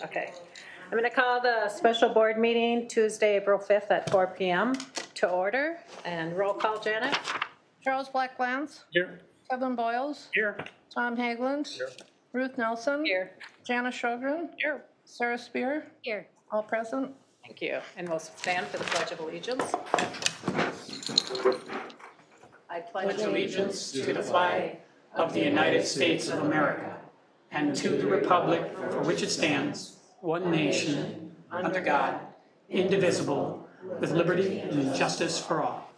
Okay. I'm going to call the special board meeting Tuesday, April 5th at 4 p.m. to order. And roll call, Janet. Charles Blacklands. Here. Kevin Boyles. Here. Tom Hageland. Here. Ruth Nelson. Here. Jana Shogren. Here. Sarah Spear. Here. All present. Thank you. And we'll stand for the Pledge of Allegiance. I pledge Allegiance to the flag of the United States of America and to the republic for which it stands, one nation, under God, indivisible, with liberty and justice for all.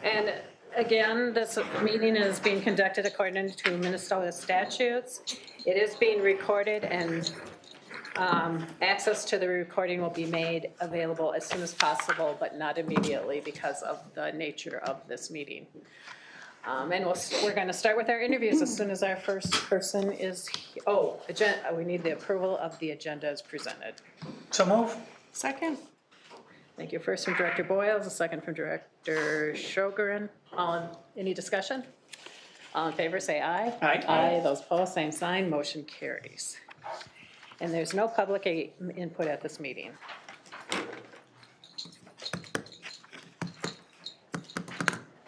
And again, this meeting is being conducted according to Minnesota statutes. It is being recorded, and access to the recording will be made available as soon as possible, but not immediately because of the nature of this meeting. And we're going to start with our interviews as soon as our first person is. We need the approval of the agenda as presented. So move. Second. Thank you. First from Director Boyles, a second from Director Shogren. Any discussion? All in favor, say aye. Aye. Aye. Those opposed, same sign. Motion carries. And there's no public input at this meeting.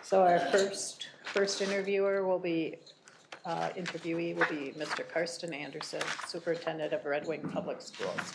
So our first interviewee will be Mr. Karsten Anderson, Superintendent of Red Wing Public Schools.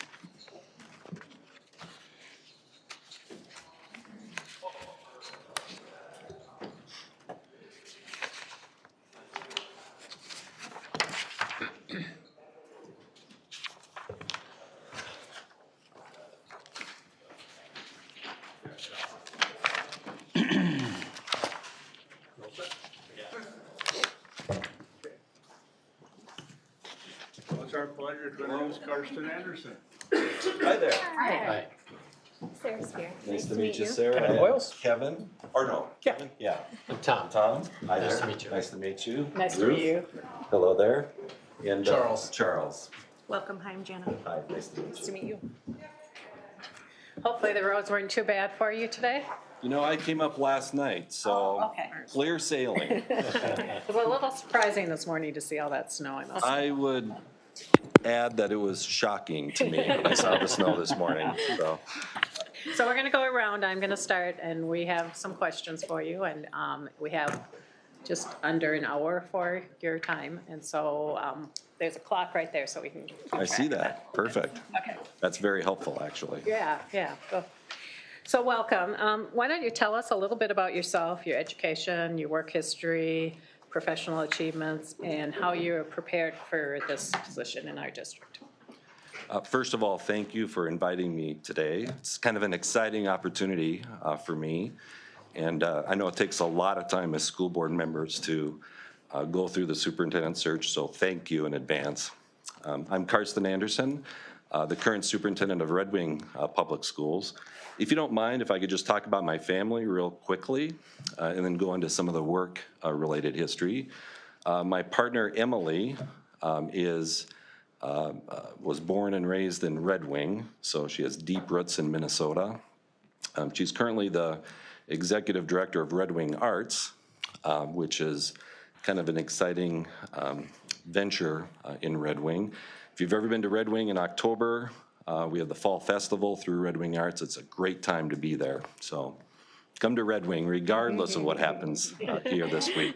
It's our pleasure to introduce Karsten Anderson. Hi there. Hi. Sarah Spear. Nice to meet you, Sarah. Kevin And Boyles? Kevin, or no? Yeah. Kevin? Yeah. I'm Tom. Tom? Hi there. Nice to meet you. Nice to meet you. Nice to Ruth? meet you. Hello there. And Charles. Charles. Welcome, hi, I'm Jana. Hi, nice to meet Nice to you. meet you. Hopefully the roads weren't too bad for you today. You know, I came up last night, so Okay. clear sailing. It was a little surprising this morning to see all that snow. I would add that it was shocking to me when I saw the snow this morning, so. So we're going to go around. I'm going to start, and we have some questions for you, and we have just under an hour for your time, and so there's a clock right there, so we can keep I see track of that. Perfect. Okay. That's very helpful, actually. Yeah. Go. So welcome. Why don't you tell us a little bit about yourself, your education, your work history, professional achievements, and how you're prepared for this position in our district. First of all, thank you for inviting me today. It's kind of an exciting opportunity for me. And I know it takes a lot of time as school board members to go through the superintendent search, so thank you in advance. I'm Karsten Anderson, the current superintendent of Red Wing Public Schools. If you don't mind, if I could just talk about my family real quickly and then go into some of the work-related history. My partner, Emily, was born and raised in Red Wing, so she has deep roots in Minnesota. She's currently the executive director of Red Wing Arts, which is kind of an exciting venture in Red Wing. If you've ever been to Red Wing in October, we have the Fall Festival through Red Wing Arts. It's a great time to be there. So come to Red Wing, regardless of what happens here this week.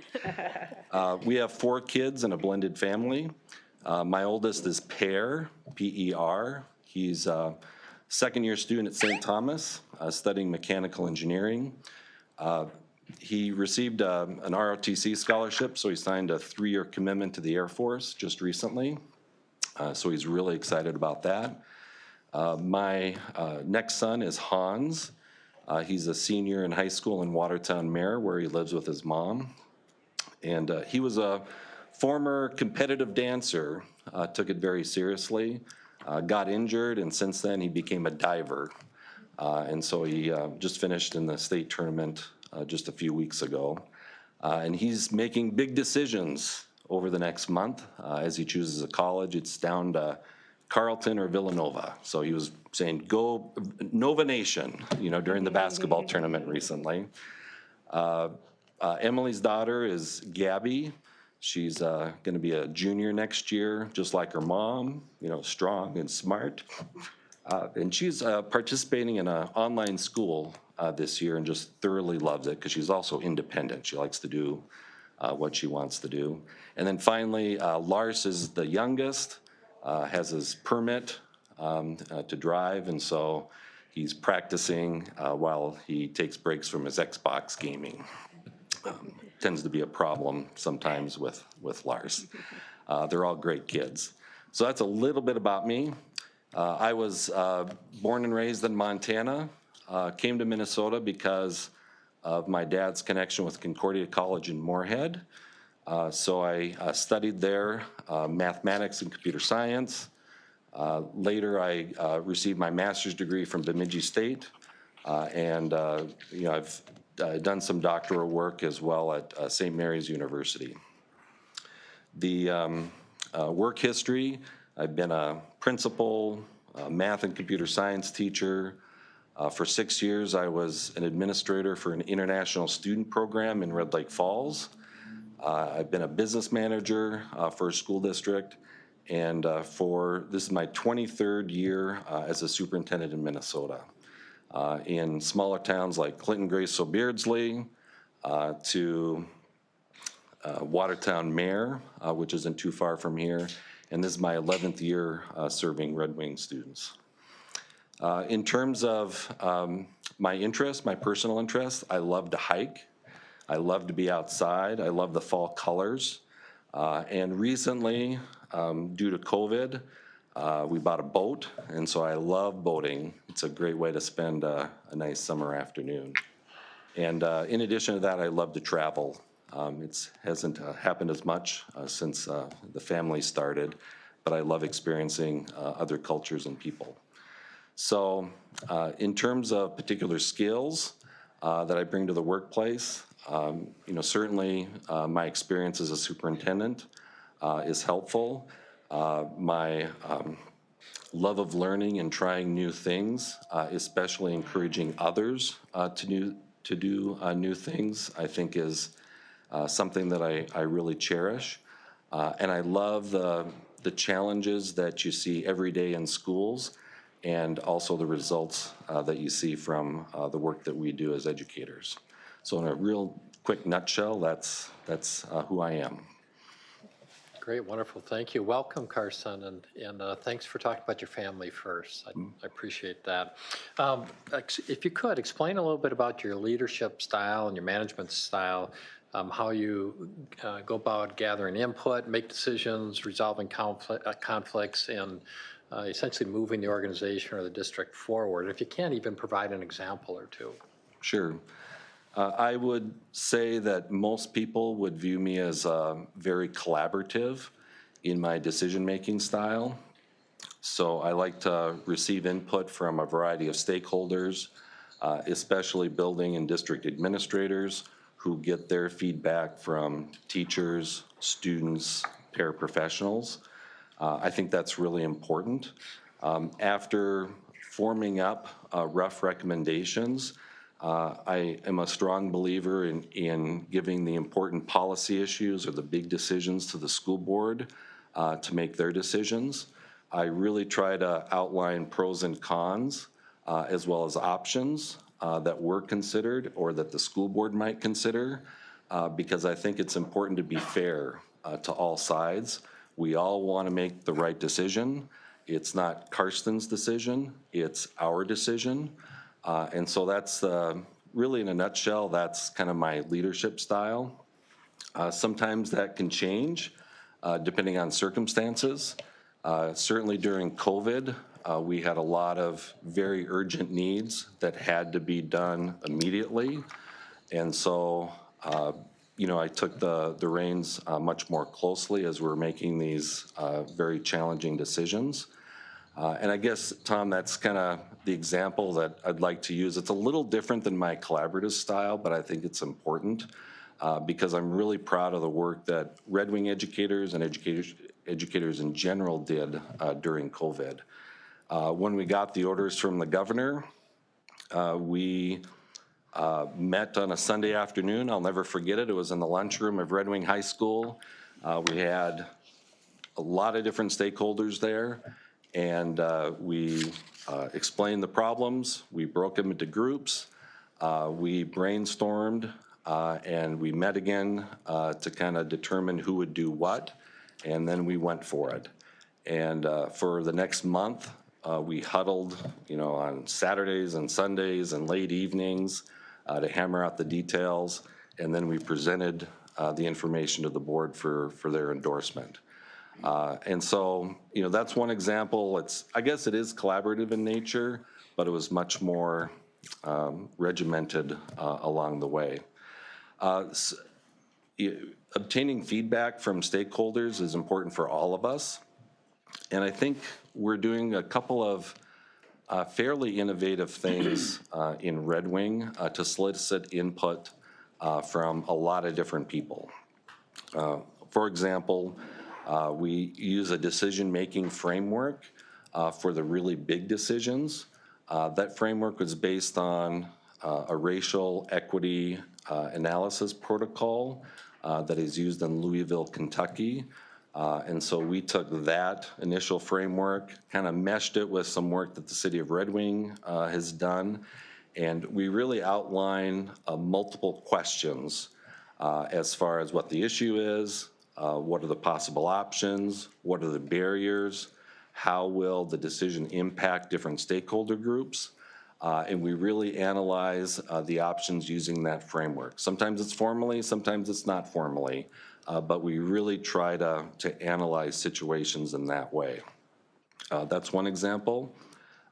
We have 4 kids and a blended family. My oldest is Per, P-E-R. He's a second-year student at St. Thomas, studying mechanical engineering. He received an ROTC scholarship, so he signed a 3-year commitment to the Air Force just recently. So he's really excited about that. My next son is Hans. He's a senior in high school in Watertown, Maine, where he lives with his mom. And he was a former competitive dancer, took it very seriously, got injured, and since then he became a diver. And so he just finished in the state tournament just a few weeks ago. And he's making big decisions over the next month as he chooses a college. It's down to Carleton or Villanova. So he was saying, go Nova Nation, during the basketball tournament recently. Emily's daughter is Gabby. She's going to be a junior next year, just like her mom, you know, strong and smart. And she's participating in an online school this year and just thoroughly loves it because she's also independent. She likes to do what she wants to do. And then finally, Lars is the youngest, has his permit to drive, and so he's practicing while he takes breaks from his Xbox gaming. Tends to be a problem sometimes with Lars. They're all great kids. So that's a little bit about me. I was born and raised in Montana, came to Minnesota because of my dad's connection with Concordia College in Moorhead. So I studied there, mathematics and computer science. Later, I received my master's degree from Bemidji State, and you know, I've done some doctoral work as well at St. Mary's University. The work history, I've been a principal, math and computer science teacher. For 6 years, I was an administrator for an international student program in Red Lake Falls. I've been a business manager for a school district, and this is my 23rd year as a superintendent in Minnesota. In smaller towns like Clinton, Grace, Beardsley, to Watertown Mare, which isn't too far from here, and this is my 11th year serving Red Wing students. In terms of my interest, my personal interest, I love to hike. I love to be outside. I love the fall colors. And recently, due to COVID, we bought a boat, and so I love boating. It's a great way to spend a nice summer afternoon. And in addition to that, I love to travel. It hasn't happened as much since the family started, but I love experiencing other cultures and people. So in terms of particular skills that I bring to the workplace, you know, certainly my experience as a superintendent is helpful. My love of learning and trying new things, especially encouraging others to do new things, I think is something that I really cherish. And I love the challenges that you see every day in schools, and also the results that you see from the work that we do as educators. So in a real quick nutshell, that's who I am. Great, wonderful, thank you. Welcome, Carson, and thanks for talking about your family first. I appreciate that. If you could, explain a little bit about your leadership style and your management style, how you go about gathering input, make decisions, resolving conflicts, and essentially moving the organization or the district forward. If you can, even provide an example or two. Sure. I would say that most people would view me as very collaborative in my decision-making style. So I like to receive input from a variety of stakeholders, especially building and district administrators who get their feedback from teachers, students, paraprofessionals. I think that's really important. After forming up rough recommendations, I am a strong believer in giving the important policy issues or the big decisions to the school board to make their decisions. I really try to outline pros and cons as well as options that were considered or that the school board might consider, because I think it's important to be fair to all sides. We all want to make the right decision. It's not Karsten's decision, it's our decision. And so that's really, in a nutshell, that's kind of my leadership style. Sometimes that can change depending on circumstances. Certainly during COVID, we had a lot of very urgent needs that had to be done immediately. And so, you know, I took the reins much more closely as we're making these very challenging decisions. And I guess, Tom, that's kind of the example that I'd like to use. It's a little different than my collaborative style, but I think it's important because I'm really proud of the work that Red Wing educators and educators in general did during COVID. When we got the orders from the governor, we met on a Sunday afternoon. I'll never forget it. It was in the lunchroom of Red Wing High School. We had a lot of different stakeholders there, and we explained the problems. We broke them into groups. We brainstormed, and we met again to kind of determine who would do what, and then we went for it. And for the next month, we huddled, on Saturdays and Sundays and late evenings to hammer out the details, and then we presented the information to the board for their endorsement. And so, that's one example. I guess it is collaborative in nature, but it was much more regimented along the way. Obtaining feedback from stakeholders is important for all of us. And I think we're doing a couple of fairly innovative things in Red Wing to solicit input from a lot of different people. For example, we use a decision-making framework for the really big decisions. That framework was based on a racial equity analysis protocol that is used in Louisville, Kentucky. And so we took that initial framework, kind of meshed it with some work that the city of Red Wing has done, and we really outline multiple questions as far as what the issue is, what are the possible options, what are the barriers, how will the decision impact different stakeholder groups, and we really analyze the options using that framework. Sometimes it's formally, sometimes it's not formally, but we really try to analyze situations in that way. That's one example.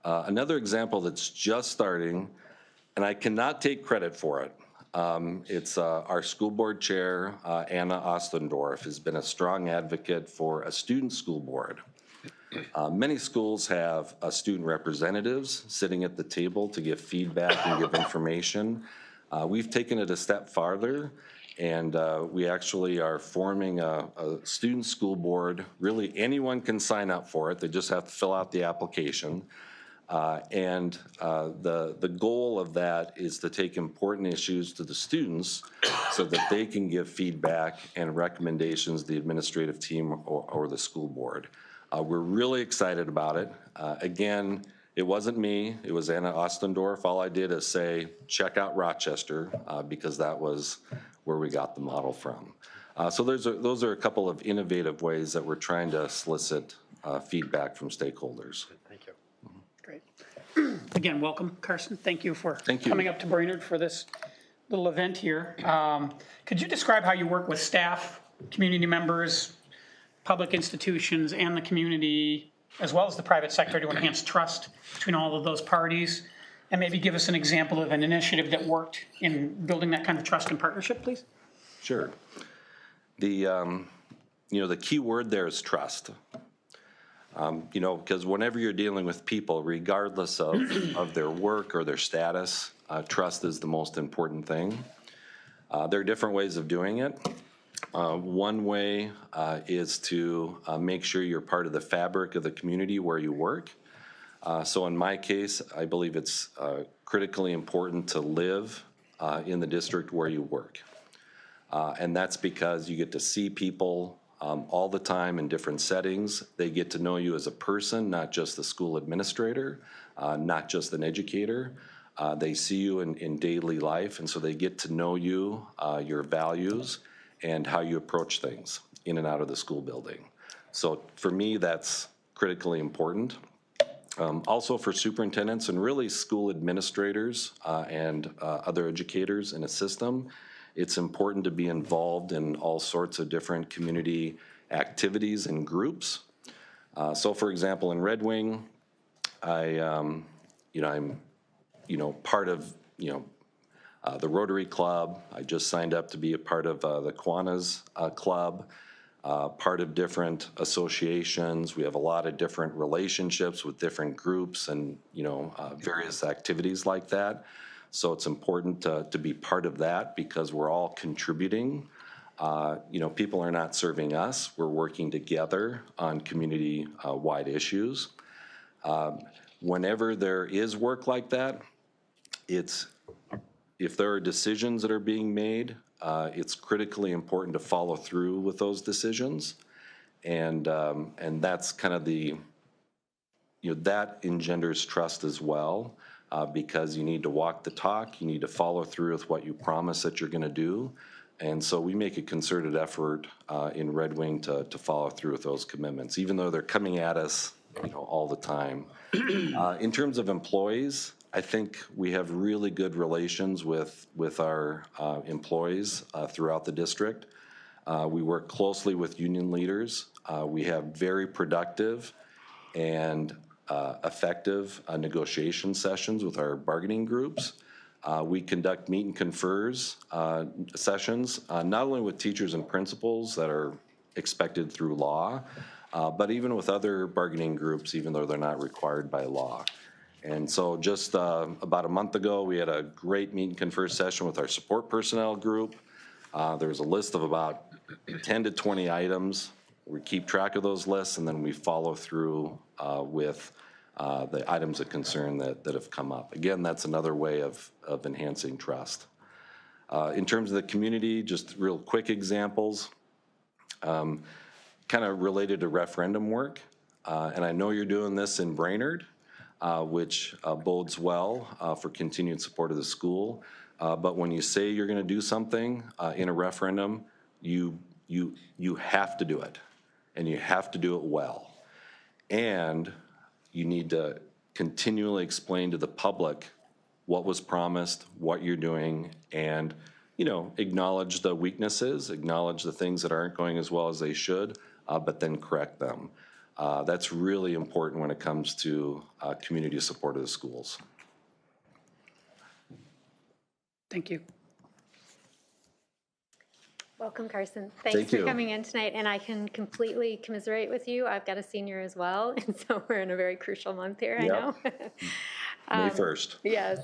Another example that's just starting, and I cannot take credit for it, it's our school board chair, Anna Ostendorf, has been a strong advocate for a student school board. Many schools have student representatives sitting at the table to give feedback and give information. We've taken it a step farther, and we actually are forming a student school board. Really, anyone can sign up for it. They just have to fill out the application. And the goal of that is to take important issues to the students so that they can give feedback and recommendations to the administrative team or the school board. We're really excited about it. Again, it wasn't me, it was Anna Ostendorf. All I did is say, check out Rochester, because that was where we got the model from. So those are a couple of innovative ways that we're trying to solicit feedback from stakeholders. Thank you. Great. Again, welcome, Carson. Thank you for Thank you. coming up to Brainerd for this little event here. Could you describe how you work with staff, community members, public institutions, and the community, as well as the private sector, to enhance trust between all of those parties? And maybe give us an example of an initiative that worked in building that kind of trust and partnership, please. Sure. The key word there is trust. Because whenever you're dealing with people, regardless of their work or their status, trust is the most important thing. There are different ways of doing it. One way is to make sure you're part of the fabric of the community where you work. So in my case, I believe it's critically important to live in the district where you work. And that's because you get to see people all the time in different settings. They get to know you as a person, not just the school administrator, not just an educator. They see you in daily life, and so they get to know you, your values, and how you approach things in and out of the school building. So for me, that's critically important. Also for superintendents and really school administrators and other educators in a system, it's important to be involved in all sorts of different community activities and groups. So for example, in Red Wing, I'm part of, the Rotary Club. I just signed up to be a part of the Kiwanis Club, part of different associations. We have a lot of different relationships with different groups and, various activities like that. So it's important to be part of that because we're all contributing. People are not serving us. We're working together on community-wide issues. Whenever there is work like that, if there are decisions that are being made, it's critically important to follow through with those decisions. And that's kind of that engenders trust as well, because you need to walk the talk, you need to follow through with what you promise that you're going to do. And so we make a concerted effort in Red Wing to follow through with those commitments, even though they're coming at us, all the time. In terms of employees, I think we have really good relations with our employees throughout the district. We work closely with union leaders. We have very productive and effective negotiation sessions with our bargaining groups. We conduct meet and confers sessions, not only with teachers and principals that are expected through law, but even with other bargaining groups, even though they're not required by law. And so just about a month ago, we had a great meet and confer session with our support personnel group. There's a list of about 10 to 20 items. We keep track of those lists, and then we follow through with the items of concern that have come up. Again, that's another way of enhancing trust. In terms of the community, just real quick examples, kind of related to referendum work. And I know you're doing this in Brainerd, which bodes well for continued support of the school. But when you say you're going to do something in a referendum, you have to do it, and you have to do it well. And you need to continually explain to the public what was promised, what you're doing, and acknowledge the weaknesses, acknowledge the things that aren't going as well as they should, but then correct them. That's really important when it comes to community support of the schools. Thank you. Welcome, Carson. Thank Thanks for you. coming in tonight, and I can completely commiserate with you. I've got a senior as well, and so we're in a very crucial month here, I know. May 1st. Yes.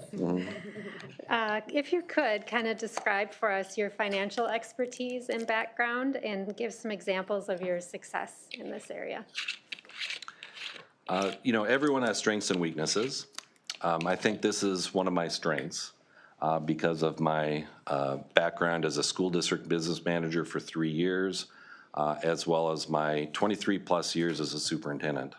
If you could kind of describe for us your financial expertise and background and give some examples of your success in this area. Everyone has strengths and weaknesses. I think this is one of my strengths because of my background as a school district business manager for 3 years, as well as my 23 plus years as a superintendent.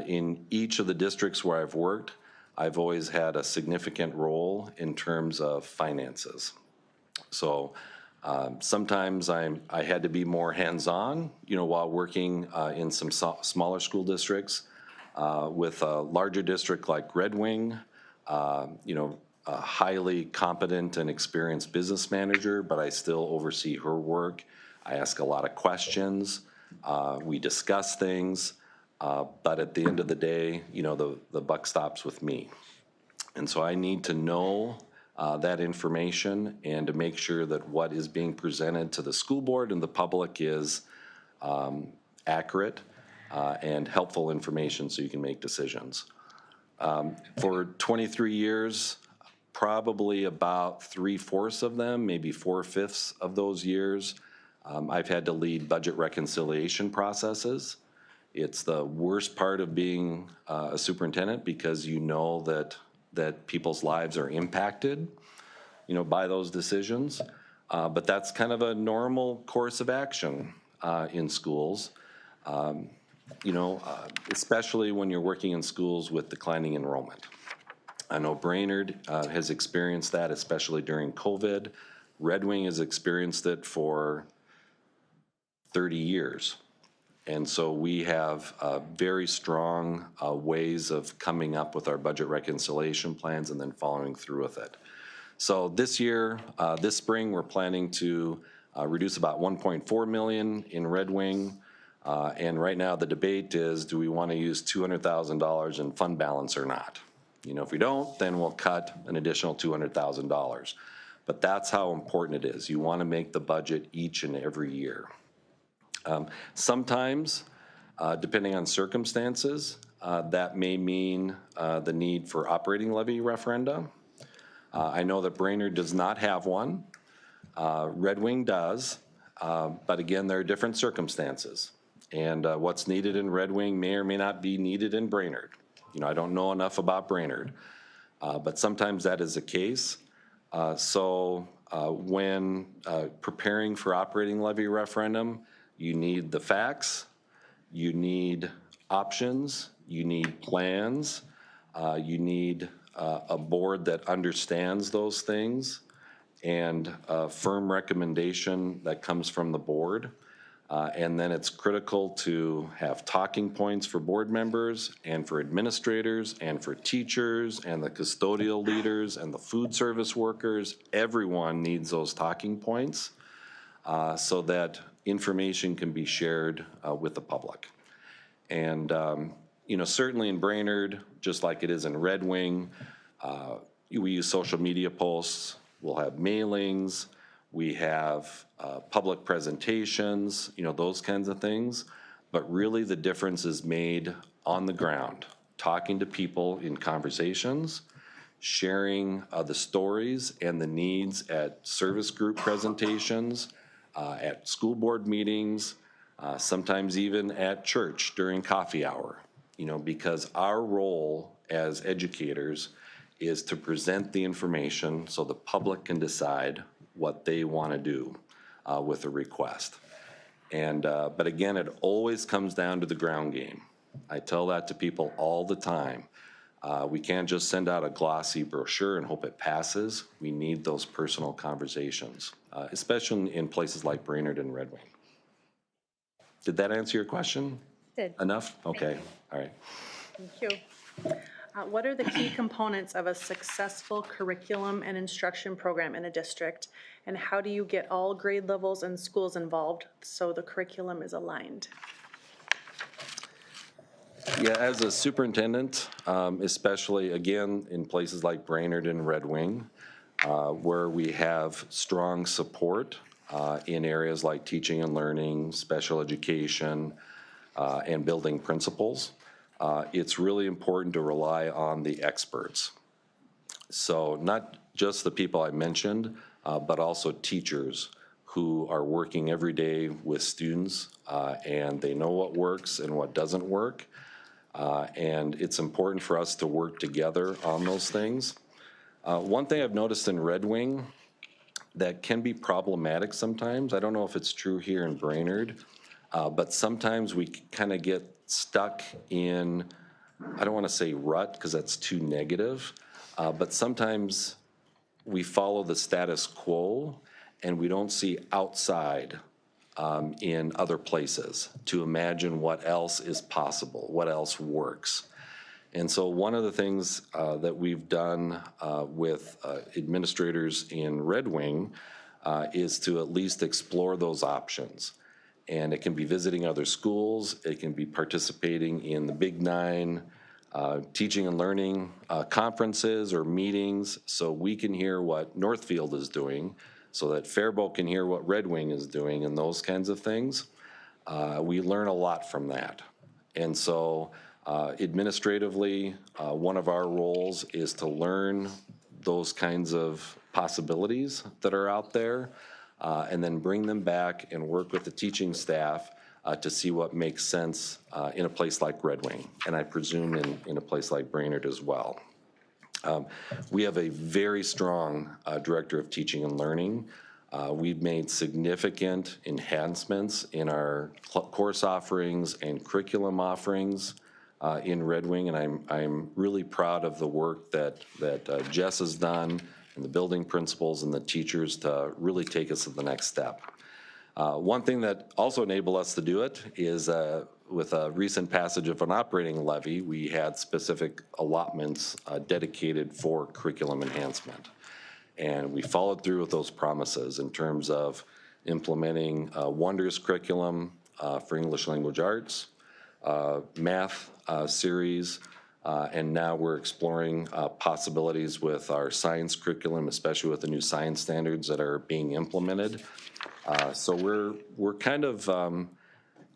In each of the districts where I've worked, I've always had a significant role in terms of finances. So sometimes I had to be more hands-on, while working in some smaller school districts. With a larger district like Red Wing, a highly competent and experienced business manager, but I still oversee her work. I ask a lot of questions. We discuss things. But at the end of the day, the buck stops with me. And so I need to know that information and to make sure that what is being presented to the school board and the public is accurate and helpful information so you can make decisions. For 23 years, probably about 3/4 of them, maybe 4/5 of those years, I've had to lead budget reconciliation processes. It's the worst part of being a superintendent because that people's lives are impacted, by those decisions. But that's kind of a normal course of action in schools, especially when you're working in schools with declining enrollment. I know Brainerd has experienced that, especially during COVID. Red Wing has experienced it for 30 years. And so we have very strong ways of coming up with our budget reconciliation plans and then following through with it. So this year, this spring, we're planning to reduce about $1.4 million in Red Wing. And right now the debate is, do we want to use $200,000 in fund balance or not? If we don't, then we'll cut an additional $200,000. But that's how important it is. You want to make the budget each and every year. Sometimes, depending on circumstances, that may mean the need for operating levy referenda. I know that Brainerd does not have one. Red Wing does, but again, there are different circumstances. And what's needed in Red Wing may or may not be needed in Brainerd. I don't know enough about Brainerd, but sometimes that is the case. So when preparing for operating levy referendum, you need the facts, you need options, you need plans, you need a board that understands those things, and a firm recommendation that comes from the board. And then it's critical to have talking points for board members and for administrators and for teachers and the custodial leaders and the food service workers. Everyone needs those talking points so that information can be shared with the public. And, certainly in Brainerd, just like it is in Red Wing, we use social media posts, we'll have mailings, we have public presentations, those kinds of things. But really the difference is made on the ground, talking to people in conversations, sharing the stories and the needs at service group presentations, at school board meetings, sometimes even at church during coffee hour, because our role as educators is to present the information so the public can decide what they want to do with a request. But again, it always comes down to the ground game. I tell that to people all the time. We can't just send out a glossy brochure and hope it passes. We need those personal conversations, especially in places like Brainerd and Red Wing. Did that answer your question? Did. Enough? Okay, all right. Thank you. What are the key components of a successful curriculum and instruction program in a district? And how do you get all grade levels and schools involved so the curriculum is aligned? Yeah, as a superintendent, especially again in places like Brainerd and Red Wing, where we have strong support in areas like teaching and learning, special education, and building principles, it's really important to rely on the experts. So not just the people I mentioned, but also teachers who are working every day with students, and they know what works and what doesn't work. And it's important for us to work together on those things. One thing I've noticed in Red Wing that can be problematic sometimes, I don't know if it's true here in Brainerd, but sometimes we kind of get stuck in, I don't want to say rut because that's too negative, but sometimes we follow the status quo and we don't see outside in other places to imagine what else is possible, what else works. And so one of the things that we've done with administrators in Red Wing is to at least explore those options. And it can be visiting other schools, it can be participating in the Big Nine, teaching and learning conferences or meetings so we can hear what Northfield is doing, so that Faribault can hear what Red Wing is doing and those kinds of things. We learn a lot from that. And so administratively, one of our roles is to learn those kinds of possibilities that are out there and then bring them back and work with the teaching staff to see what makes sense in a place like Red Wing, and I presume in a place like Brainerd as well. We have a very strong director of teaching and learning. We've made significant enhancements in our course offerings and curriculum offerings in Red Wing, and I'm really proud of the work that Jess has done and the building principals and the teachers to really take us to the next step. One thing that also enabled us to do it is with a recent passage of an operating levy, we had specific allotments dedicated for curriculum enhancement. And we followed through with those promises in terms of implementing Wonders curriculum for English language arts, math series, and now we're exploring possibilities with our science curriculum, especially with the new science standards that are being implemented. So we're kind of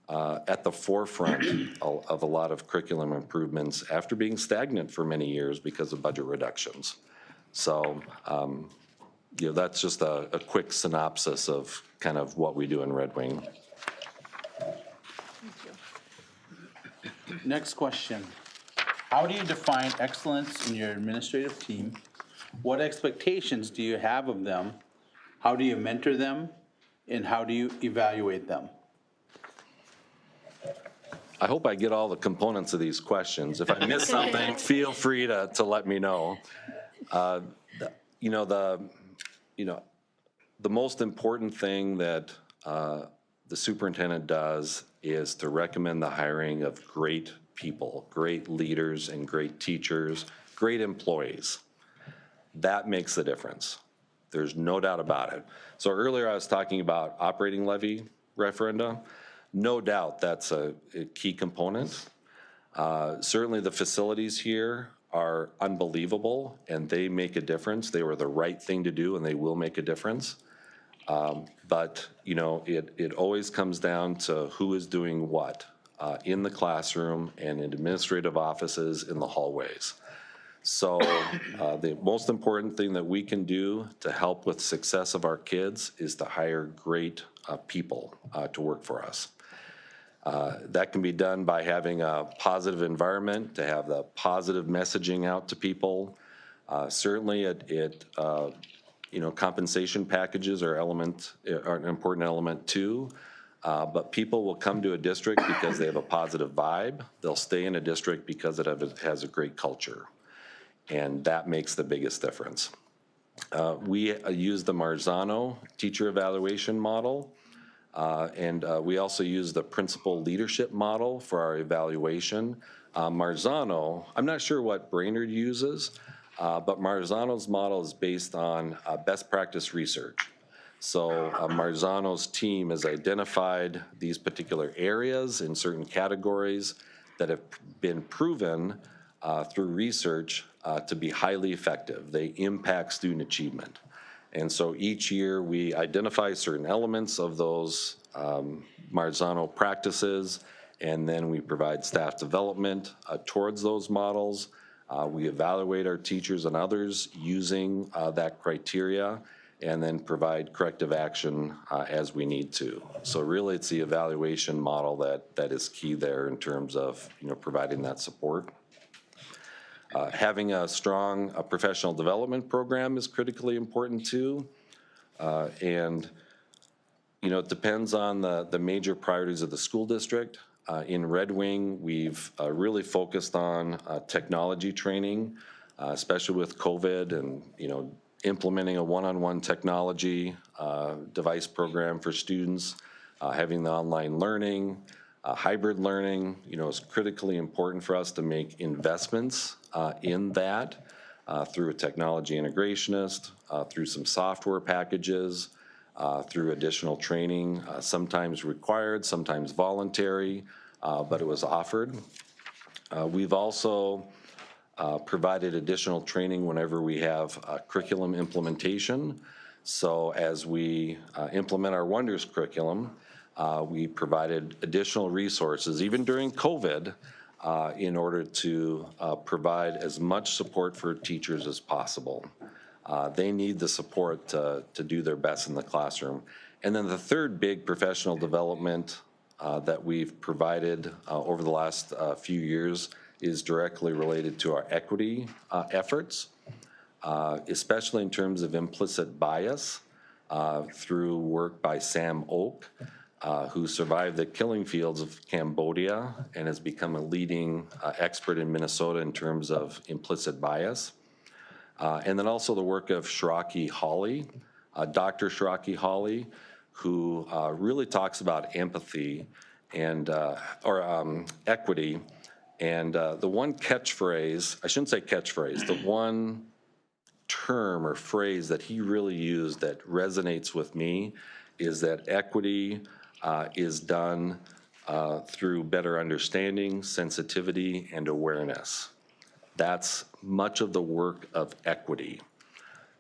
at the forefront of a lot of curriculum improvements after being stagnant for many years because of budget reductions. So that's just a quick synopsis of kind of what we do in Red Wing. Next question. How do you define excellence in your administrative team? What expectations do you have of them? How do you mentor them? And how do you evaluate them? I hope I get all the components of these questions. If I miss something, feel free to let me know. The most important thing that the superintendent does is to recommend the hiring of great people, great leaders and great teachers, great employees. That makes the difference. There's no doubt about it. So earlier I was talking about operating levy referenda. No doubt that's a key component. Certainly the facilities here are unbelievable and they make a difference. They were the right thing to do and they will make a difference. But it always comes down to who is doing what in the classroom and in administrative offices in the hallways. So the most important thing that we can do to help with success of our kids is to hire great people to work for us. That can be done by having a positive environment, to have the positive messaging out to people. Certainly compensation packages are an important element too. But people will come to a district because they have a positive vibe. They'll stay in a district because it has a great culture. And that makes the biggest difference. We use the Marzano teacher evaluation model. And we also use the principal leadership model for our evaluation. Marzano, I'm not sure what Brainerd uses, but Marzano's model is based on best practice research. So Marzano's team has identified these particular areas in certain categories that have been proven through research to be highly effective. They impact student achievement. And so each year we identify certain elements of those Marzano practices, and then we provide staff development towards those models. We evaluate our teachers and others using that criteria, and then provide corrective action as we need to. So really it's the evaluation model that is key there in terms of providing that support. Having a strong professional development program is critically important too. And it depends on the major priorities of the school district. In Red Wing, we've really focused on technology training, especially with COVID and implementing a one-on-one technology device program for students, having the online learning, hybrid learning, is critically important for us to make investments in that through a technology integrationist, through some software packages, through additional training, sometimes required, sometimes voluntary, but it was offered. We've also provided additional training whenever we have curriculum implementation. So as we implement our Wonders curriculum, we provided additional resources, even during COVID, in order to provide as much support for teachers as possible. They need the support to do their best in the classroom. And then the third big professional development that we've provided over the last few years is directly related to our equity efforts, especially in terms of implicit bias through work by Sam Oak, who survived the killing fields of Cambodia and has become a leading expert in Minnesota in terms of implicit bias. And then also the work of Shiraki Hawley, Dr. Shiraki Hawley, who really talks about empathy and equity. And the one catchphrase, I shouldn't say catchphrase, the one term or phrase that he really used that resonates with me is that equity is done through better understanding, sensitivity, and awareness. That's much of the work of equity.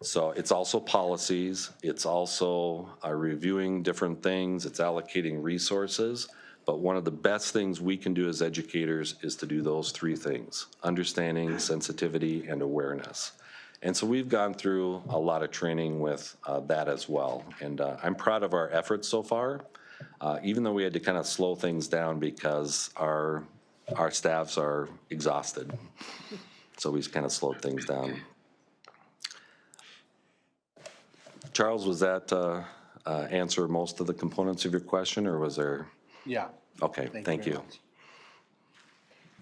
So it's also policies, it's also reviewing different things, it's allocating resources, but one of the best things we can do as educators is to do those three things: understanding, sensitivity, and awareness. And so we've gone through a lot of training with that as well. And I'm proud of our efforts so far, even though we had to kind of slow things down because our staffs are exhausted. So we've kind of slowed things down. Charles, was that answer most of the components of your question, or was there? Yeah. Okay, thank very you. much.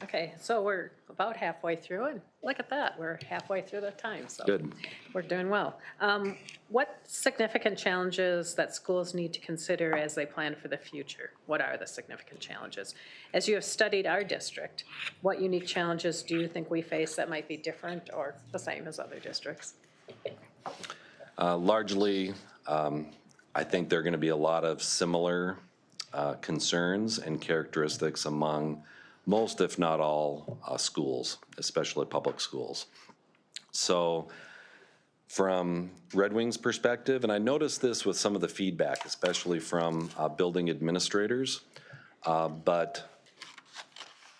Okay, so we're about halfway through, and look at that, we're halfway through the time, so. Good. We're doing well. What significant challenges that schools need to consider as they plan for the future? What are the significant challenges? As you have studied our district, what unique challenges do you think we face that might be different or the same as other districts? Largely, I think there are going to be a lot of similar concerns and characteristics among most, if not all, schools, especially public schools. So from Red Wing's perspective, and I noticed this with some of the feedback, especially from building administrators, but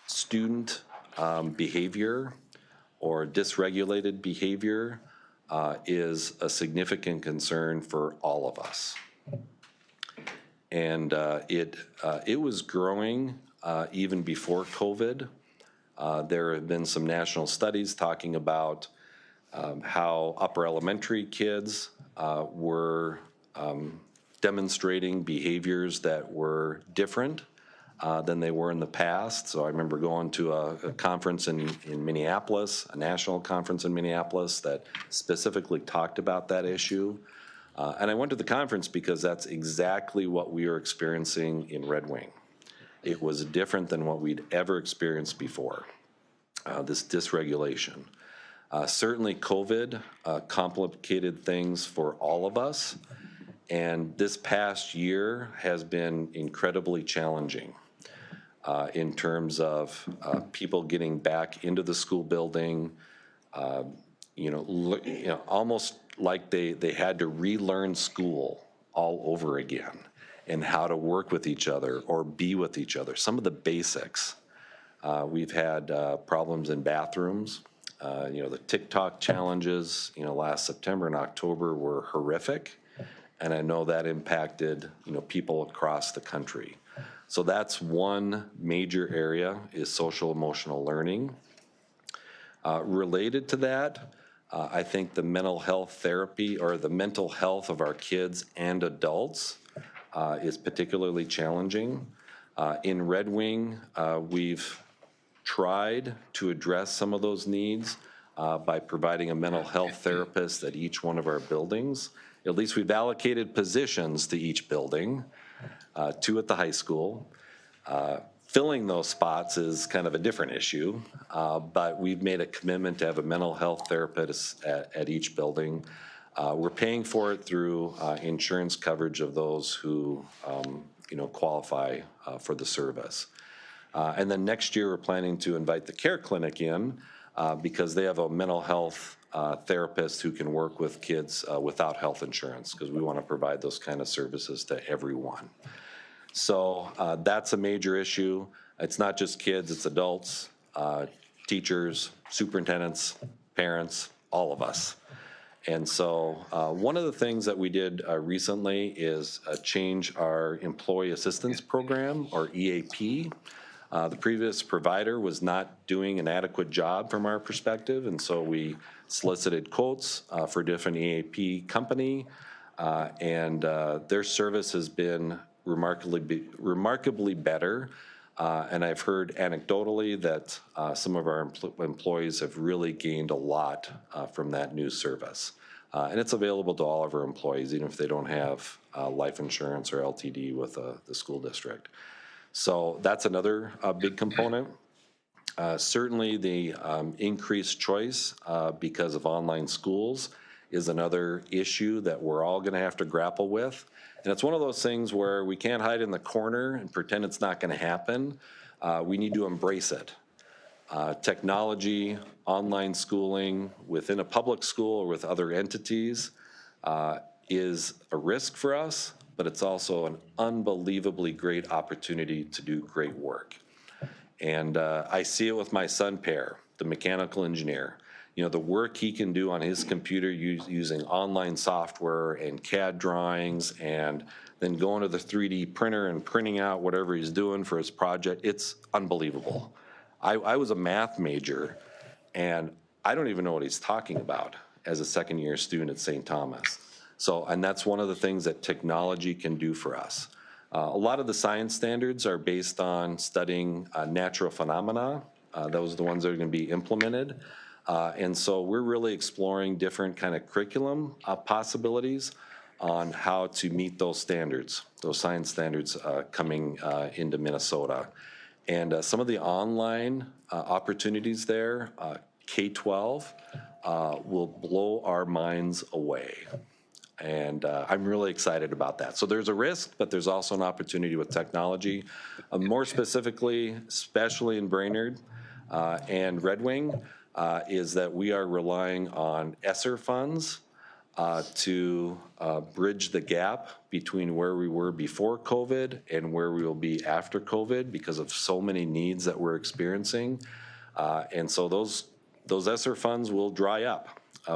student behavior or dysregulated behavior is a significant concern for all of us. And it was growing even before COVID. There have been some national studies talking about how upper elementary kids were demonstrating behaviors that were different than they were in the past. So I remember going to a conference in Minneapolis, a national conference in Minneapolis that specifically talked about that issue. And I went to the conference because that's exactly what we were experiencing in Red Wing. It was different than what we'd ever experienced before, this dysregulation. Certainly COVID complicated things for all of us, and this past year has been incredibly challenging in terms of people getting back into the school building, almost like they had to relearn school all over again and how to work with each other or be with each other. Some of the basics. We've had problems in bathrooms. The TikTok challenges, last September and October were horrific. And I know that impacted, people across the country. So that's one major area is social emotional learning. Related to that, I think the mental health therapy or the mental health of our kids and adults is particularly challenging. In Red Wing, we've tried to address some of those needs by providing a mental health therapist at each one of our buildings. At least we've allocated positions to each building, 2 at the high school. Filling those spots is kind of a different issue, but we've made a commitment to have a mental health therapist at each building. We're paying for it through insurance coverage of those who, qualify for the service. And then next year, we're planning to invite the care clinic in because they have a mental health therapist who can work with kids without health insurance, because we want to provide those kind of services to everyone. So that's a major issue. It's not just kids, it's adults, teachers, superintendents, parents, all of us. And so one of the things that we did recently is change our employee assistance program, or EAP. The previous provider was not doing an adequate job from our perspective, and so we solicited quotes for different EAP company, and their service has been remarkably better. And I've heard anecdotally that some of our employees have really gained a lot from that new service. And it's available to all of our employees, even if they don't have life insurance or LTD with the school district. So that's another big component. Certainly the increased choice because of online schools is another issue that we're all going to have to grapple with. And it's one of those things where we can't hide in the corner and pretend it's not going to happen. We need to embrace it. Technology, online schooling within a public school or with other entities is a risk for us, but it's also an unbelievably great opportunity to do great work. And I see it with my son, Per, the mechanical engineer. The work he can do on his computer using online software and CAD drawings, and then going to the 3D printer and printing out whatever he's doing for his project, it's unbelievable. I was a math major, and I don't even know what he's talking about as a second-year student at St. Thomas. So, and that's one of the things that technology can do for us. A lot of the science standards are based on studying natural phenomena. Those are the ones that are going to be implemented. And so we're really exploring different kind of curriculum possibilities on how to meet those standards, those science standards coming into Minnesota. And some of the online opportunities there, K-12, will blow our minds away. And I'm really excited about that. So there's a risk, but there's also an opportunity with technology. More specifically, especially in Brainerd and Red Wing, is that we are relying on ESSER funds to bridge the gap between where we were before COVID and where we will be after COVID because of so many needs that we're experiencing. And so those ESSER funds will dry up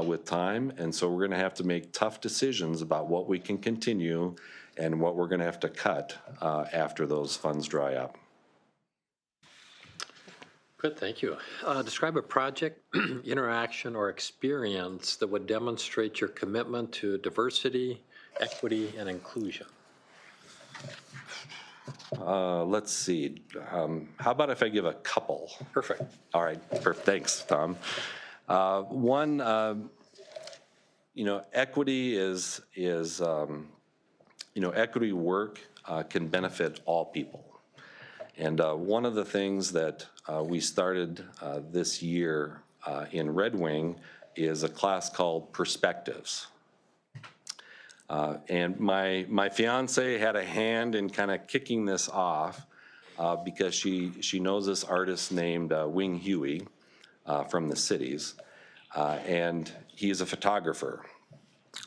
with time, and so we're going to have to make tough decisions about what we can continue and what we're going to have to cut after those funds dry up. Good, thank you. Describe a project, interaction, or experience that would demonstrate your commitment to diversity, equity, and inclusion. Let's see. How about if I give a couple? Perfect. All right, perfect. Thanks, Tom. One, equity is equity work can benefit all people. And one of the things that we started this year in Red Wing is a class called Perspectives. And my fiance had a hand in kind of kicking this off because she knows this artist named Wing Huey from the cities, and he is a photographer.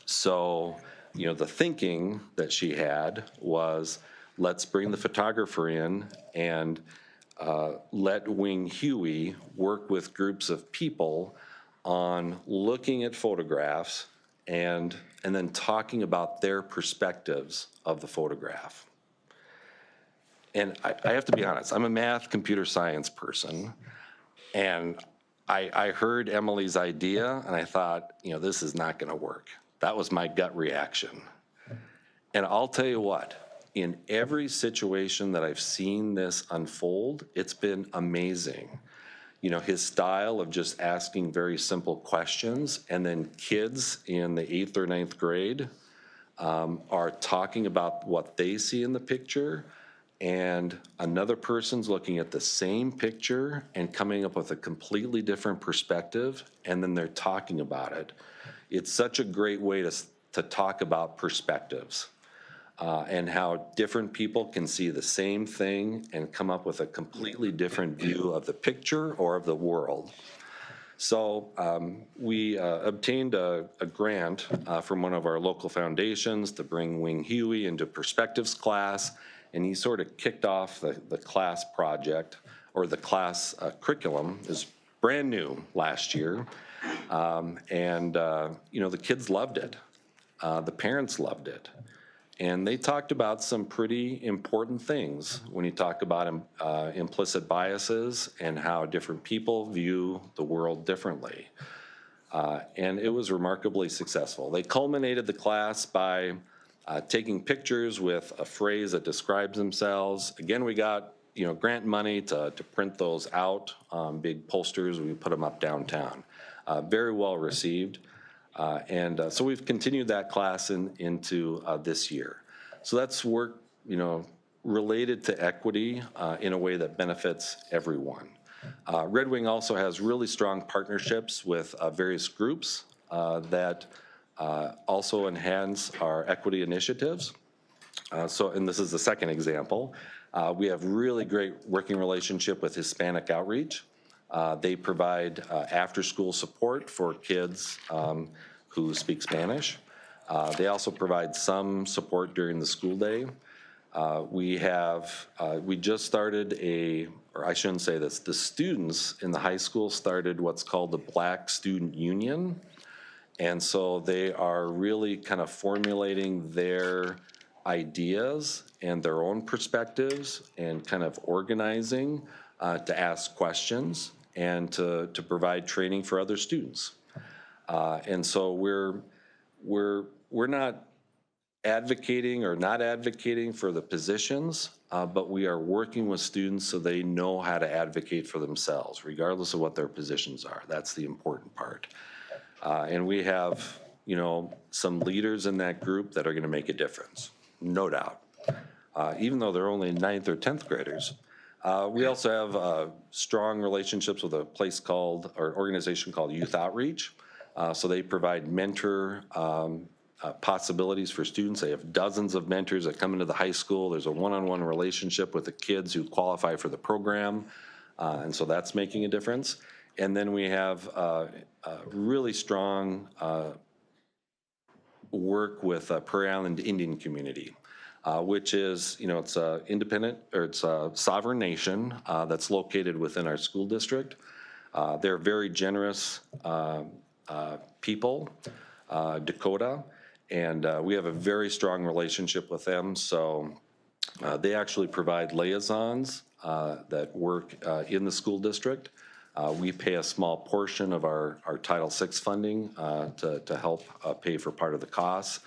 So, the thinking that she had was, let's bring the photographer in and let Wing Huey work with groups of people on looking at photographs and then talking about their perspectives of the photograph. And I have to be honest, I'm a math computer science person, and I heard Emily's idea and I thought, this is not going to work. That was my gut reaction. And I'll tell you what, in every situation that I've seen this unfold, it's been amazing. His style of just asking very simple questions, and then kids in the 8th or 9th grade are talking about what they see in the picture, and another person's looking at the same picture and coming up with a completely different perspective, and then they're talking about it. It's such a great way to talk about perspectives and how different people can see the same thing and come up with a completely different view of the picture or of the world. So we obtained a grant from one of our local foundations to bring Wing Huey into Perspectives class, and he sort of kicked off the class project, or the class curriculum is brand new last year. The kids loved it. The parents loved it. And they talked about some pretty important things when you talk about implicit biases and how different people view the world differently. And it was remarkably successful. They culminated the class by taking pictures with a phrase that describes themselves. Again, we got grant money to print those out on big posters. We put them up downtown. Very well received. So we've continued that class into this year. So that's work, related to equity in a way that benefits everyone. Red Wing also has really strong partnerships with various groups that also enhance our equity initiatives. And this is the second example. We have really great working relationship with Hispanic Outreach. They provide after-school support for kids who speak Spanish. They also provide some support during the school day. We just started or I shouldn't say this, the students in the high school started what's called the Black Student Union. And so they are really kind of formulating their ideas and their own perspectives and kind of organizing to ask questions and to provide training for other students. And so we're we're not advocating or not advocating for the positions, but we are working with students so they know how to advocate for themselves, regardless of what their positions are. That's the important part. And we have, some leaders in that group that are going to make a difference, no doubt. Even though they're only 9th or 10th graders. We also have strong relationships with a organization called Youth Outreach. So they provide mentor possibilities for students. They have dozens of mentors that come into the high school. There's a one-on-one relationship with the kids who qualify for the program. And so that's making a difference. And then we have really strong work with Prairie Island Indian community, which is, it's a independent, or it's a sovereign nation that's located within our school district. They're very generous people, Dakota, and we have a very strong relationship with them. So they actually provide liaisons that work in the school district. We pay a small portion of our Title VI funding to help pay for part of the costs.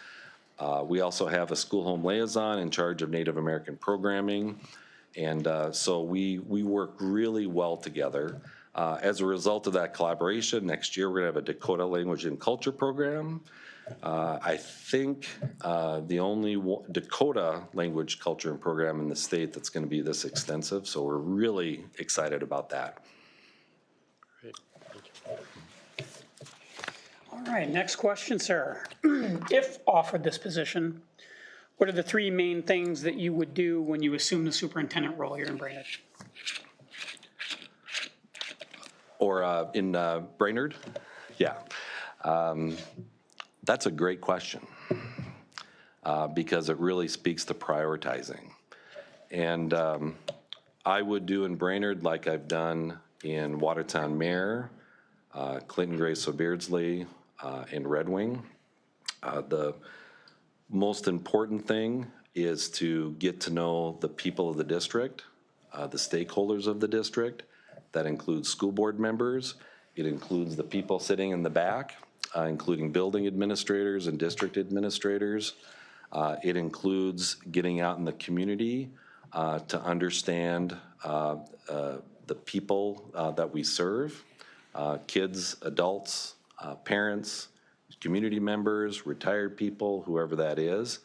We also have a school home liaison in charge of Native American programming. And so we work really well together. As a result of that collaboration, next year we're going to have a Dakota Language and Culture program. I think the only Dakota Language, Culture, and program in the state that's going to be this extensive. So we're really excited about that. Great, thank you. All right, next question, sir. If offered this position, what are the 3 main things that you would do when you assume the superintendent role here in Brainerd? Or in Brainerd? Yeah. That's a great question because it really speaks to prioritizing. And I would do in Brainerd like I've done in Watertown Mare, Clinton Grace Beardsley, and Red Wing. The most important thing is to get to know the people of the district, the stakeholders of the district. That includes school board members. It includes the people sitting in the back, including building administrators and district administrators. It includes getting out in the community to understand the people that we serve, kids, adults, parents, community members, retired people, whoever that is.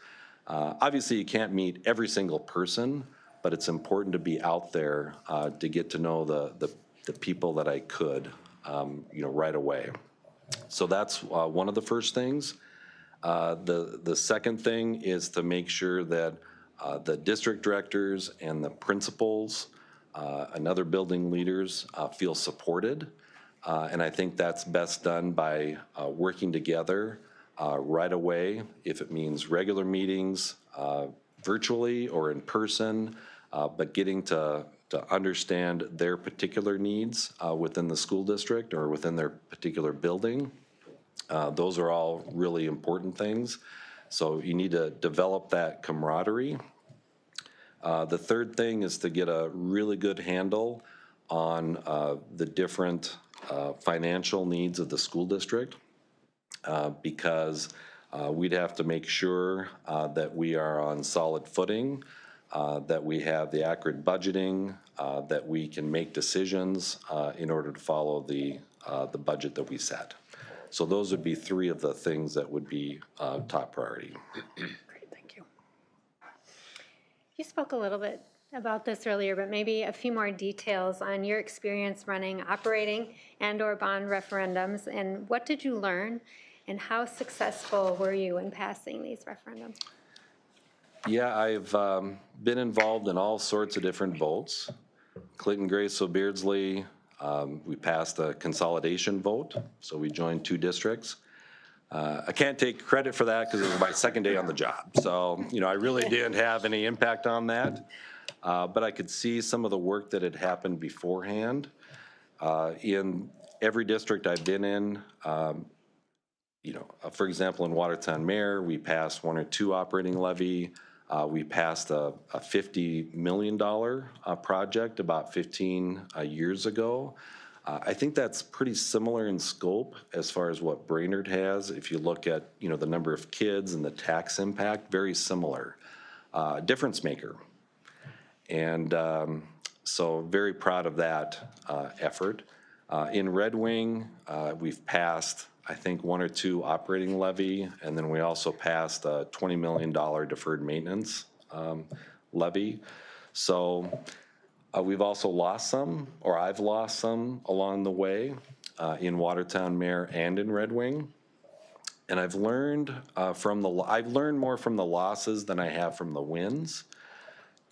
Obviously, you can't meet every single person, but it's important to be out there to get to know the people that I could, right away. So that's one of the first things. The second thing is to make sure that the district directors and the principals and other building leaders feel supported. And I think that's best done by working together right away, if it means regular meetings, virtually or in person, but getting to understand their particular needs within the school district or within their particular building. Those are all really important things. So you need to develop that camaraderie. The third thing is to get a really good handle on the different financial needs of the school district, because we'd have to make sure that we are on solid footing, that we have the accurate budgeting, that we can make decisions in order to follow the budget that we set. So those would be 3 of the things that would be top priority. Great, thank you. You spoke a little bit about this earlier, but maybe a few more details on your experience running, operating, and/or bond referendums, and what did you learn, and how successful were you in passing these referendums? Yeah, I've been involved in all sorts of different votes. Clinton Grace Beardsley, we passed a consolidation vote, so we joined 2 districts. I can't take credit for that because it was my second day on the job. So, I really didn't have any impact on that. But I could see some of the work that had happened beforehand. In every district I've been in, for example, in Watertown Mare, we passed 1 or 2 operating levy. We passed a $50 million project about 15 years ago. I think that's pretty similar in scope as far as what Brainerd has. If you look at, the number of kids and the tax impact, very similar. Difference maker. And so very proud of that effort. In Red Wing, we've passed, I think, 1 or 2 operating levy, and then we also passed a $20 million deferred maintenance levy. So we've also lost some, or I've lost some along the way in Watertown Mare and in Red Wing. And I've learned more from the losses than I have from the wins.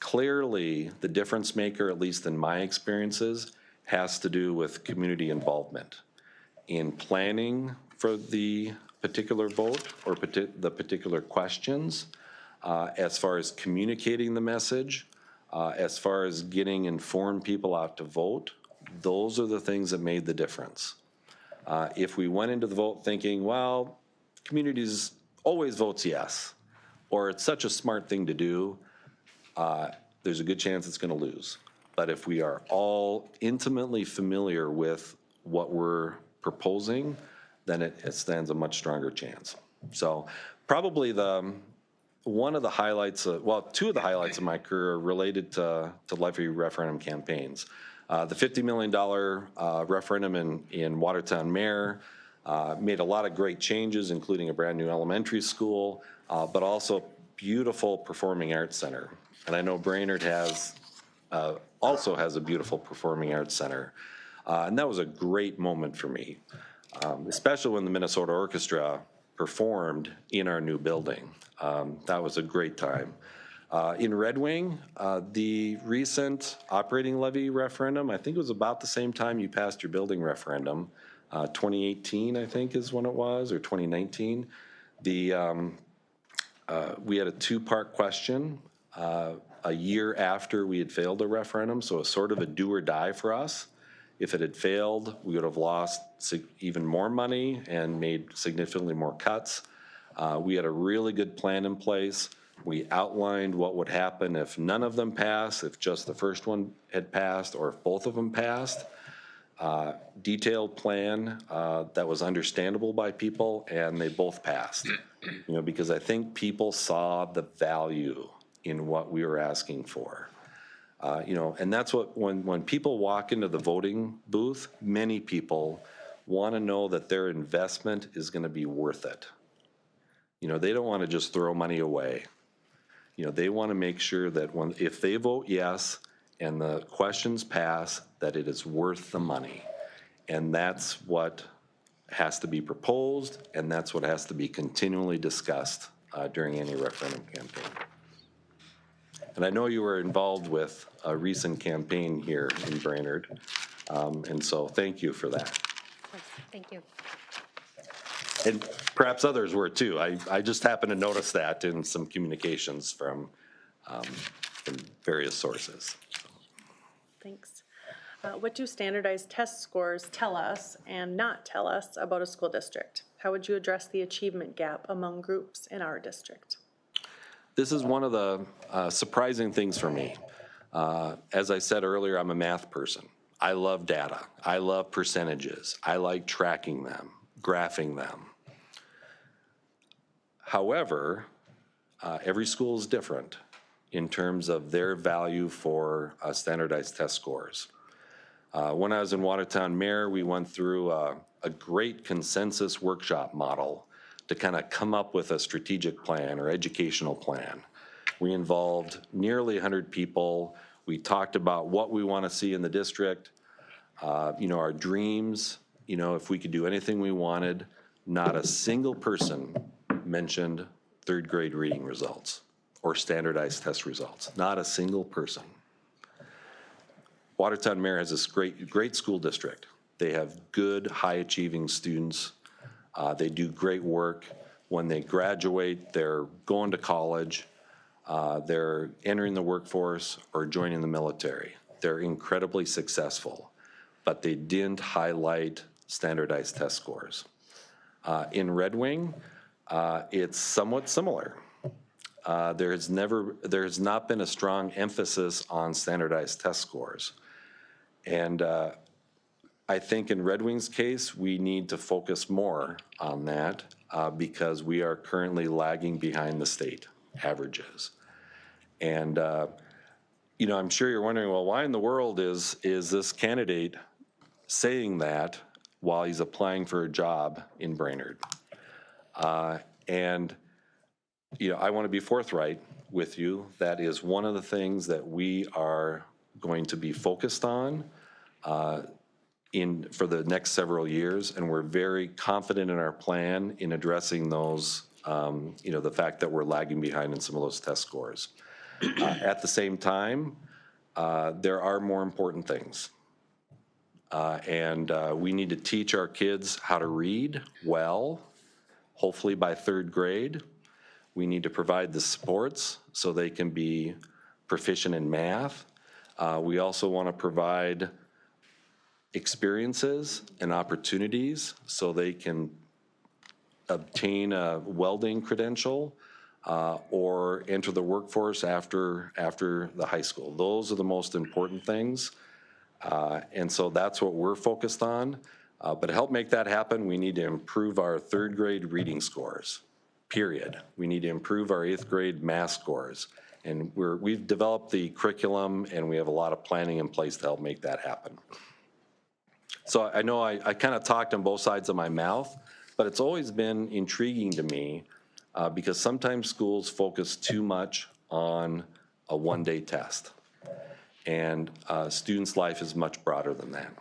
Clearly, the difference maker, at least in my experiences, has to do with community involvement in planning for the particular vote or the particular questions, as far as communicating the message, as far as getting informed people out to vote. Those are the things that made the difference. If we went into the vote thinking, well, communities always votes yes, or it's such a smart thing to do, there's a good chance it's going to lose. But if we are all intimately familiar with what we're proposing, then it stands a much stronger chance. So probably one of the highlights, two of the highlights of my career are related to Levy referendum campaigns. The $50 million referendum in Watertown Mare made a lot of great changes, including a brand new elementary school, but also beautiful performing arts center. And I know Brainerd also has a beautiful performing arts center. And that was a great moment for me, especially when the Minnesota Orchestra performed in our new building. That was a great time. In Red Wing, the recent operating levy referendum, I think it was about the same time you passed your building referendum. 2018, I think, is when it was, or 2019. We had a 2-part question a year after we had failed a referendum, so it's sort of a do or die for us. If it had failed, we would have lost even more money and made significantly more cuts. We had a really good plan in place. We outlined what would happen if none of them passed, if just the first one had passed, or if both of them passed. Detailed plan that was understandable by people, and they both passed. Because I think people saw the value in what we were asking for. And that's what, when people walk into the voting booth, many people want to know that their investment is going to be worth it. They don't want to just throw money away. They want to make sure that if they vote yes and the questions pass, that it is worth the money. And that's what has to be proposed, and that's what has to be continually discussed during any referendum campaign. And I know you were involved with a recent campaign here in Brainerd, and so thank you for that. Thank you. And perhaps others were too. I just happened to notice that in some communications from various sources. Thanks. What do standardized test scores tell us and not tell us about a school district? How would you address the achievement gap among groups in our district? This is one of the surprising things for me. As I said earlier, I'm a math person. I love data. I love percentages. I like tracking them, graphing them. However, every school is different in terms of their value for standardized test scores. When I was in Watertown Mare, we went through a great consensus workshop model to kind of come up with a strategic plan or educational plan. We involved nearly 100 people. We talked about what we want to see in the district, our dreams, if we could do anything we wanted. Not a single person mentioned third grade reading results or standardized test results. Not a single person. Watertown Mare has this great school district. They have good, high-achieving students. They do great work. When they graduate, they're going to college. They're entering the workforce or joining the military. They're incredibly successful, but they didn't highlight standardized test scores. In Red Wing, it's somewhat similar. There has not been a strong emphasis on standardized test scores. And I think in Red Wing's case, we need to focus more on that because we are currently lagging behind the state averages. And, I'm sure you're wondering, well, why in the world is this candidate saying that while he's applying for a job in Brainerd? And I want to be forthright with you. That is one of the things that we are going to be focused on for the next several years, and we're very confident in our plan in addressing those, the fact that we're lagging behind in some of those test scores. At the same time, there are more important things. And we need to teach our kids how to read well, hopefully by 3rd grade. We need to provide the supports so they can be proficient in math. We also want to provide experiences and opportunities so they can obtain a welding credential or enter the workforce after the high school. Those are the most important things. And so that's what we're focused on. But to help make that happen, we need to improve our 3rd grade reading scores, period. We need to improve our 8th grade math scores. And we've developed the curriculum, and we have a lot of planning in place to help make that happen. So I know I kind of talked on both sides of my mouth, but it's always been intriguing to me because sometimes schools focus too much on a one-day test. And a student's life is much broader than that.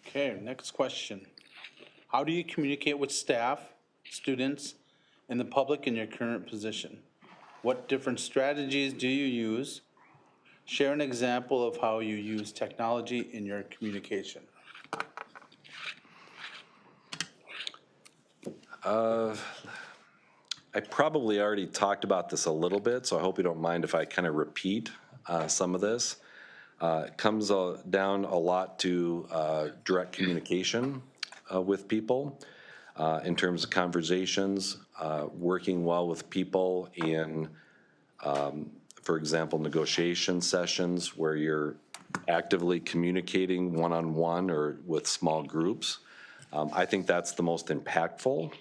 Okay, next question. How do you communicate with staff, students, and the public in your current position? What different strategies do you use? Share an example of how you use technology in your communication. I probably already talked about this a little bit, so I hope you don't mind if I kind of repeat some of this. It comes down a lot to direct communication with people in terms of conversations, working well with people in, for example, negotiation sessions where you're actively communicating one-on-one or with small groups. I think that's the most impactful.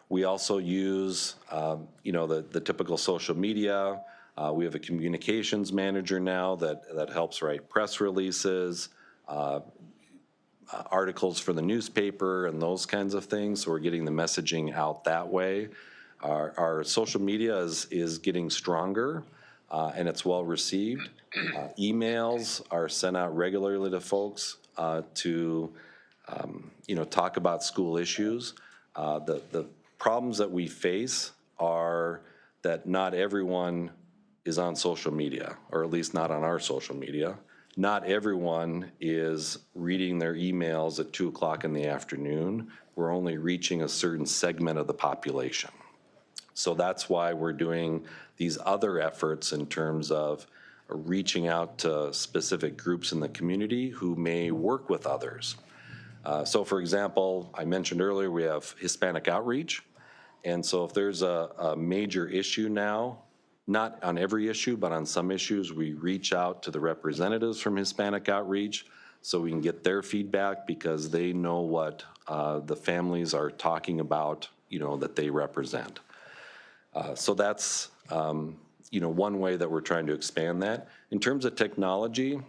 We also use, the typical social media. We have a communications manager now that helps write press releases, articles for the newspaper, and those kinds of things. So we're getting the messaging out that way. Our social media is getting stronger, and it's well received. Emails are sent out regularly to folks to talk about school issues. The problems that we face are that not everyone is on social media, or at least not on our social media. Not everyone is reading their emails at 2 o'clock in the afternoon. We're only reaching a certain segment of the population. So that's why we're doing these other efforts in terms of reaching out to specific groups in the community who may work with others. So for example, I mentioned earlier we have Hispanic outreach. And so if there's a major issue now, not on every issue, but on some issues, we reach out to the representatives from Hispanic outreach so we can get their feedback because they know what the families are talking about, that they represent. So that's, one way that we're trying to expand that. In terms of technology,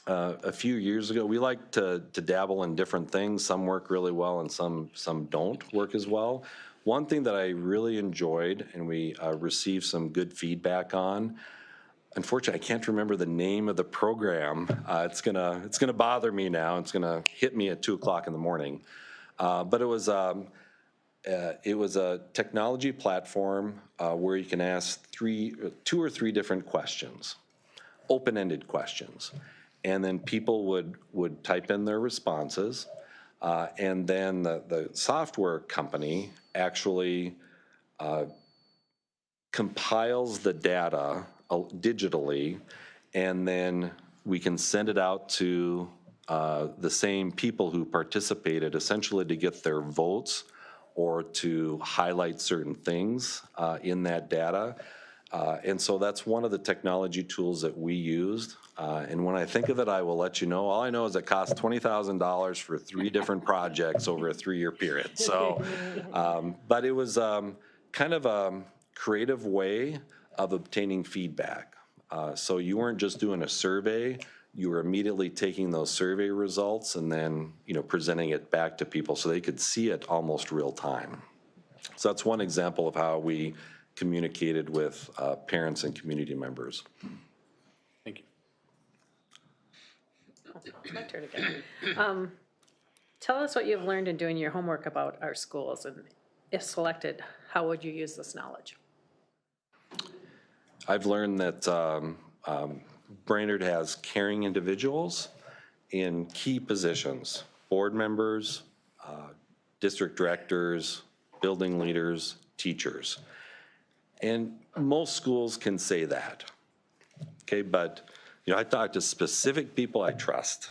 a few years ago, we like to dabble in different things. Some work really well and some don't work as well. One thing that I really enjoyed and we received some good feedback on, unfortunately, I can't remember the name of the program. It's gonna bother me now. It's gonna hit me at 2 o'clock in the morning. But it was a technology platform where you can ask 2 or 3 different questions, open-ended questions. And then people would type in their responses, and then the software company actually compiles the data digitally, and then we can send it out to the same people who participated, essentially to get their votes or to highlight certain things in that data. And so that's one of the technology tools that we used. And when I think of it, I will let you know. All I know is it cost $20,000 for 3 different projects over a 3-year period. So, but it was kind of a creative way of obtaining feedback. So you weren't just doing a survey, you were immediately taking those survey results and then, presenting it back to people so they could see it almost real time. So that's one example of how we communicated with parents and community members. Thank you. It's my turn again. Tell us what you've learned in doing your homework about our schools, and if selected, how would you use this knowledge? I've learned that Brainerd has caring individuals in key positions, board members, district directors, building leaders, teachers. And most schools can say that, okay? But, I talk to specific people I trust,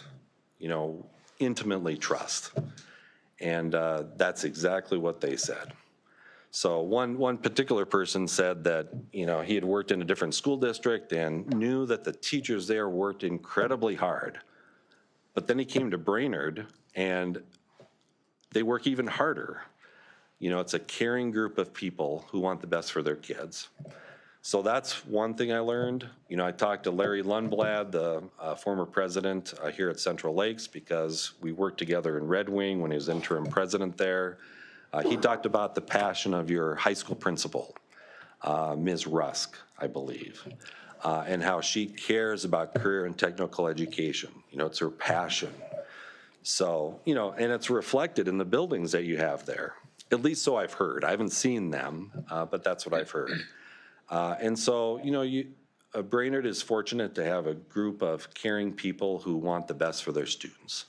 intimately trust. And that's exactly what they said. So one particular person said that, he had worked in a different school district and knew that the teachers there worked incredibly hard. But then he came to Brainerd and they work even harder. It's a caring group of people who want the best for their kids. So that's one thing I learned. I talked to Larry Lundblad, the former president here at Central Lakes, because we worked together in Red Wing when he was interim president there. He talked about the passion of your high school principal, Ms. Rusk, I believe, and how she cares about career and technical education. It's her passion. So, and it's reflected in the buildings that you have there. At least so I've heard. I haven't seen them, but that's what I've heard. And so, Brainerd is fortunate to have a group of caring people who want the best for their students.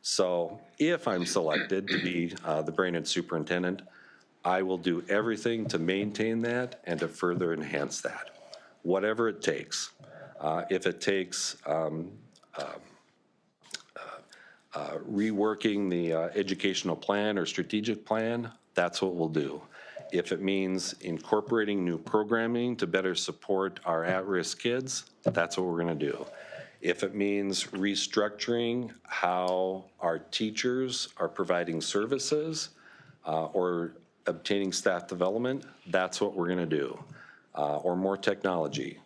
So if I'm selected to be the Brainerd superintendent, I will do everything to maintain that and to further enhance that, whatever it takes. If it takes reworking the educational plan or strategic plan, that's what we'll do. If it means incorporating new programming to better support our at-risk kids, that's what we're going to do. If it means restructuring how our teachers are providing services or obtaining staff development, that's what we're going to do, or more technology.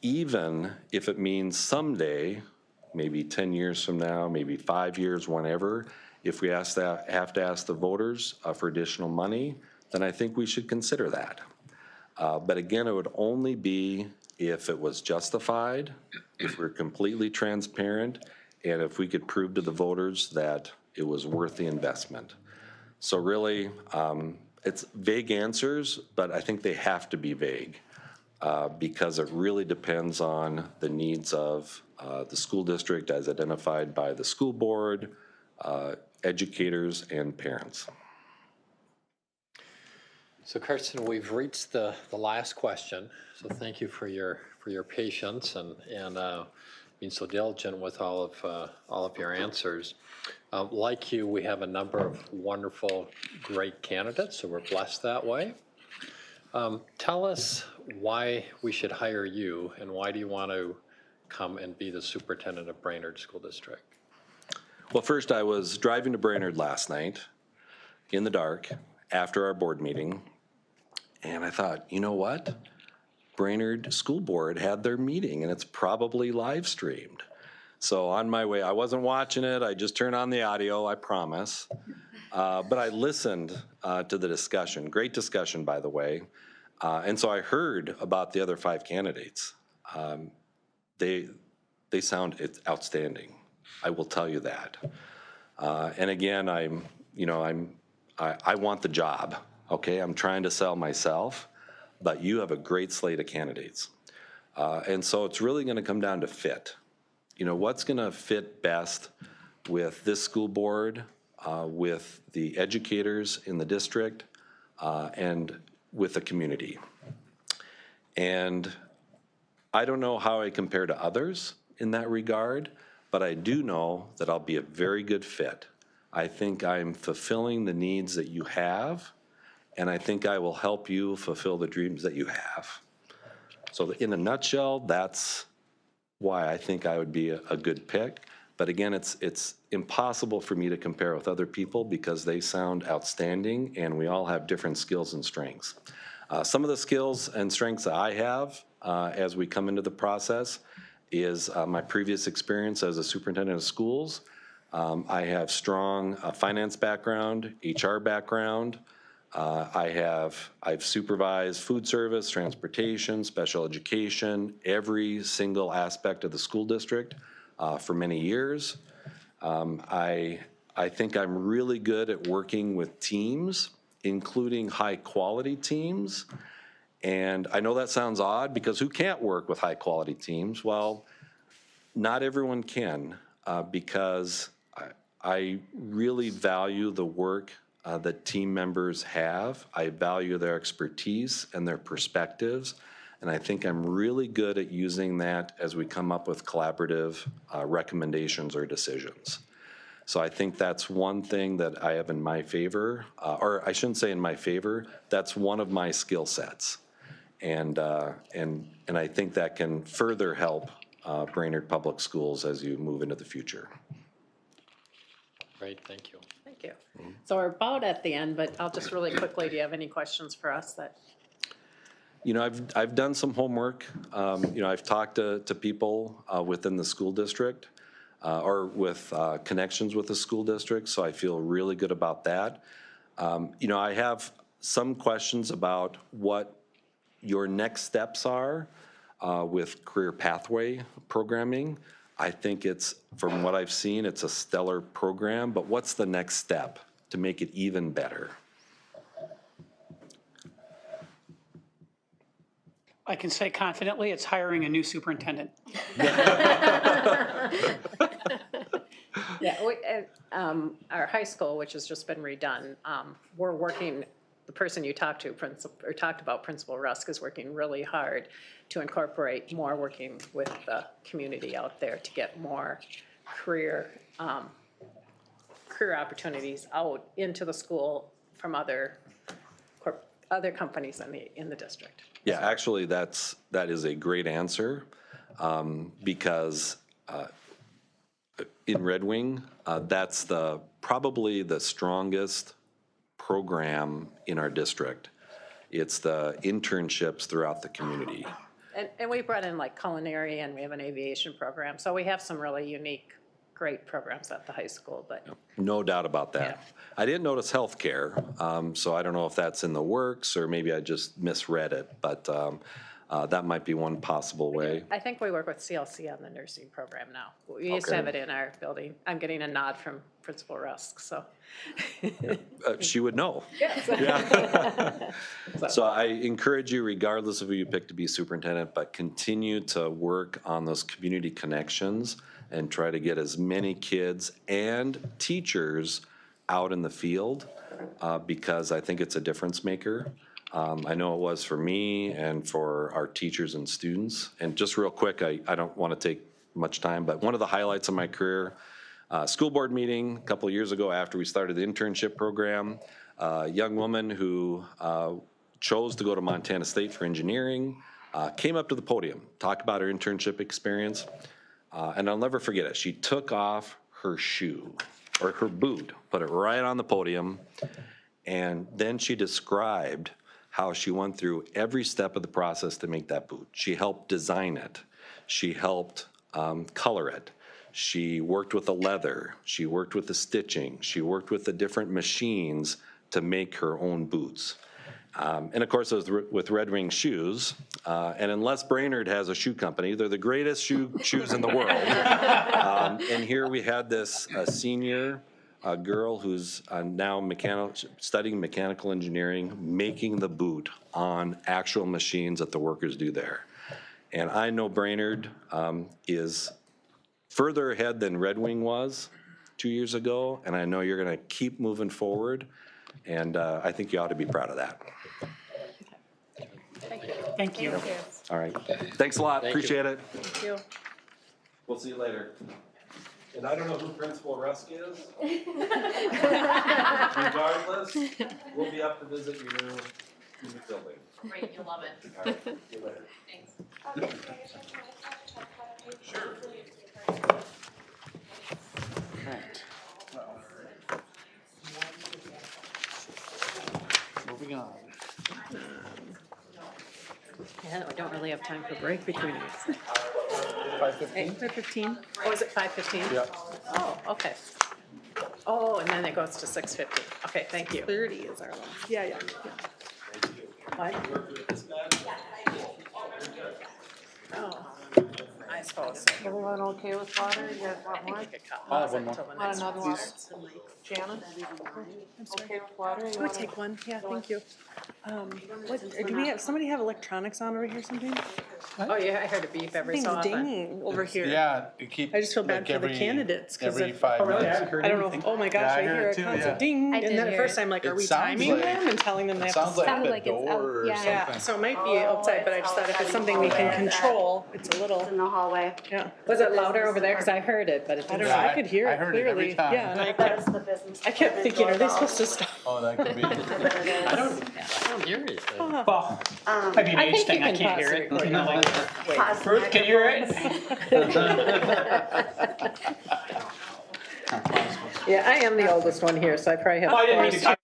Even if it means someday, maybe 10 years from now, maybe 5 years, whenever, if we have to ask the voters for additional money, then I think we should consider that. But again, it would only be if it was justified, if we're completely transparent, and if we could prove to the voters that it was worth the investment. So really, it's vague answers, but I think they have to be vague because it really depends on the needs of the school district as identified by the school board, educators, and parents. So Carson, we've reached the last question. So thank you for your patience and being so diligent with all of your answers. Like you, we have a number of wonderful, great candidates, so we're blessed that way. Tell us why we should hire you, and why do you want to come and be the superintendent of Brainerd School District? Well, first, I was driving to Brainerd last night in the dark after our board meeting, and I thought, you know what? Brainerd School Board had their meeting, and it's probably live streamed. So on my way, I wasn't watching it. I just turned on the audio, I promise. But I listened to the discussion. Great discussion, by the way. And so I heard about the other 5 candidates. They sound outstanding. I will tell you that. And again, I want the job. Okay, I'm trying to sell myself, but you have a great slate of candidates. And so it's really going to come down to fit. What's going to fit best with this school board, with the educators in the district, and with the community. And I don't know how I compare to others in that regard, but I do know that I'll be a very good fit. I think I'm fulfilling the needs that you have, and I think I will help you fulfill the dreams that you have. So in a nutshell, that's why I think I would be a good pick. But again, it's impossible for me to compare with other people because they sound outstanding and we all have different skills and strengths. Some of the skills and strengths that I have as we come into the process is my previous experience as a superintendent of schools. I have strong finance background, HR background. I've supervised food service, transportation, special education, every single aspect of the school district for many years. I think I'm really good at working with teams, including high-quality teams. And I know that sounds odd because who can't work with high-quality teams? Well, not everyone can because I really value the work that team members have. I value their expertise and their perspectives, and I think I'm really good at using that as we come up with collaborative recommendations or decisions. So I think that's one thing that I have in my favor, or I shouldn't say in my favor, that's one of my skill sets. And I think that can further help Brainerd Public Schools as you move into the future. Great, thank you. Thank you. So we're about at the end, but I'll just really quickly, do you have any questions for us that? You know, I've done some homework. You know, I've talked to people within the school district or with connections with the school district, so I feel really good about that. You know, I have some questions about what your next steps are with career pathway programming. I think it's, from what I've seen, it's a stellar program, but what's the next step to make it even better? I can say confidently, it's hiring a new superintendent. Yeah, our high school, which has just been redone, we're working, the person you talked to, talked about, Principal Rusk, is working really hard to incorporate more working with the community out there to get more career opportunities out into the school from other companies in the district. Yeah, actually, that is a great answer because in Red Wing, that's probably the strongest program in our district. It's the internships throughout the community. And we brought in like culinary, and we have an aviation program, so we have some really unique, great programs at the high school, but. No doubt about that. Yeah. I didn't notice healthcare, so I don't know if that's in the works or maybe I just misread it, but that might be one possible way. I think we work with CLC on the nursing program now. We used to have it in our building. I'm getting a nod from Principal Rusk, so. She would know. Yes. Yeah. So I encourage you, regardless of who you pick to be superintendent, but continue to work on those community connections and try to get as many kids and teachers out in the field because I think it's a difference maker. I know it was for me and for our teachers and students. And just real quick, I don't want to take much time, but one of the highlights of my career, school board meeting a couple of years ago after we started the internship program, a young woman who chose to go to Montana State for engineering, came up to the podium, talked about her internship experience, and I'll never forget it. She took off her shoe or her boot, put it right on the podium, and then she described how she went through every step of the process to make that boot. She helped design it. She helped color it. She worked with the leather. She worked with the stitching. She worked with the different machines to make her own boots. And of course, it was with Red Wing shoes. And unless Brainerd has a shoe company, they're the greatest shoes in the world. And here we had this senior girl who's now studying mechanical engineering, making the boot on actual machines that the workers do there. And I know Brainerd is further ahead than Red Wing was 2 years ago, and I know you're going to keep moving forward, and I think you ought to be proud of that. Thank you. All right. Thanks a lot. Thank you. Appreciate it. Thank you. We'll see you later. And I don't know who Principal Rusk is. Regardless, we'll be up to visit your new building. Great, you'll love it. All right, see you later. Thanks. Sure. Right. Moving on. Yeah, we don't really have time for break between us. 5:15? 5:15. Oh, is it 5:15? Yeah. Oh, okay. Oh, and then it goes to 6:15. Okay, thank you. 30 is our last. Yeah. What? Oh, I suppose. Everyone okay with water? You guys want more? I'll have one more. Want another water? Jana? Okay with water? You I'll wanna- take one. Yeah, thank you. Do we have, somebody have electronics on over here something? Oh, yeah, I heard a beep every so Something's often. dinging over here. Yeah, it keeps. I just feel bad like, for the every- candidates, 'cause Every if- 5 minutes. I don't know, oh my gosh, Yeah, I I heard hear it a too, constant yeah. ding, I and did then at hear first it. I'm like, It are we sounds timing like- them and telling them they It have to sounds stop? like Sounds the like it's out- door or yeah. Yeah, something. so it might be outside, but I just thought if it's something we can control, it's a little, In the hallway. yeah. Was it louder over there? Because I heard it, but it I don't didn't. know, Yeah, I could hear I it heard it every clearly, time. yeah, and I bet it's the business. I kept thinking, are they supposed to stop? Oh, that could be. I don't hear anything. Well, might be an I age think thing, you I can can't pause hear the it. recording. You know, like, Pause the Ruth, can you hear it? Yeah, I am the oldest one here, so I probably have. Oh, I didn't mean to cut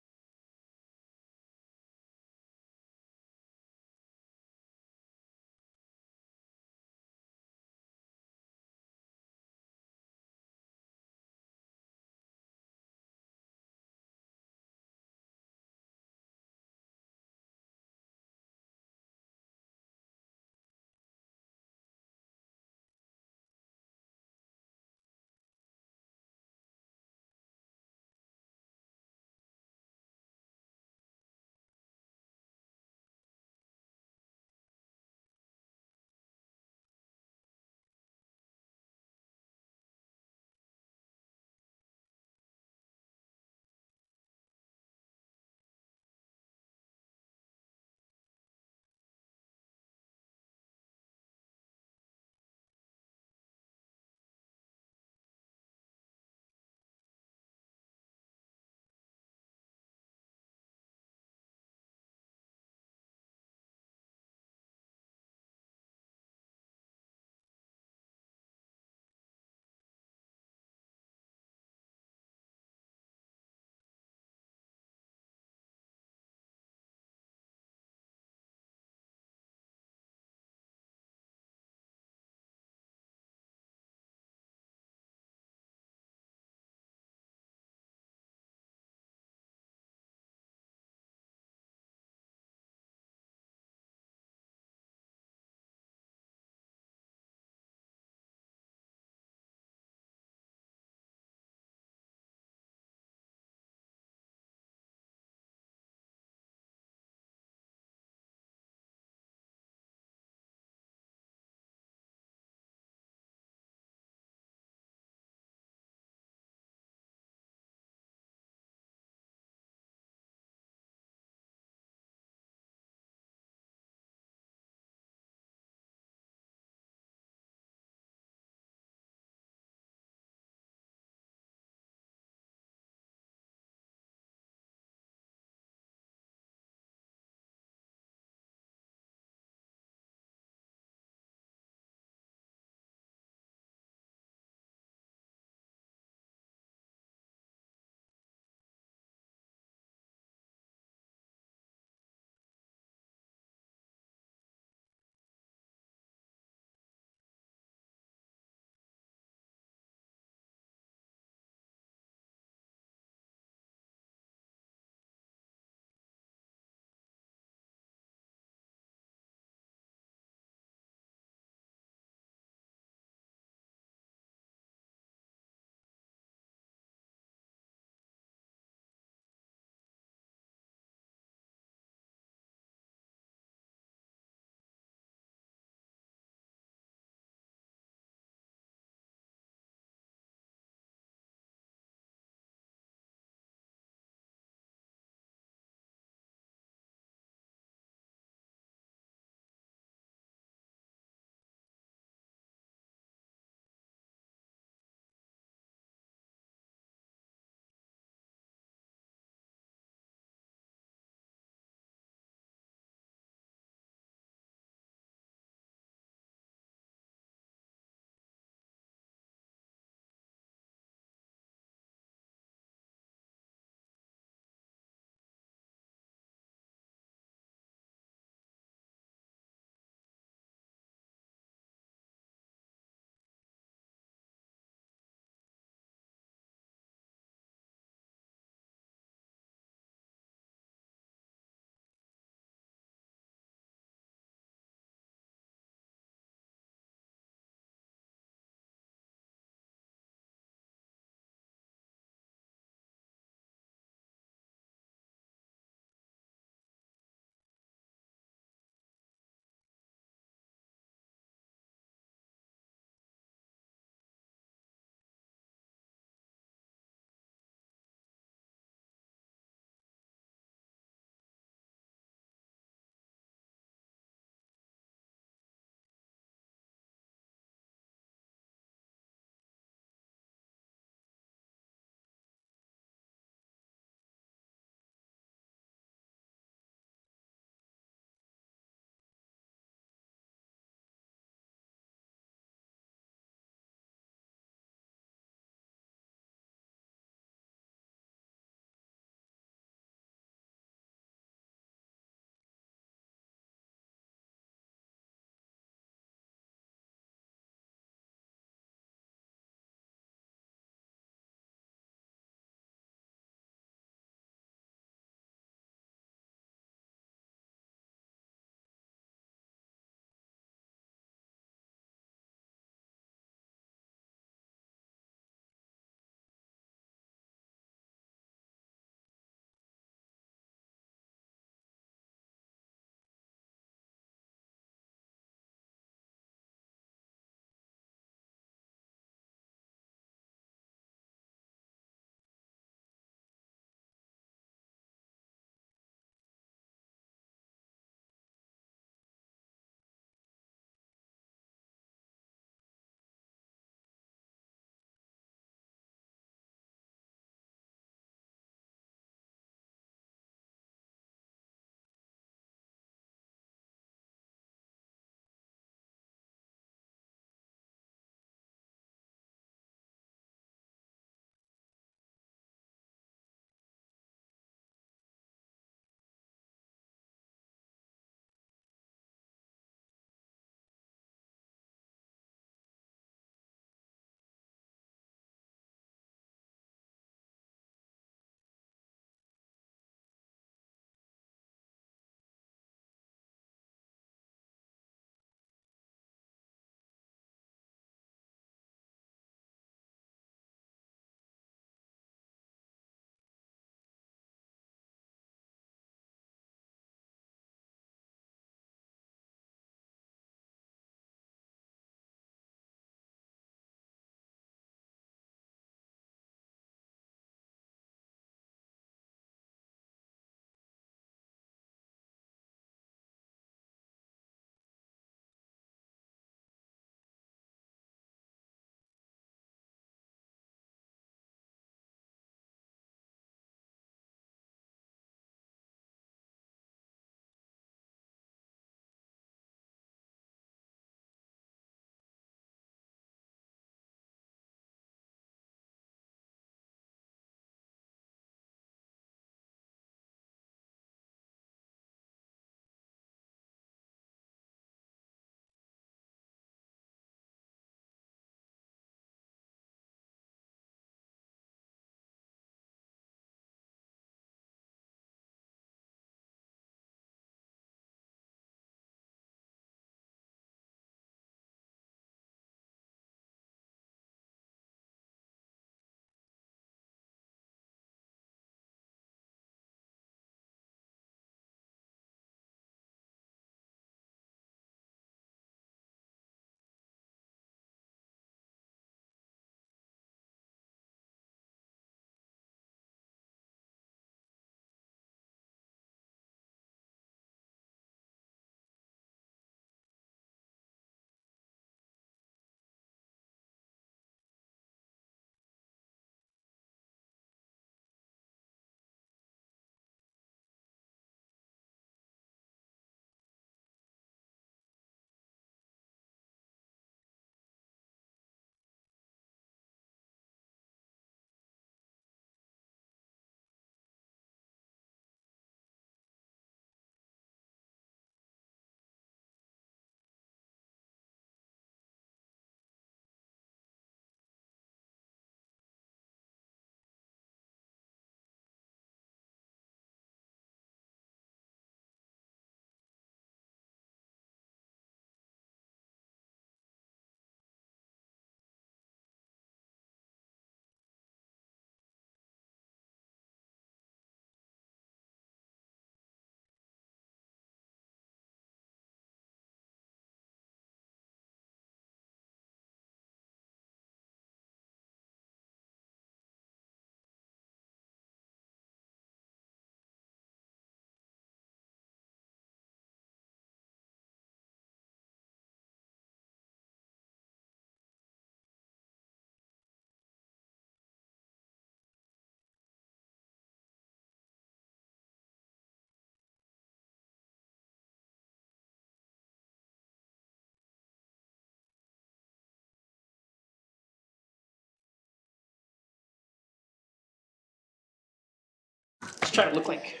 Let's try to look like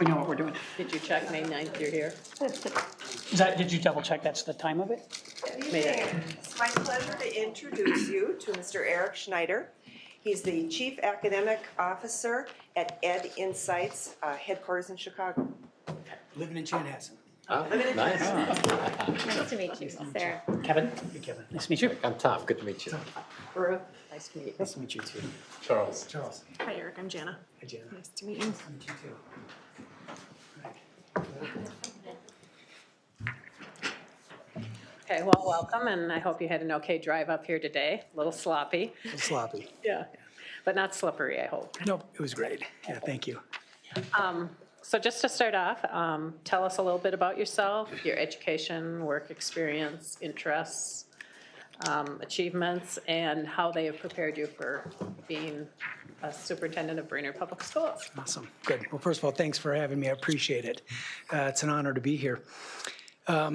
we know what we're doing. Did you check May 9th you're here? Did you double check that's the time of it? It's my pleasure to introduce you to Mr. Eric Schneider. He's the Chief Academic Officer at Ed Insights, headquarters in Chicago. Living in Chanhassen. Oh, nice. Nice to meet you, Sarah. Kevin? Hey, Kevin. Nice to meet you. I'm Tom, good to meet you. Ruth, nice to meet you. Nice to meet you too. Charles. Charles. Hi, Eric, I'm Jana. Hi, Jen. Nice to meet you. Nice to meet you too. Okay, well, welcome, and I hope you had an okay drive up here today. A little sloppy. A little sloppy. Yeah. But not slippery, I hope. Nope, it was great. Yeah, thank you. So just to start off, tell us a little bit about yourself, your education, work experience, interests, achievements, and how they have prepared you for being a superintendent of Brainerd Public Schools. Awesome. Good. Well, first of all, thanks for having me. I appreciate it. It's an honor to be here. A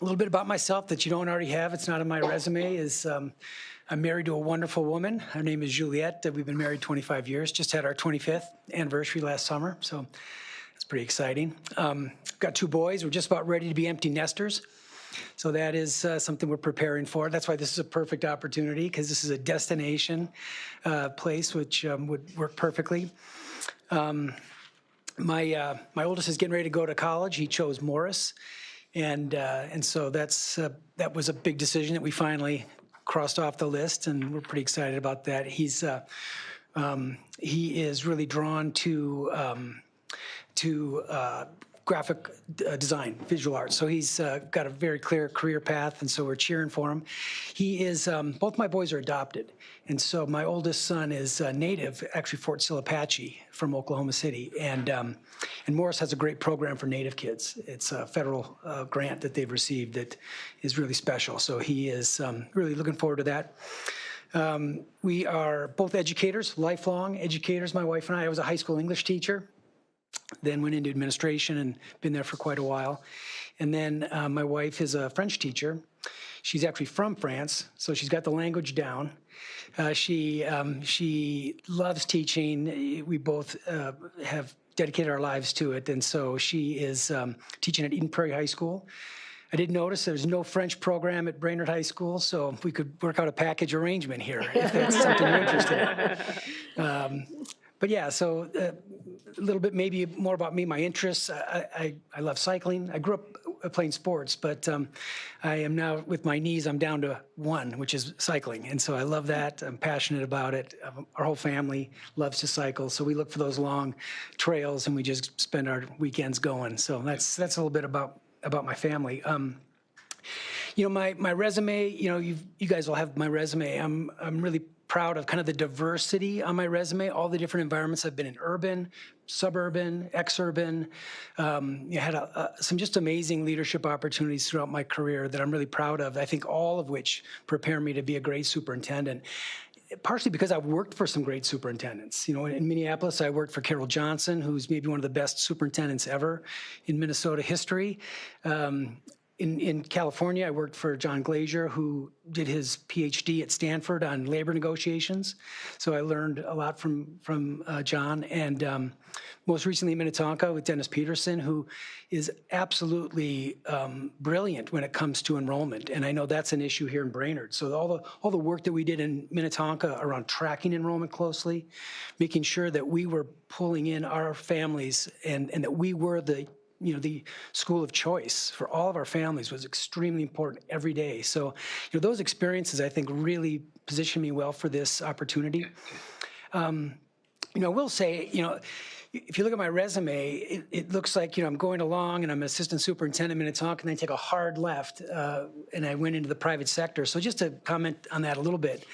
little bit about myself that you don't already have, it's not on my resume, is I'm married to a wonderful woman. Her name is Juliette. We've been married 25 years, just had our 25th anniversary last summer, so it's pretty exciting. Got 2 boys. We're just about ready to be empty nesters, so that is something we're preparing for. That's why this is a perfect opportunity, because this is a destination place which would work perfectly. My oldest is getting ready to go to college. He chose Morris. And so that was a big decision that we finally crossed off the list, and we're pretty excited about that. He is really drawn to graphic design, visual arts. So he's got a very clear career path, and so we're cheering for him. He is, both my boys are adopted, and so my oldest son is native, actually Fort Sill Apache from Oklahoma City, and Morris has a great program for Native kids. It's a federal grant that they've received that is really special, so he is really looking forward to that. We are both educators, lifelong educators, my wife and I. I was a high school English teacher, then went into administration and been there for quite a while. And then my wife is a French teacher. She's actually from France, so she's got the language down. She loves teaching. We both have dedicated our lives to it, and so she is teaching at Eden Prairie High School. I did notice there's no French program at Brainerd High School, so if we could work out a package arrangement here, if that's something you're interested in. But yeah, so a little bit maybe more about me, my interests. I love cycling. I grew up playing sports, but I am now, with my knees, I'm down to one, which is cycling. And so I love that. I'm passionate about it. Our whole family loves to cycle, so we look for those long trails and we just spend our weekends going. So that's a little bit about my family. You know, my resume, you know, you guys will have my resume. I'm really proud of kind of the diversity on my resume, all the different environments I've been in: urban, suburban, exurban. I had some just amazing leadership opportunities throughout my career that I'm really proud of, I think all of which prepare me to be a great superintendent. Partially because I've worked for some great superintendents. You know, in Minneapolis, I worked for Carol Johnson, who's maybe one of the best superintendents ever in Minnesota history. In California, I worked for John Glazier, who did his PhD at Stanford on labor negotiations. So I learned a lot from John. And most recently in Minnetonka with Dennis Peterson, who is absolutely brilliant when it comes to enrollment. And I know that's an issue here in Brainerd. So all the work that we did in Minnetonka around tracking enrollment closely, making sure that we were pulling in our families and that we were the school of choice for all of our families was extremely important every day. So, those experiences, I think, really position me well for this opportunity. I will say, if you look at my resume, it looks like, I'm going along and I'm an assistant superintendent in Minnetonka, and then I take a hard left and I went into the private sector. So just to comment on that a little bit,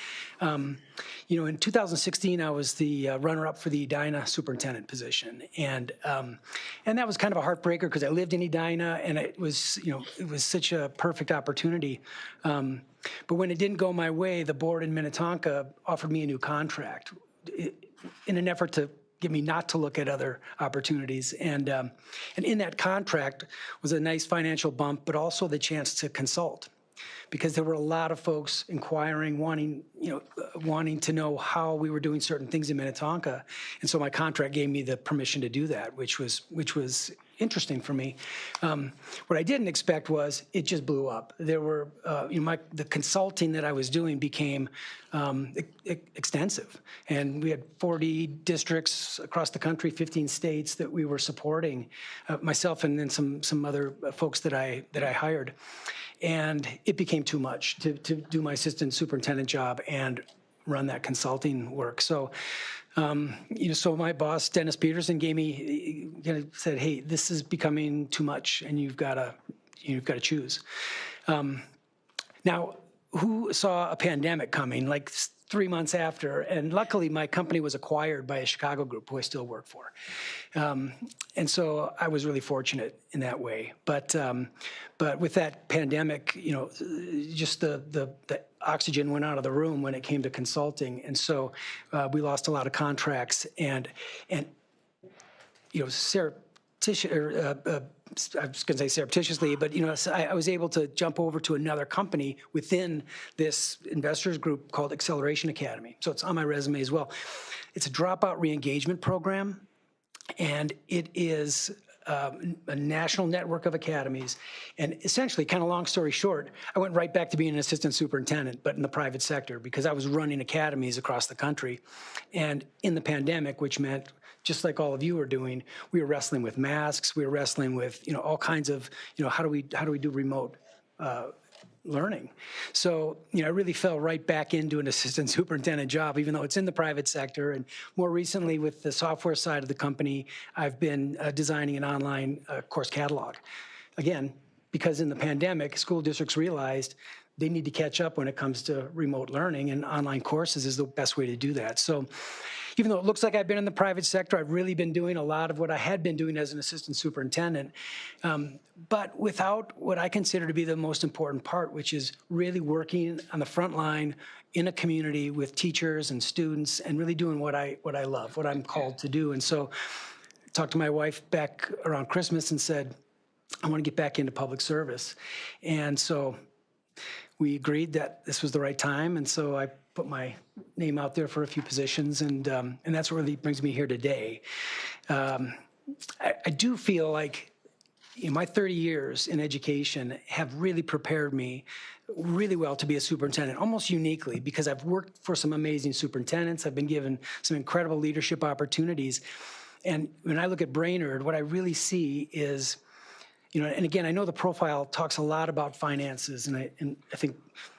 in 2016, I was the runner-up for the Edina superintendent position. And that was kind of a heartbreaker because I lived in Edina and it was such a perfect opportunity. But when it didn't go my way, the board in Minnetonka offered me a new contract in an effort to get me not to look at other opportunities. And in that contract was a nice financial bump, but also the chance to consult. because there were a lot of folks inquiring, wanting to know how we were doing certain things in Minnetonka. And so my contract gave me the permission to do that, which was interesting for me. What I didn't expect was it just blew up. There were, the consulting that I was doing became extensive. And we had 40 districts across the country, 15 states that we were supporting, myself and then some other folks that I hired. And it became too much to do my assistant superintendent job and run that consulting work. So, so my boss, Dennis Peterson, said, "Hey, this is becoming too much, and you've got to choose." Now, who saw a pandemic coming like 3 months after? And luckily, my company was acquired by a Chicago group who I still work for, and so I was really fortunate in that way. But with that pandemic, just the oxygen went out of the room when it came to consulting, and so we lost a lot of contracts. And I was going to say surreptitiously, but I was able to jump over to another company within this investors group called Acceleration Academy. So it's on my resume as well. It's a dropout re-engagement program, and it is a national network of academies. And essentially, kind of long story short, I went right back to being an assistant superintendent, but in the private sector, because I was running academies across the country. And in the pandemic, which meant, just like all of you are doing, we were wrestling with masks, we were wrestling with all kinds of how do we do remote learning. So I really fell right back into an assistant superintendent job, even though it's in the private sector. And more recently, with the software side of the company, I've been designing an online course catalog. Again, because in the pandemic, school districts realized they need to catch up when it comes to remote learning, and online courses is the best way to do that. So even though it looks like I've been in the private sector, I've really been doing a lot of what I had been doing as an assistant superintendent, but without what I consider to be the most important part, which is really working on the front line in a community with teachers and students and really doing what I love, what I'm called to do. And so I talked to my wife back around Christmas and said, I want to get back into public service. And so we agreed that this was the right time, and so I put my name out there for a few positions, and that's what really brings me here today. I do feel like my 30 years in education have really prepared me really well to be a superintendent, almost uniquely, because I've worked for some amazing superintendents. I've been given some incredible leadership opportunities. And when I look at Brainerd, what I really see is, and again, I know the profile talks a lot about finances, and I think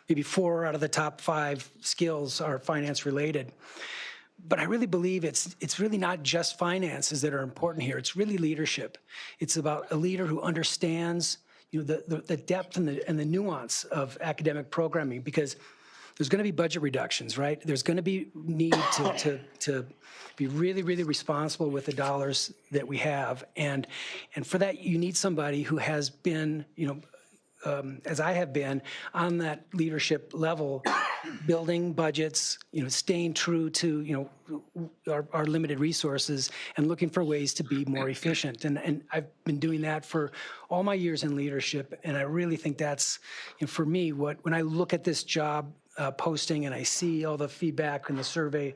maybe 4 out of the top 5 skills are finance related. But I really believe it's really not just finances that are important here. It's really leadership. It's about a leader who understands the depth and the nuance of academic programming, because there's going to be budget reductions, right? There's going to be need to be really, really responsible with the dollars that we have. And for that, you need somebody who has been, as I have been, on that leadership level, building budgets, staying true to, our limited resources and looking for ways to be more efficient. And I've been doing that for all my years in leadership. And I really think that's, for me, when I look at this job posting and I see all the feedback in the survey,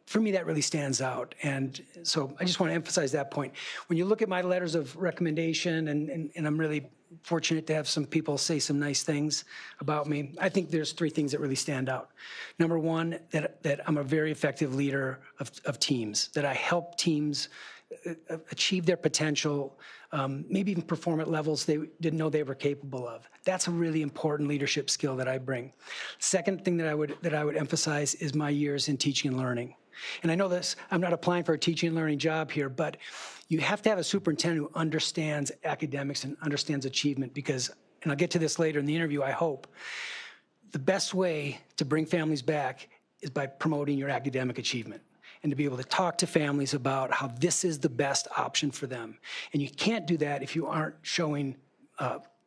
for me, that really stands out. And so I just want to emphasize that point. When you look at my letters of recommendation, and I'm really fortunate to have some people say some nice things about me, I think there's 3 things that really stand out. Number one, that I'm a very effective leader of teams, that I help teams achieve their potential, maybe even perform at levels they didn't know they were capable of. That's a really important leadership skill that I bring. Second thing that I would emphasize is my years in teaching and learning. And I know this, I'm not applying for a teaching and learning job here, but you have to have a superintendent who understands academics and understands achievement, because, and I'll get to this later in the interview, I hope, the best way to bring families back is by promoting your academic achievement, and to be able to talk to families about how this is the best option for them. And you can't do that if you aren't showing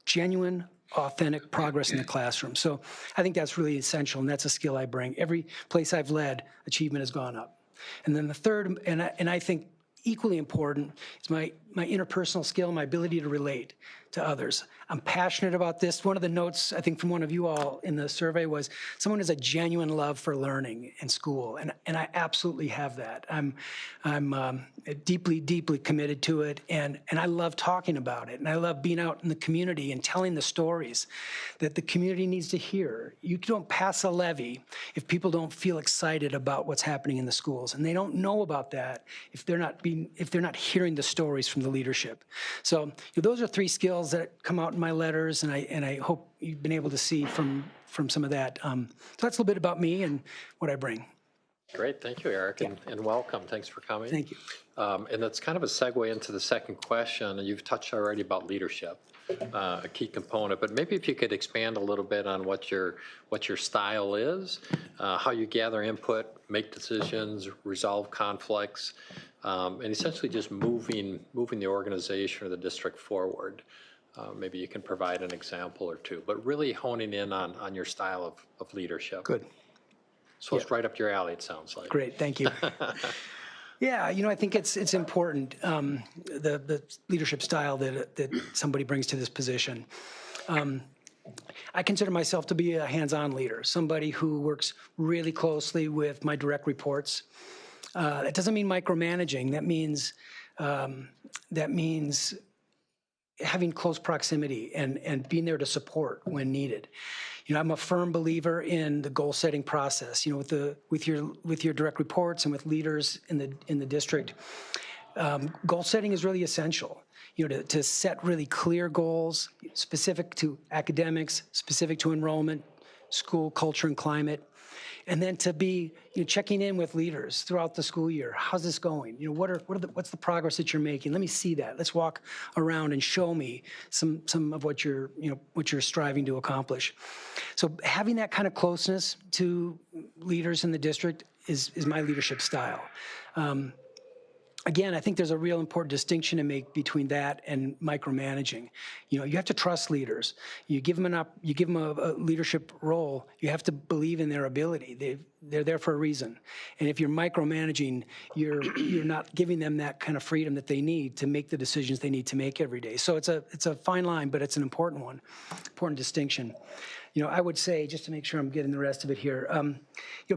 genuine, authentic progress in the classroom. So I think that's really essential, and that's a skill I bring. Every place I've led, achievement has gone up. And then the third, and I think equally important, is my interpersonal skill, my ability to relate to others. I'm passionate about this. One of the notes, I think, from one of you all in the survey was someone has a genuine love for learning in school, and I absolutely have that. I'm deeply, deeply committed to it, and I love talking about it, and I love being out in the community and telling the stories that the community needs to hear. You don't pass a levy if people don't feel excited about what's happening in the schools, and they don't know about that if they're not hearing the stories from the leadership. So those are 3 skills that come out in my letters, and I hope you've been able to see from some of that. So that's a little bit about me and what I bring. Great, thank you, Eric, and welcome. Thanks for coming. Thank you. And that's kind of a segue into the second question, and you've touched already about leadership, a key component, but maybe if you could expand a little bit on what your style is, how you gather input, make decisions, resolve conflicts, and essentially just moving the organization or the district forward. Maybe you can provide an example or two, but really honing in on your style of leadership. Good. So it's right up your alley, it sounds like. Great, thank you. Yeah, I think it's important, the leadership style that somebody brings to this position. I consider myself to be a hands-on leader, somebody who works really closely with my direct reports. That doesn't mean micromanaging. That means having close proximity and being there to support when needed. I'm a firm believer in the goal-setting process. With your direct reports and with leaders in the district, goal setting is really essential. To set really clear goals specific to academics, specific to enrollment, school culture and climate, and then to be checking in with leaders throughout the school year. How's this going? What's the progress that you're making? Let me see that. Let's walk around and show me some of what you're striving to accomplish. So having that kind of closeness to leaders in the district is my leadership style. Again, I think there's a real important distinction to make between that and micromanaging. You have to trust leaders. You give them a leadership role. You have to believe in their ability. They're there for a reason. And if you're micromanaging, you're not giving them that kind of freedom that they need to make the decisions they need to make every day. So it's a fine line, but it's an important one, important distinction. I would say, just to make sure I'm getting the rest of it here,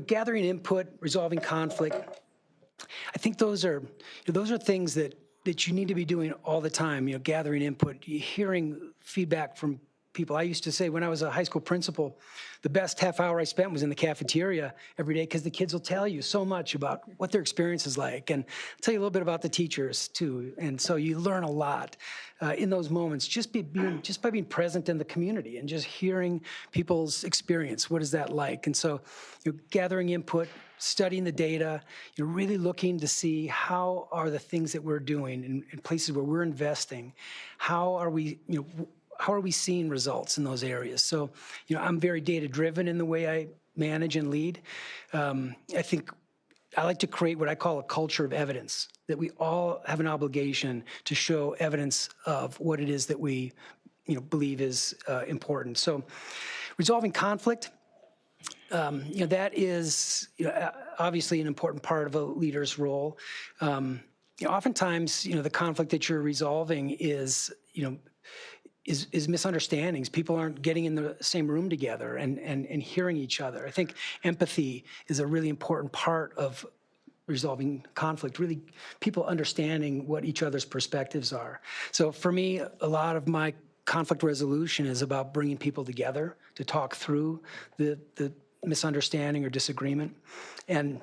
gathering input, resolving conflict. I think those are things that you need to be doing all the time, gathering input, hearing feedback from people. I used to say when I was a high school principal, the best half hour I spent was in the cafeteria every day because the kids will tell you so much about what their experience is like, and I'll tell you a little bit about the teachers too. And so you learn a lot in those moments just by being present in the community and just hearing people's experience. What is that like? And so you're gathering input, studying the data, you're really looking to see how are the things that we're doing in places where we're investing, how are we seeing results in those areas? So, I'm very data-driven in the way I manage and lead. I think I like to create what I call a culture of evidence, that we all have an obligation to show evidence of what it is that we, believe is important. So, resolving conflict, that is obviously an important part of a leader's role. Oftentimes, the conflict that you're resolving is misunderstandings. People aren't getting in the same room together and hearing each other. I think empathy is a really important part of resolving conflict, really people understanding what each other's perspectives are. So for me, a lot of my conflict resolution is about bringing people together to talk through the misunderstanding or disagreement. And,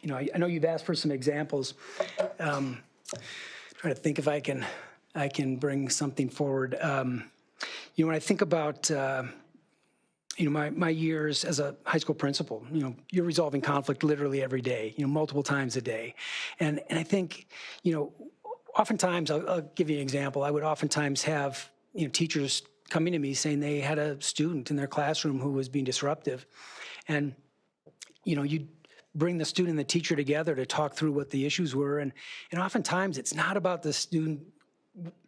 I know you've asked for some examples. Trying to think if I can bring something forward. When I think about, my years as a high school principal, you're resolving conflict literally every day, multiple times a day. And I think, oftentimes, I'll give you an example. I would oftentimes have, teachers coming to me saying they had a student in their classroom who was being disruptive. And, you'd bring the student and the teacher together to talk through what the issues were. And oftentimes, it's not about the student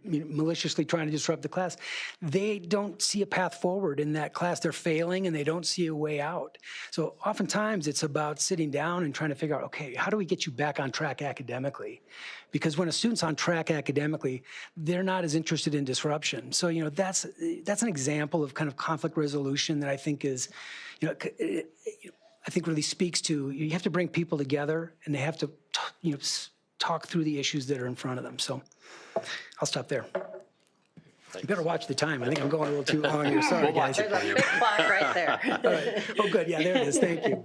maliciously trying to disrupt the class, they don't see a path forward in that class. They're failing and they don't see a way out. So oftentimes it's about sitting down and trying to figure out, okay, how do we get you back on track academically? Because when a student's on track academically, they're not as interested in disruption. So, that's an example of kind of conflict resolution that I think is, I think really speaks to, you have to bring people together and they have to, talk through the issues that are in front of them. So I'll stop there. You better watch the time. I think I'm going a little too long here. Sorry, guys. There's a big clock right there. All right. Oh, good. Yeah, there it is. Thank you.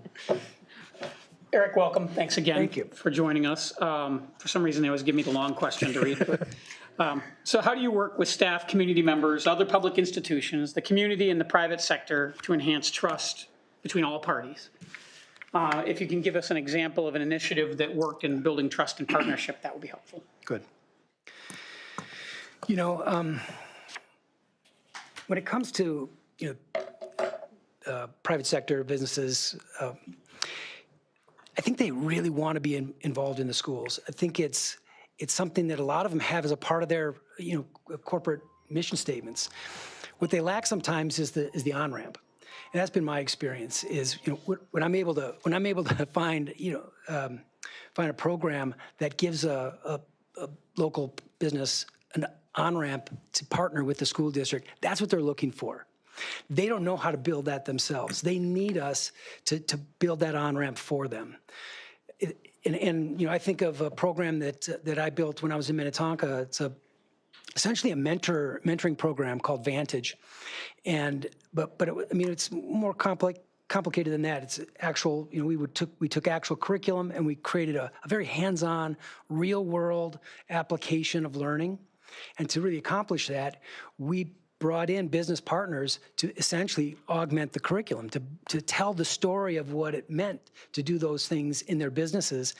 Eric, welcome. Thanks again. Thank you. For joining us. For some reason, they always give me the long question to read. So how do you work with staff, community members, other public institutions, the community and the private sector to enhance trust between all parties? If you can give us an example of an initiative that worked in building trust and partnership, that would be helpful. Good. When it comes to private sector businesses, I think they really want to be involved in the schools. I think it's something that a lot of them have as a part of their corporate mission statements. What they lack sometimes is the on-ramp. And that's been my experience. Is when I'm able to find find a program that gives a local business an on-ramp to partner with the school district. That's what they're looking for. They don't know how to build that themselves. They need us to build that on-ramp for them. And I think of a program that I built when I was in Minnetonka. It's essentially a mentoring program called Vantage, but it's more complicated than that. It's actual. We took actual curriculum and we created a very hands-on, real-world application of learning, and to really accomplish that, we brought in business partners to essentially augment the curriculum, to tell the story of what it meant to do those things in their businesses.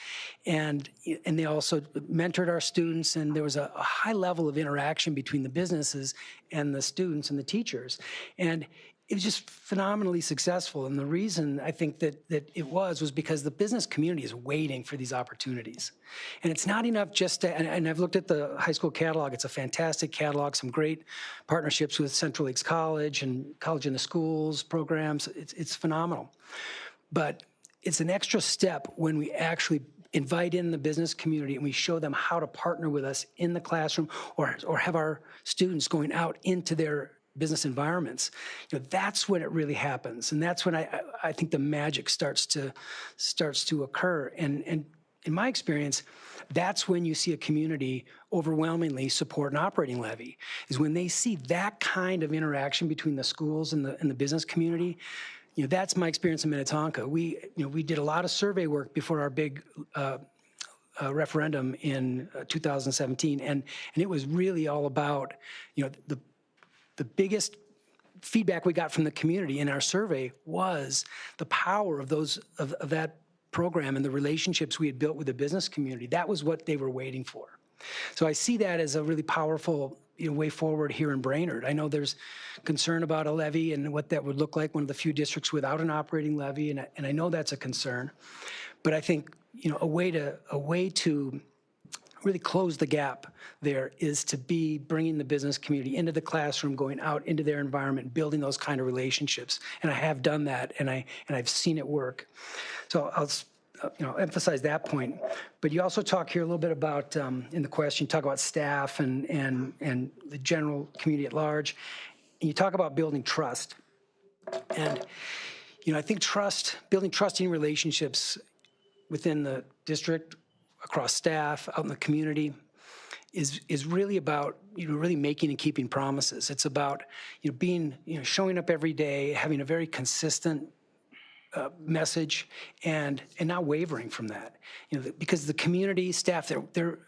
And they also mentored our students, and there was a high level of interaction between the businesses and the students and the teachers. And it was just phenomenally successful. And the reason I think that it was because the business community is waiting for these opportunities. And it's not enough just to, and I've looked at the high school catalog. It's a fantastic catalog, some great partnerships with Central Lakes College and College in the Schools programs. It's phenomenal. But it's an extra step when we actually invite in the business community and we show them how to partner with us in the classroom or have our students going out into their business environments. That's when it really happens, and that's when I think the magic starts to occur. And in my experience, that's when you see a community overwhelmingly support an operating levy, is when they see that kind of interaction between the schools and the business community. That's my experience in Minnetonka. We did a lot of survey work before our big referendum in 2017, and it was really all about the biggest feedback we got from the community in our survey was the power of that program and the relationships we had built with the business community. That was what they were waiting for. So I see that as a really powerful way forward here in Brainerd. I know there's concern about a levy and what that would look like, one of the few districts without an operating levy, and I know that's a concern. But I think a way to really close the gap there is to be bringing the business community into the classroom, going out into their environment, building those kind of relationships. And I have done that, and I've seen it work. So I'll emphasize that point. But you also talk here a little bit about, in the question, you talk about staff and the general community at large. And you talk about building trust. And, I think building trusting relationships within the district, across staff, out in the community, is really about really making and keeping promises. It's about being showing up every day, having a very consistent message, and not wavering from that. Because the community staff, they're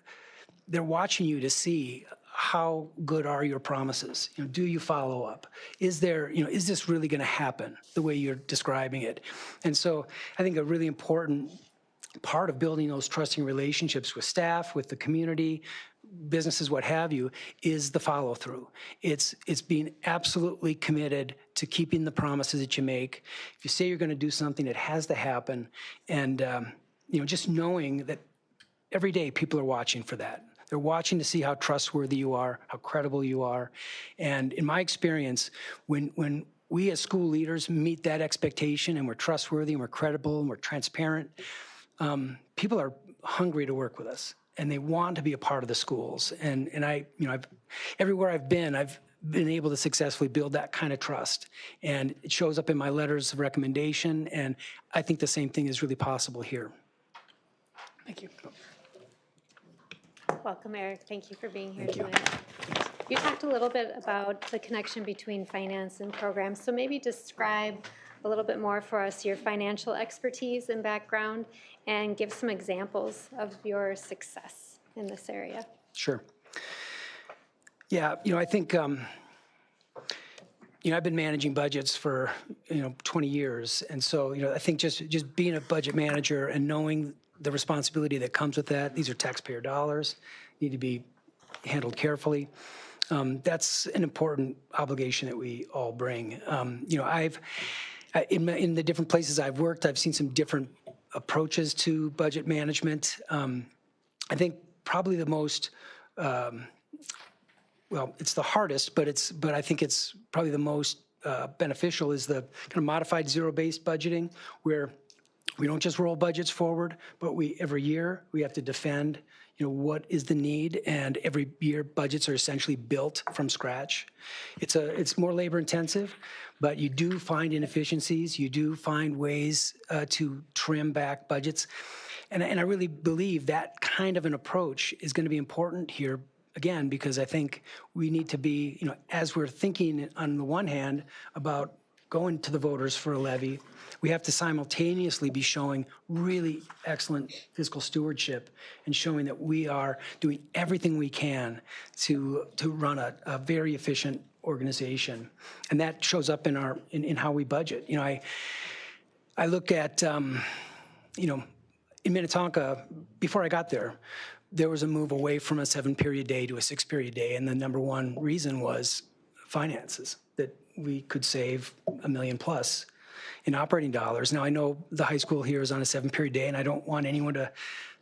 watching you to see how good are your promises. Do you follow up? Is this really going to happen the way you're describing it? And so I think a really important part of building those trusting relationships with staff, with the community, businesses, what have you, is the follow-through. It's being absolutely committed to keeping the promises that you make. If you say you're going to do something, it has to happen. And just knowing that every day people are watching for that. They're watching to see how trustworthy you are, how credible you are. And in my experience, when we as school leaders meet that expectation and we're trustworthy and we're credible and we're transparent, people are hungry to work with us and they want to be a part of the schools. And everywhere I've been able to successfully build that kind of trust. And it shows up in my letters of recommendation, and I think the same thing is really possible here. Thank you. Welcome, Eric. Thank you for being here tonight. You talked a little bit about the connection between finance and programs, so maybe describe a little bit more for us your financial expertise and background and give some examples of your success in this area. Sure. Yeah, I think, I've been managing budgets for, 20 years. And so, I think just being a budget manager and knowing the responsibility that comes with that, these are taxpayer dollars, need to be handled carefully. That's an important obligation that we all bring. In the different places I've worked, I've seen some different approaches to budget management. I think probably the most, it's the hardest, but I think it's probably the most beneficial is the kind of modified zero-based budgeting, where we don't just roll budgets forward, but every year we have to defend, what is the need, and every year budgets are essentially built from scratch. It's more labor intensive, but you do find inefficiencies, you do find ways to trim back budgets, and I really believe that kind of an approach is going to be important here. Again, because I think we need to be, as we're thinking on the one hand about going to the voters for a levy, we have to simultaneously be showing really excellent fiscal stewardship and showing that we are doing everything we can to run a very efficient organization. And that shows up in how we budget. I look at, in Minnetonka, before I got there was a move away from a 7-period day to a 6-period day, and the number one reason was finances, that we could save $1 million plus in operating dollars. Now, I know the high school here is on a 7-period day, and I don't want anyone to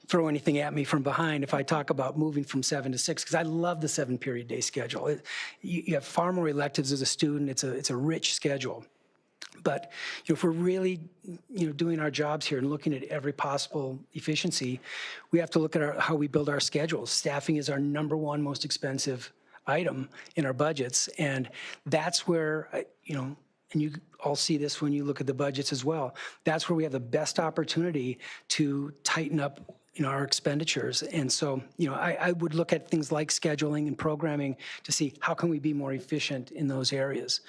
throw anything at me from behind if I talk about moving from 7 to 6, because I love the 7-period day schedule. You have far more electives as a student. It's a rich schedule. But if we're really doing our jobs here and looking at every possible efficiency, we have to look at how we build our schedules. Staffing is our number one most expensive item in our budgets, and that's where, and you all see this when you look at the budgets as well, that's where we have the best opportunity to tighten up our expenditures. And so, I would look at things like scheduling and programming to see how can we be more efficient in those areas.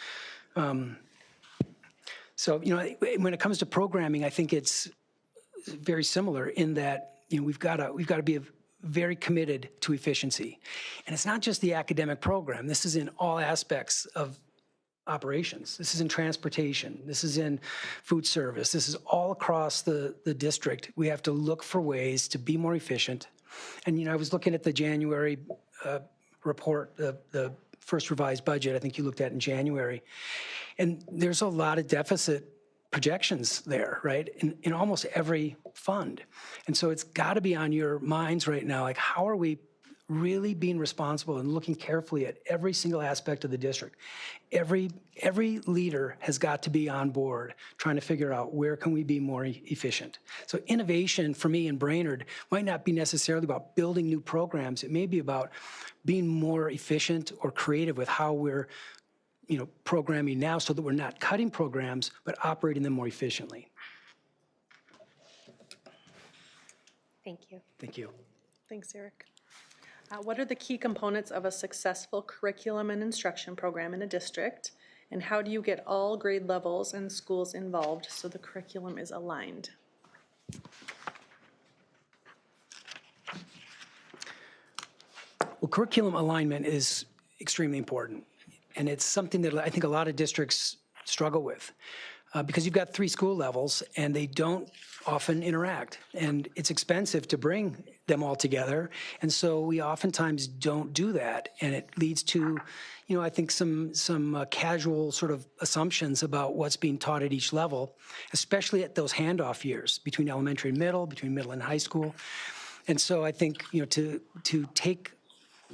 So, when it comes to programming, I think it's very similar in that, we've got to be very committed to efficiency. And it's not just the academic program. This is in all aspects of operations. This is in transportation. This is in food service. This is all across the district. We have to look for ways to be more efficient. And, I was looking at the January report, the first revised budget, I think you looked at in January. And there's a lot of deficit projections there, right, in almost every fund. And so it's got to be on your minds right now, like how are we really being responsible and looking carefully at every single aspect of the district? Every leader has got to be on board trying to figure out where can we be more efficient. So innovation for me in Brainerd might not be necessarily about building new programs. It may be about being more efficient or creative with how we're programming now so that we're not cutting programs, but operating them more efficiently. Thank you. Thank you. Thanks, Eric. What are the key components of a successful curriculum and instruction program in a district? And how do you get all grade levels and schools involved so the curriculum is aligned? Well, curriculum alignment is extremely important. And it's something that I think a lot of districts struggle with because you've got 3 school levels and they don't often interact. And it's expensive to bring them all together. And so we oftentimes don't do that. And it leads to, I think some casual sort of assumptions about what's being taught at each level, especially at those handoff years between elementary and middle, between middle and high school. And so I think, to take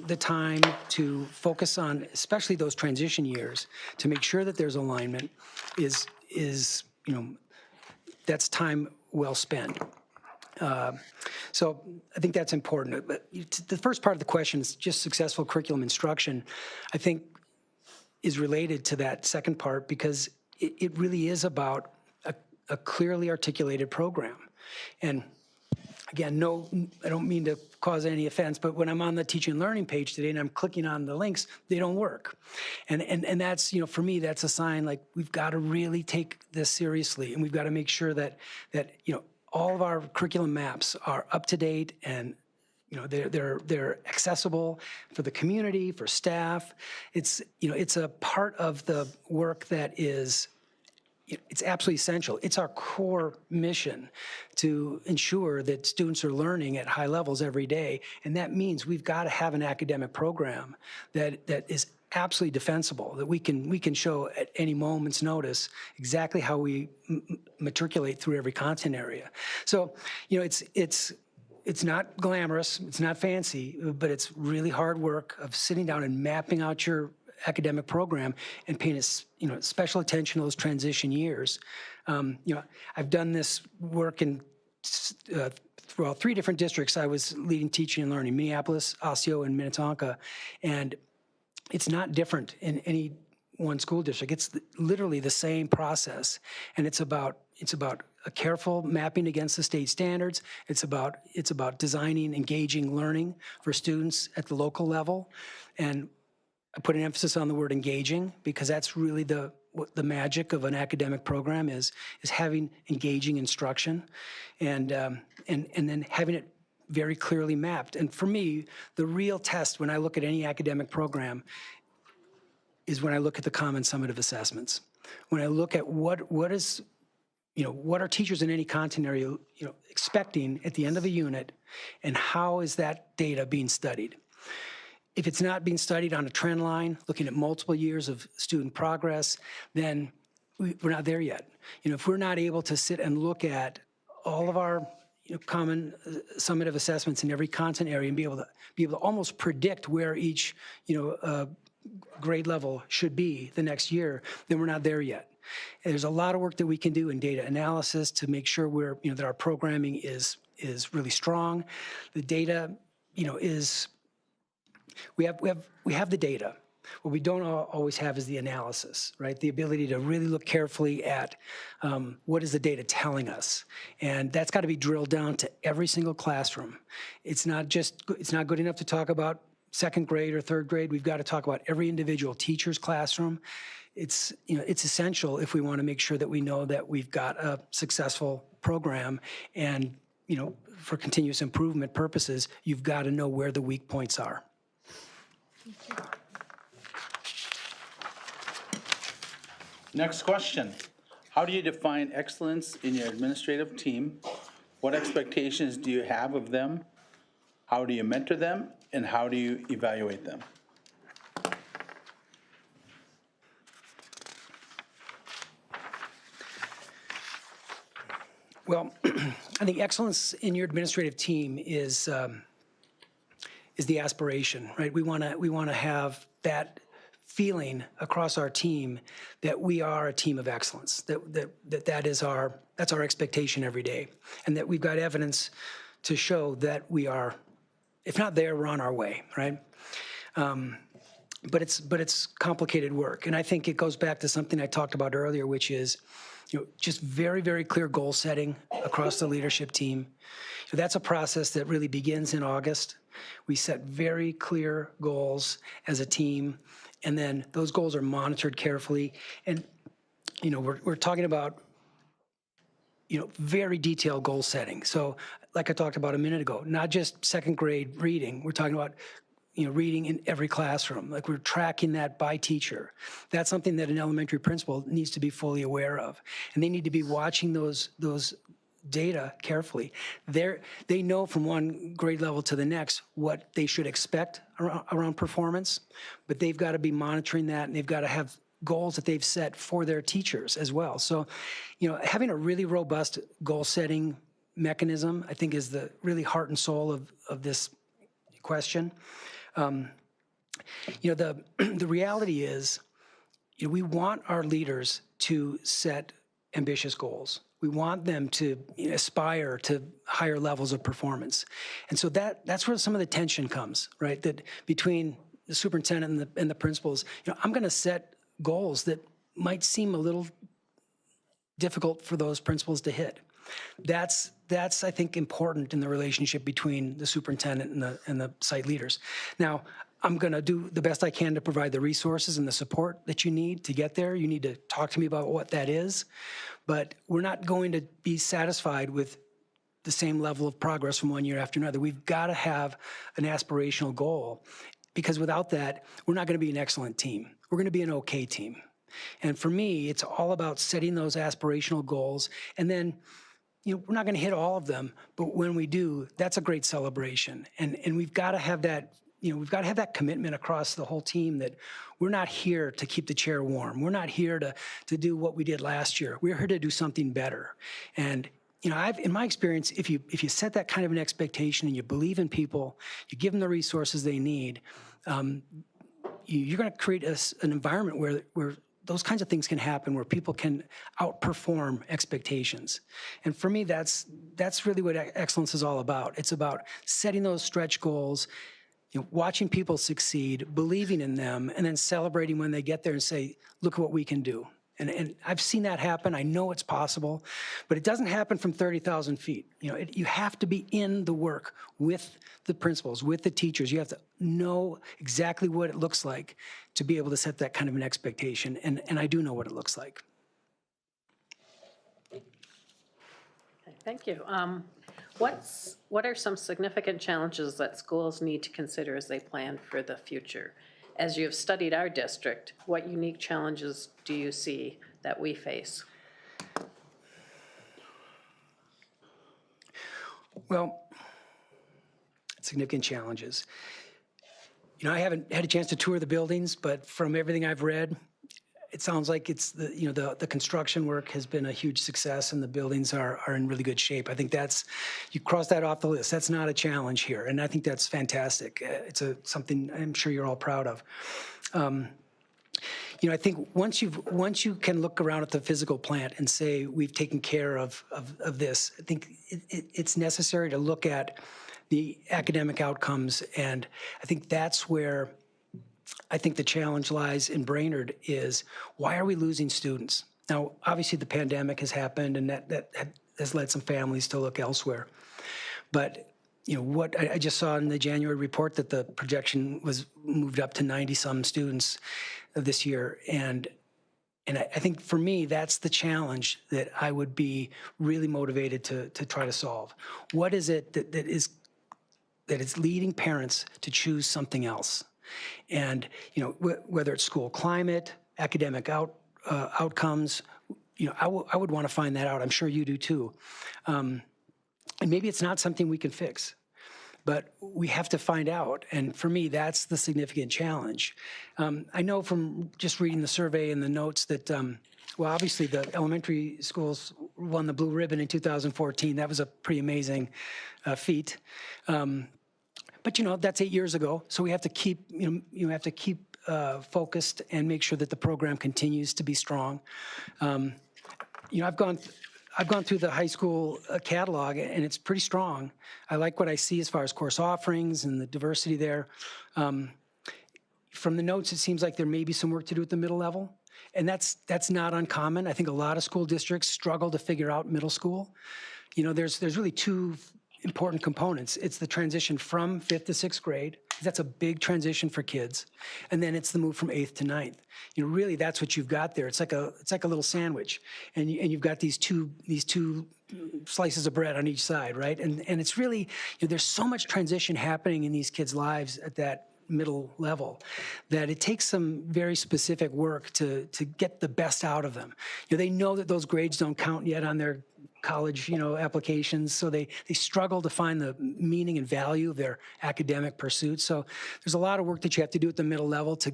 the time to focus on, especially those transition years, to make sure that there's alignment is that's time well spent. So I think that's important. But the first part of the question is just successful curriculum instruction, I think is related to that second part because it really is about a clearly articulated program. And again, no, I don't mean to cause any offense, but when I'm on the teaching and learning page today and I'm clicking on the links, they don't work. And that's, for me, that's a sign like we've got to really take this seriously and we've got to make sure that all of our curriculum maps are up to date and they're accessible for the community, for staff. It's a part of the work that is it's absolutely essential. It's our core mission to ensure that students are learning at high levels every day, and that means we've got to have an academic program that is absolutely defensible, that we can show at any moment's notice exactly how we matriculate through every content area. So, it's not glamorous, it's not fancy, but it's really hard work of sitting down and mapping out your academic program and paying special attention to those transition years. I've done this work in throughout 3 different districts. I was leading teaching and learning, Minneapolis, Osseo, and Minnetonka, and it's not different in any one school district. It's literally the same process, and it's about a careful mapping against the state standards. It's about designing engaging learning for students at the local level, and I put an emphasis on the word engaging because that's really the magic of an academic program is having engaging instruction, and then having it very clearly mapped. And for me, the real test when I look at any academic program is when I look at the common summative assessments. When I look at what are teachers in any content area expecting at the end of a unit, and how is that data being studied? If it's not being studied on a trend line, looking at multiple years of student progress, then we're not there yet. If we're not able to sit and look at all of our common summative assessments in every content area and be able to almost predict where each grade level should be the next year, then we're not there yet. And there's a lot of work that we can do in data analysis to make sure that our programming is really strong. The data, is. We have the data. What we don't always have is the analysis, right? The ability to really look carefully at what is the data telling us. And that's got to be drilled down to every single classroom. It's not good enough to talk about second grade or third grade. We've got to talk about every individual teacher's classroom. It's essential if we want to make sure that we know that we've got a successful program, and for continuous improvement purposes, you've got to know where the weak points are. Next question. How do you define excellence in your administrative team? What expectations do you have of them? How do you mentor them? And how do you evaluate them? Well, I think excellence in your administrative team is the aspiration, right? We want to have that feeling across our team that we are a team of excellence. That's our expectation every day, and that we've got evidence to show that we are, if not there, we're on our way, right? But it's complicated work, and I think it goes back to something I talked about earlier, which is just very, very clear goal setting across the leadership team. That's a process that really begins in August. We set very clear goals as a team, and then those goals are monitored carefully. And we're talking about very detailed goal setting. So like I talked about a minute ago, not just second grade reading. We're talking about reading in every classroom. Like, we're tracking that by teacher. That's something that an elementary principal needs to be fully aware of. And they need to be watching those data carefully. They know from one grade level to the next what they should expect around performance, but they've got to be monitoring that, and they've got to have goals that they've set for their teachers as well. So, having a really robust goal setting mechanism, I think, is the really heart and soul of this question. The reality is, we want our leaders to set ambitious goals. We want them to aspire to higher levels of performance. And so that's where some of the tension comes, right? That between the superintendent and the principals, I'm going to set goals that might seem a little difficult for those principals to hit. That's I think, important in the relationship between the superintendent and the site leaders. Now, I'm going to do the best I can to provide the resources and the support that you need to get there. You need to talk to me about what that is. But we're not going to be satisfied with the same level of progress from one year after another. We've got to have an aspirational goal, because without that, we're not going to be an excellent team. We're going to be an okay team. And for me, it's all about setting those aspirational goals. And then, we're not going to hit all of them, but when we do, that's a great celebration. And we've got to have that. We've got to have that commitment across the whole team that we're not here to keep the chair warm. We're not here to do what we did last year. We're here to do something better. And in my experience, if you set that kind of an expectation and you believe in people, you give them the resources they need, you're going to create an environment where those kinds of things can happen, where people can outperform expectations. And for me, that's really what excellence is all about. It's about setting those stretch goals, watching people succeed, believing in them, and then celebrating when they get there and say, look at what we can do. And I've seen that happen. I know it's possible, but it doesn't happen from 30,000 feet. You have to be in the work with the principals, with the teachers. You have to know exactly what it looks like to be able to set that kind of an expectation. And I do know what it looks like. Okay, thank you. What are some significant challenges that schools need to consider as they plan for the future? As you have studied our district, what unique challenges do you see that we face? Well, significant challenges. I haven't had a chance to tour the buildings, but from everything I've read, it sounds like it's the construction work has been a huge success, and the buildings are in really good shape. I think you cross that off the list. That's not a challenge here, and I think that's fantastic. It's something I'm sure you're all proud of. I think once you can look around at the physical plant and say we've taken care of this, I think it's necessary to look at the academic outcomes, and I think that's where I think the challenge lies in Brainerd is, why are we losing students? Now, obviously the pandemic has happened, and that has led some families to look elsewhere. But what I just saw in the January report, that the projection was moved up to 90-some students this year. And I think for me, that's the challenge that I would be really motivated to try to solve. What is it that is leading parents to choose something else? And whether it's school climate, academic outcomes, I would want to find that out. I'm sure you do too. And maybe it's not something we can fix, but we have to find out. And for me, that's the significant challenge. I know from just reading the survey and the notes that, well, obviously the elementary schools won the blue ribbon in 2014. That was a pretty amazing feat. But that's 8 years ago, so we have to keep focused and make sure that the program continues to be strong. I've gone through the high school catalog, and it's pretty strong. I like what I see as far as course offerings and the diversity there. From the notes, it seems like there may be some work to do at the middle level, and that's not uncommon. I think a lot of school districts struggle to figure out middle school. There's really two important components. It's the transition from 5th to 6th grade. That's a big transition for kids. And then it's the move from 8th to 9th. Really that's what you've got there. It's like a little sandwich. And you've got these two slices of bread on each side, right? And it's really, there's so much transition happening in these kids' lives at that middle level that it takes some very specific work to get the best out of them. They know that those grades don't count yet on their college, applications. So they struggle to find the meaning and value of their academic pursuits. So there's a lot of work that you have to do at the middle level to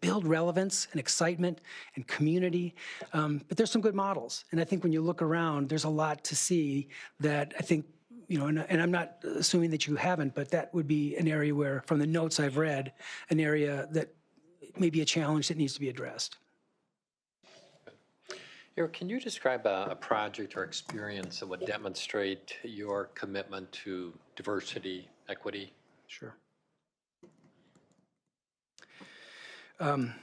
build relevance and excitement and community. But there's some good models. And I think when you look around, there's a lot to see that I think, and I'm not assuming that you haven't, but that would be an area where, from the notes I've read, an area that may be a challenge that needs to be addressed. Eric, can you describe a project or experience that would demonstrate your commitment to diversity, equity? Sure. Our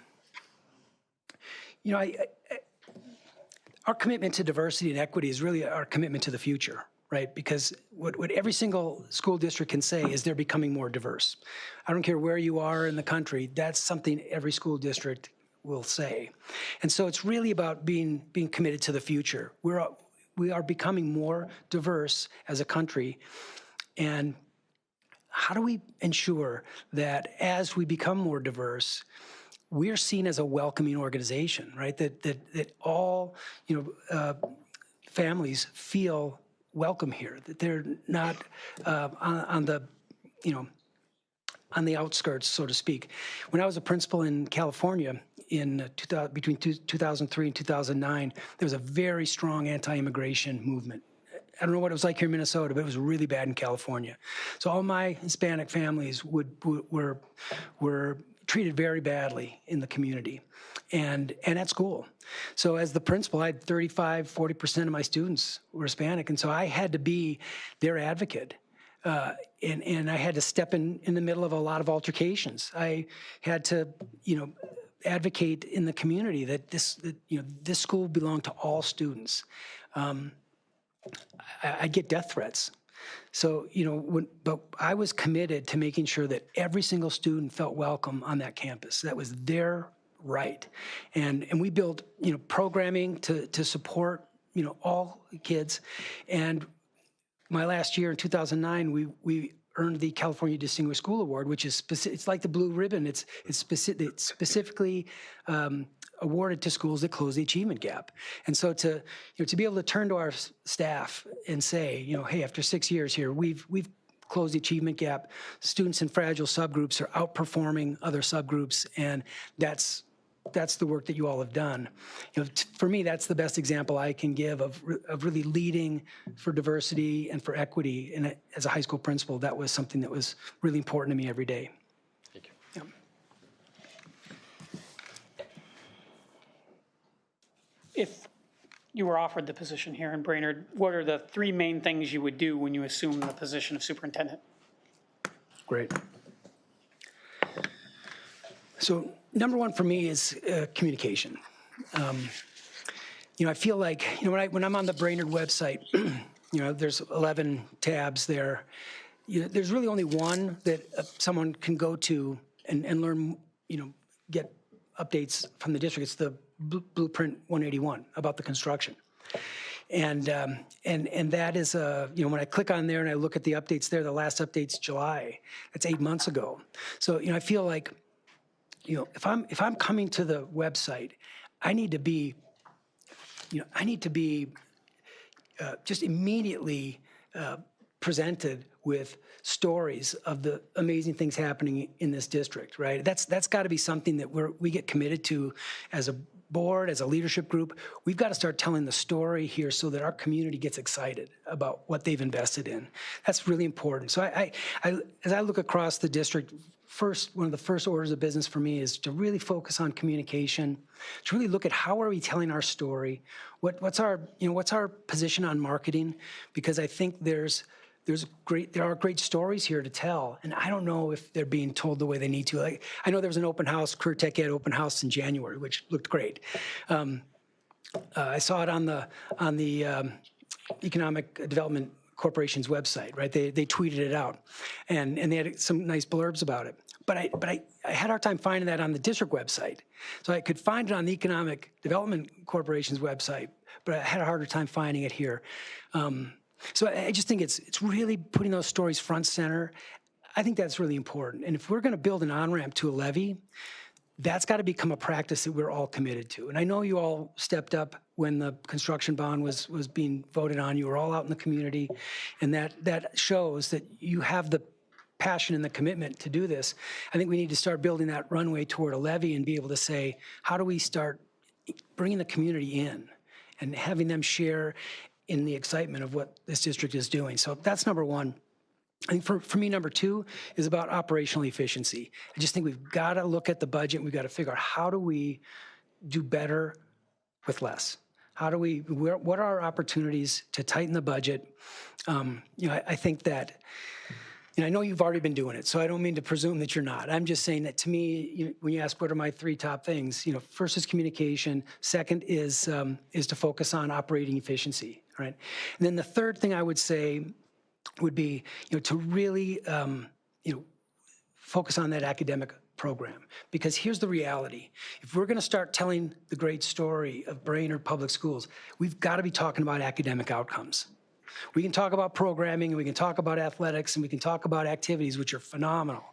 commitment to diversity and equity is really our commitment to the future, right? Because what every single school district can say is they're becoming more diverse. I don't care where you are in the country, that's something every school district will say. And so it's really about being committed to the future. We are becoming more diverse as a country, and how do we ensure that as we become more diverse, we're seen as a welcoming organization, right? That all families feel welcome here. That they're not on the outskirts, so to speak. When I was a principal in California between 2003 and 2009, there was a very strong anti-immigration movement. I don't know what it was like here in Minnesota, but it was really bad in California. So all my Hispanic families were treated very badly in the community and at school. So as the principal, I had 40% of my students were Hispanic, and so I had to be their advocate. And I had to step in the middle of a lot of altercations. I had to, advocate in the community that this school belonged to all students. I'd get death threats. So, but I was committed to making sure that every single student felt welcome on that campus. That was their right. And we built, programming to support, all kids. And my last year in 2009, we earned the California Distinguished School Award, which is it's like the blue ribbon. It's specifically awarded to schools that close the achievement gap. And so to be able to turn to our staff and say, hey, after 6 years here, we've closed the achievement gap. Students in fragile subgroups are outperforming other subgroups, and that's the work that you all have done. For me, that's the best example I can give of really leading for diversity and for equity. And as a high school principal, that was something that was really important to me every day. Thank you. Yeah. If you were offered the position here in Brainerd, what are the 3 main things you would do when you assume the position of superintendent? Great. So number one for me is communication. I feel like, when I'm on the Brainerd website, there's 11 tabs there. There's really only one that someone can go to and learn, get updates from the district. It's the Blueprint 181 about the construction. And that is, when I click on there and I look at the updates there, the last update's July. That's 8 months ago. So, I feel like, if I'm coming to the website, I need to be just immediately presented with stories of the amazing things happening in this district, right? That's got to be something that we get committed to as a board, as a leadership group. We've got to start telling the story here so that our community gets excited about what they've invested in. That's really important. So as I look across the district, one of the first orders of business for me is to really focus on communication, to really look at how are we telling our story, what's our position on marketing, because I think there are great stories here to tell, and I don't know if they're being told the way they need to. I know there was an open house, Career Tech Ed open house in January, which looked great. I saw it on the Economic Development Corporation's website, right? They tweeted it out, and they had some nice blurbs about it. But I had a hard time finding that on the district website. So I could find it on the Economic Development Corporation's website, but I had a harder time finding it here. So I just think it's really putting those stories front center. I think that's really important. And if we're going to build an on-ramp to a levy, that's got to become a practice that we're all committed to. And I know you all stepped up when the construction bond was being voted on. You were all out in the community, and that shows that you have the passion and the commitment to do this. I think we need to start building that runway toward a levy and be able to say, how do we start bringing the community in and having them share in the excitement of what this district is doing. So that's number one. I think for me, number two is about operational efficiency. I just think we've got to look at the budget. We've got to figure out how do we do better with less? How do we, what are our opportunities to tighten the budget? I think that, I know you've already been doing it, so I don't mean to presume that you're not. I'm just saying that to me, when you ask what are my three top things, first is communication. Second is to focus on operating efficiency, right? And then the third thing I would say would be, to really, focus on that academic program. Because here's the reality. If we're going to start telling the great story of Brainerd Public Schools, we've got to be talking about academic outcomes. We can talk about programming, and we can talk about athletics, and we can talk about activities, which are phenomenal.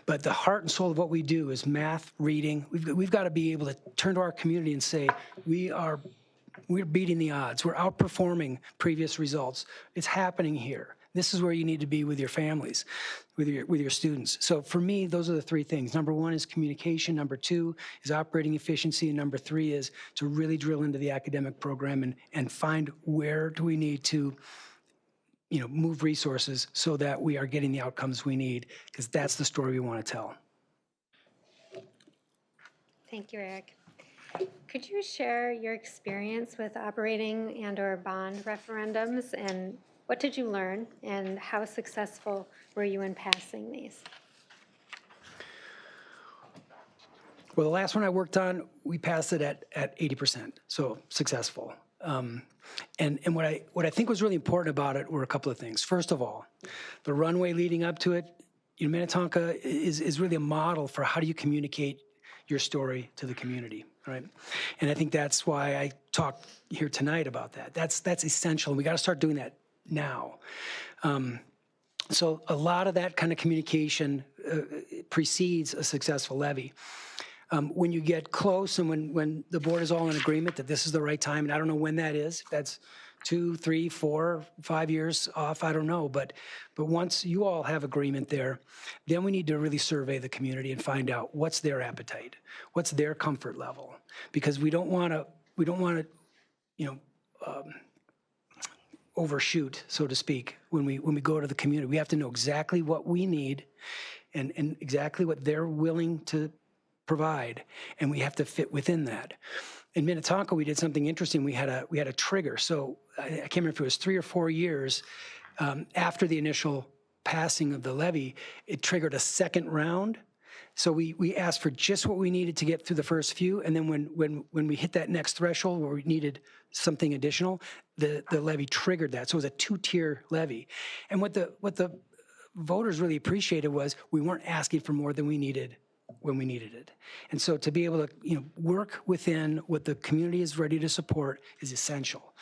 But the heart and soul of what we do is math, reading. We've got to be able to turn to our community and say, we're beating the odds. We're outperforming previous results. It's happening here. This is where you need to be with your families, with your students. So for me, those are the three things. Number one is communication. Number two is operating efficiency. And number three is to really drill into the academic program and find where do we need to move resources so that we are getting the outcomes we need, because that's the story we want to tell. Thank you, Eric. Could you share your experience with operating and/or bond referendums, and what did you learn, and how successful were you in passing these? Well, the last one I worked on, we passed it at 80%, so successful. And what I think was really important about it were a couple of things. First of all, the runway leading up to it, Minnetonka is really a model for how do you communicate your story to the community, right? And I think that's why I talked here tonight about that. That's essential. We got to start doing that now. So a lot of that kind of communication precedes a successful levy. When you get close and when the board is all in agreement that this is the right time, and I don't know when that is, if that's 2, 3, 4, 5 years off, I don't know. But once you all have agreement there, then we need to really survey the community and find out what's their appetite, what's their comfort level, because we don't want to, overshoot, so to speak, when we go to the community. We have to know exactly what we need and exactly what they're willing to provide, and we have to fit within that. In Minnetonka, we did something interesting. We had a trigger. So I can't remember if it was 3 or 4 years after the initial passing of the levy, it triggered a second round. So we asked for just what we needed to get through the first few, and then when we hit that next threshold where we needed something additional, the levy triggered that. So it was a 2-tier levy. And what the voters really appreciated was we weren't asking for more than we needed when we needed it. And so to be able to work within what the community is ready to support is essential.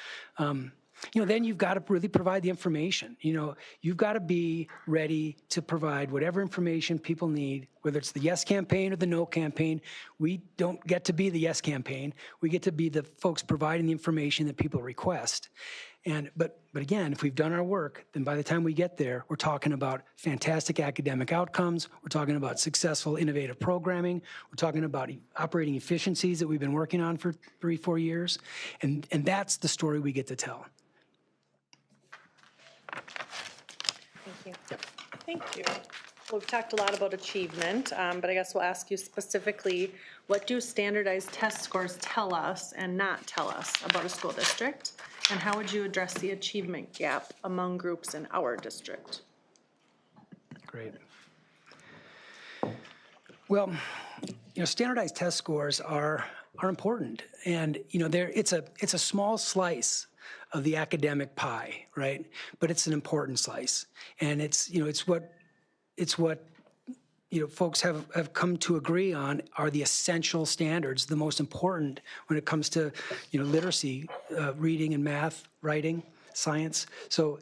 Then you've got to really provide the information. You've got to be ready to provide whatever information people need, whether it's the yes campaign or the no campaign. We don't get to be the yes campaign. We get to be the folks providing the information that people request. But again, if we've done our work, then by the time we get there, we're talking about fantastic academic outcomes. We're talking about successful, innovative programming. We're talking about operating efficiencies that we've been working on for 3, 4 years. And that's the story we get to tell. Thank you. Thank you. Well, we've talked a lot about achievement, but I guess we'll ask you specifically, what do standardized test scores tell us and not tell us about a school district? And how would you address the achievement gap among groups in our district? Great. Well, standardized test scores are important, and it's a small slice of the academic pie, right? But it's an important slice, and it's what folks have come to agree on are the essential standards, the most important when it comes to literacy, reading and math, writing, science. So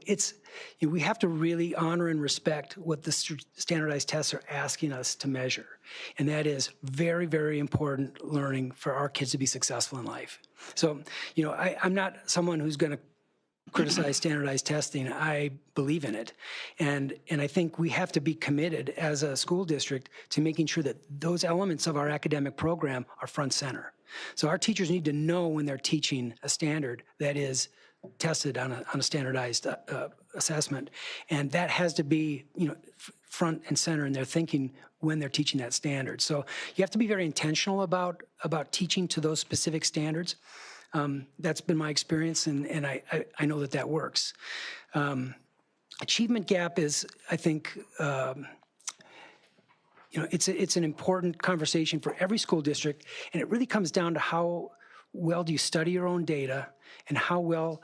we have to really honor and respect what the standardized tests are asking us to measure. And that is very, very important learning for our kids to be successful in life. So, I'm not someone who's going to criticize standardized testing. I believe in it. And I think we have to be committed as a school district to making sure that those elements of our academic program are front center. So our teachers need to know when they're teaching a standard that is tested on a standardized assessment. And that has to be, front and center in their thinking when they're teaching that standard. So you have to be very intentional about teaching to those specific standards. That's been my experience, and I know that works. Achievement gap is, I think, it's an important conversation for every school district, and it really comes down to how well do you study your own data, and how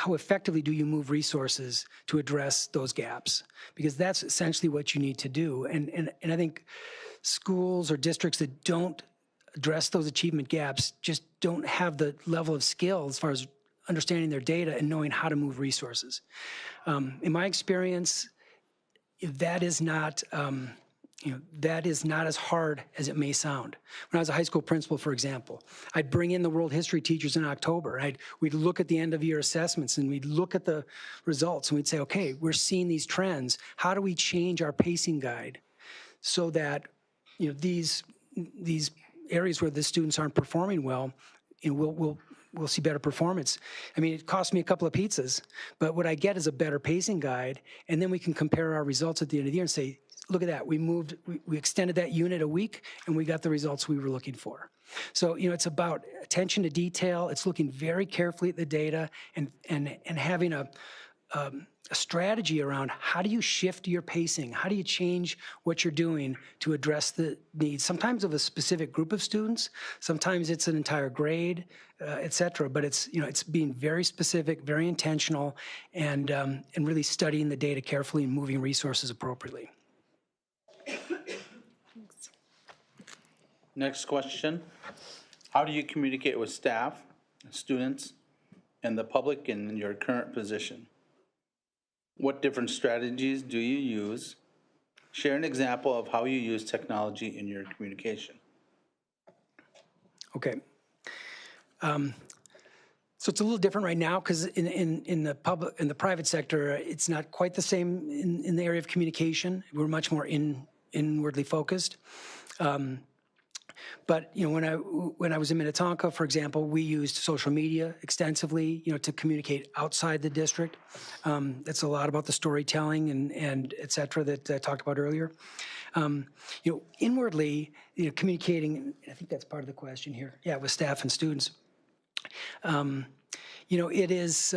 effectively do you move resources to address those gaps? Because that's essentially what you need to do. And I think schools or districts that don't address those achievement gaps just don't have the level of skill as far as understanding their data and knowing how to move resources. In my experience, that is not as hard as it may sound. When I was a high school principal, for example, I'd bring in the world history teachers in October. We'd look at the end of year assessments and we'd look at the results and we'd say, okay, we're seeing these trends. How do we change our pacing guide so that these areas where the students aren't performing well, we'll see better performance. I mean, it cost me a couple of pizzas, but what I get is a better pacing guide, and then we can compare our results at the end of the year and say, look at that, we extended that unit a week, and we got the results we were looking for. So, it's about attention to detail. It's looking very carefully at the data and having a strategy around how do you shift your pacing? How do you change what you're doing to address the needs, sometimes of a specific group of students, sometimes it's an entire grade, et cetera, but it's being very specific, very intentional, and really studying the data carefully and moving resources appropriately. Next question. How do you communicate with staff, students, and the public in your current position? What different strategies do you use? Share an example of how you use technology in your communication. Okay. So it's a little different right now because in the private sector, it's not quite the same in the area of communication. We're much more inwardly focused. But when I was in Minnetonka, for example, we used social media extensively, to communicate outside the district. That's a lot about the storytelling and et cetera that I talked about earlier. Inwardly, communicating. I think that's part of the question here. Yeah, with staff and students. It is.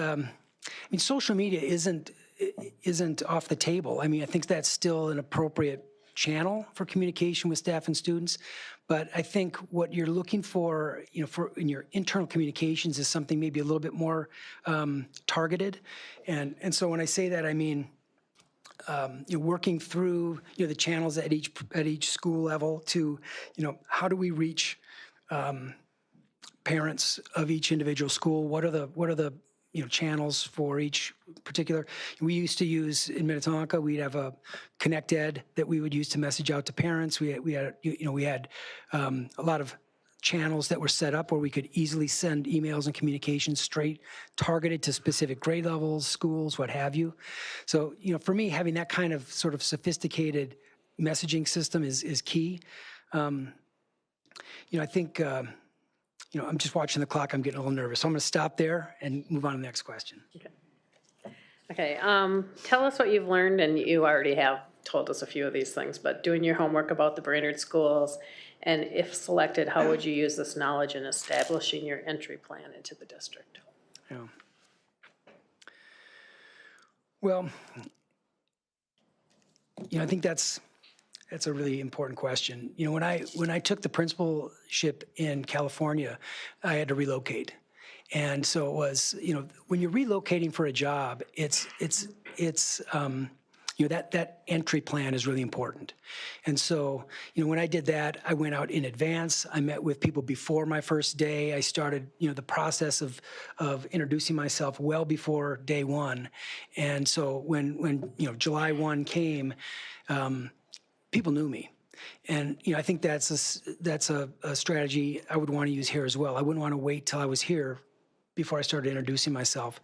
Social media isn't off the table. I mean, I think that's still an appropriate channel for communication with staff and students. But I think what you're looking for, in your internal communications is something maybe a little bit more targeted. And so when I say that, I mean, working through, the channels at each school level to, how do we reach parents of each individual school? What are the channels for each particular. We used to use in Minnetonka, we'd have a Connect Ed that we would use to message out to parents. We had a lot of channels that were set up where we could easily send emails and communications straight targeted to specific grade levels, schools, what have you. So, for me, having that kind of sort of sophisticated messaging system is key. I think, I'm just watching the clock. I'm getting a little nervous. So I'm going to stop there and move on to the next question. Okay. Tell us what you've learned, and you already have told us a few of these things, but doing your homework about the Brainerd schools, and if selected, how would you use this knowledge in establishing your entry plan into the district? Yeah. Well, I think that's a really important question. When I took the principalship in California, I had to relocate. And so it was, when you're relocating for a job, it's that entry plan is really important. And so, when I did that, I went out in advance. I met with people before my first day. I started, the process of introducing myself well before day one. And so when July 1 came, people knew me. And, I think that's a strategy I would want to use here as well. I wouldn't want to wait till I was here before I started introducing myself.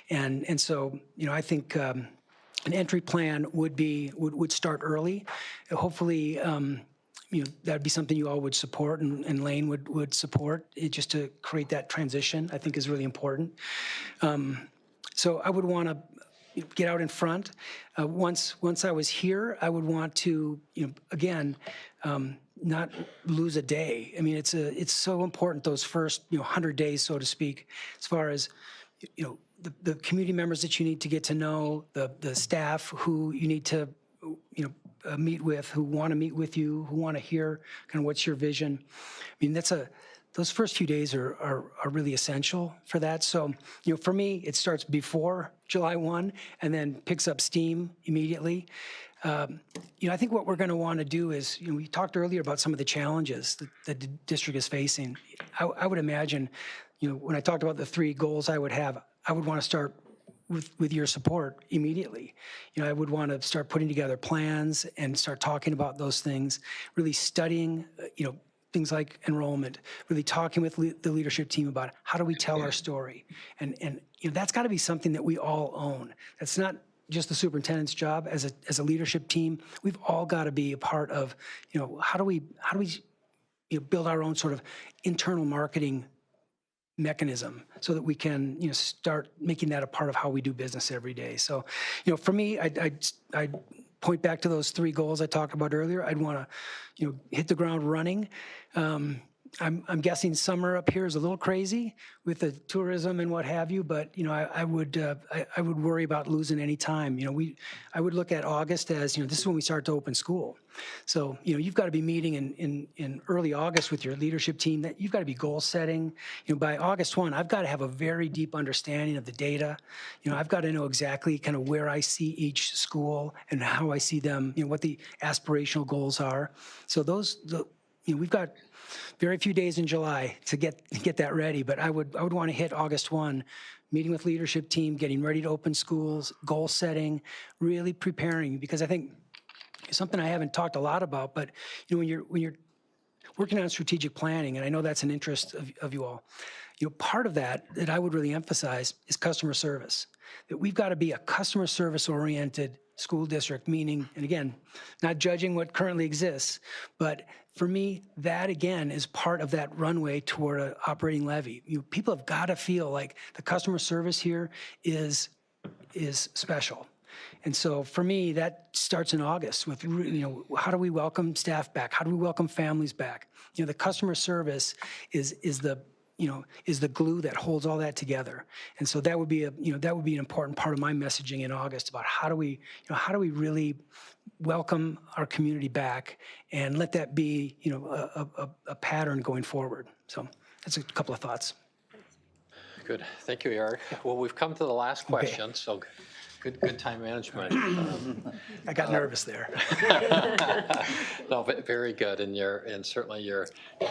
And so, I think an entry plan would start early. Hopefully, that would be something you all would support and Lane would support, just to create that transition, I think is really important. So I would want to get out in front. Once I was here, I would want to, again, not lose a day. I mean, it's so important, those first 100 days, so to speak, as far as the community members that you need to get to know, the staff who you need to meet with, who want to meet with you, who want to hear kind of what's your vision. I mean, those first few days are really essential for that. So, for me, it starts before July 1 and then picks up steam immediately. I think what we're going to want to do is, we talked earlier about some of the challenges that the district is facing. I would imagine, when I talked about the 3 goals I would have, I would want to start with your support immediately. I would want to start putting together plans and start talking about those things, really studying, things like enrollment, really talking with the leadership team about how do we tell our story. And that's got to be something that we all own. That's not just the superintendent's job. As a leadership team, we've all got to be a part of, how do we build our own sort of internal marketing mechanism so that we can, start making that a part of how we do business every day. So, for me, I'd point back to those 3 goals I talked about earlier. I'd want to, hit the ground running. I'm guessing summer up here is a little crazy with the tourism and what have you, but I would worry about losing any time. I would look at August as this is when we start to open school. So you've got to be meeting in early August with your leadership team. That you've got to be goal setting. By August 1, I've got to have a very deep understanding of the data. I've got to know exactly kind of where I see each school and how I see them. What the aspirational goals are. So we've got very few days in July to get that ready, but I would want to hit August 1, meeting with leadership team, getting ready to open schools, goal setting, really preparing, because I think something I haven't talked a lot about, but when you're working on strategic planning, and I know that's an interest of you all, part of that I would really emphasize is customer service. That we've got to be a customer service oriented school district, meaning, and again, not judging what currently exists, but for me, that again is part of that runway toward an operating levy. People have got to feel like the customer service here is special. And so for me, that starts in August with, how do we welcome staff back? How do we welcome families back? The customer service is the glue that holds all that together. And so that would be an important part of my messaging in August about how do we really welcome our community back and let that be, a pattern going forward. So that's a couple of thoughts. Good. Thank you, Eric. Well, we've come to the last question, so good time management. I got nervous there. No, but very good, and certainly your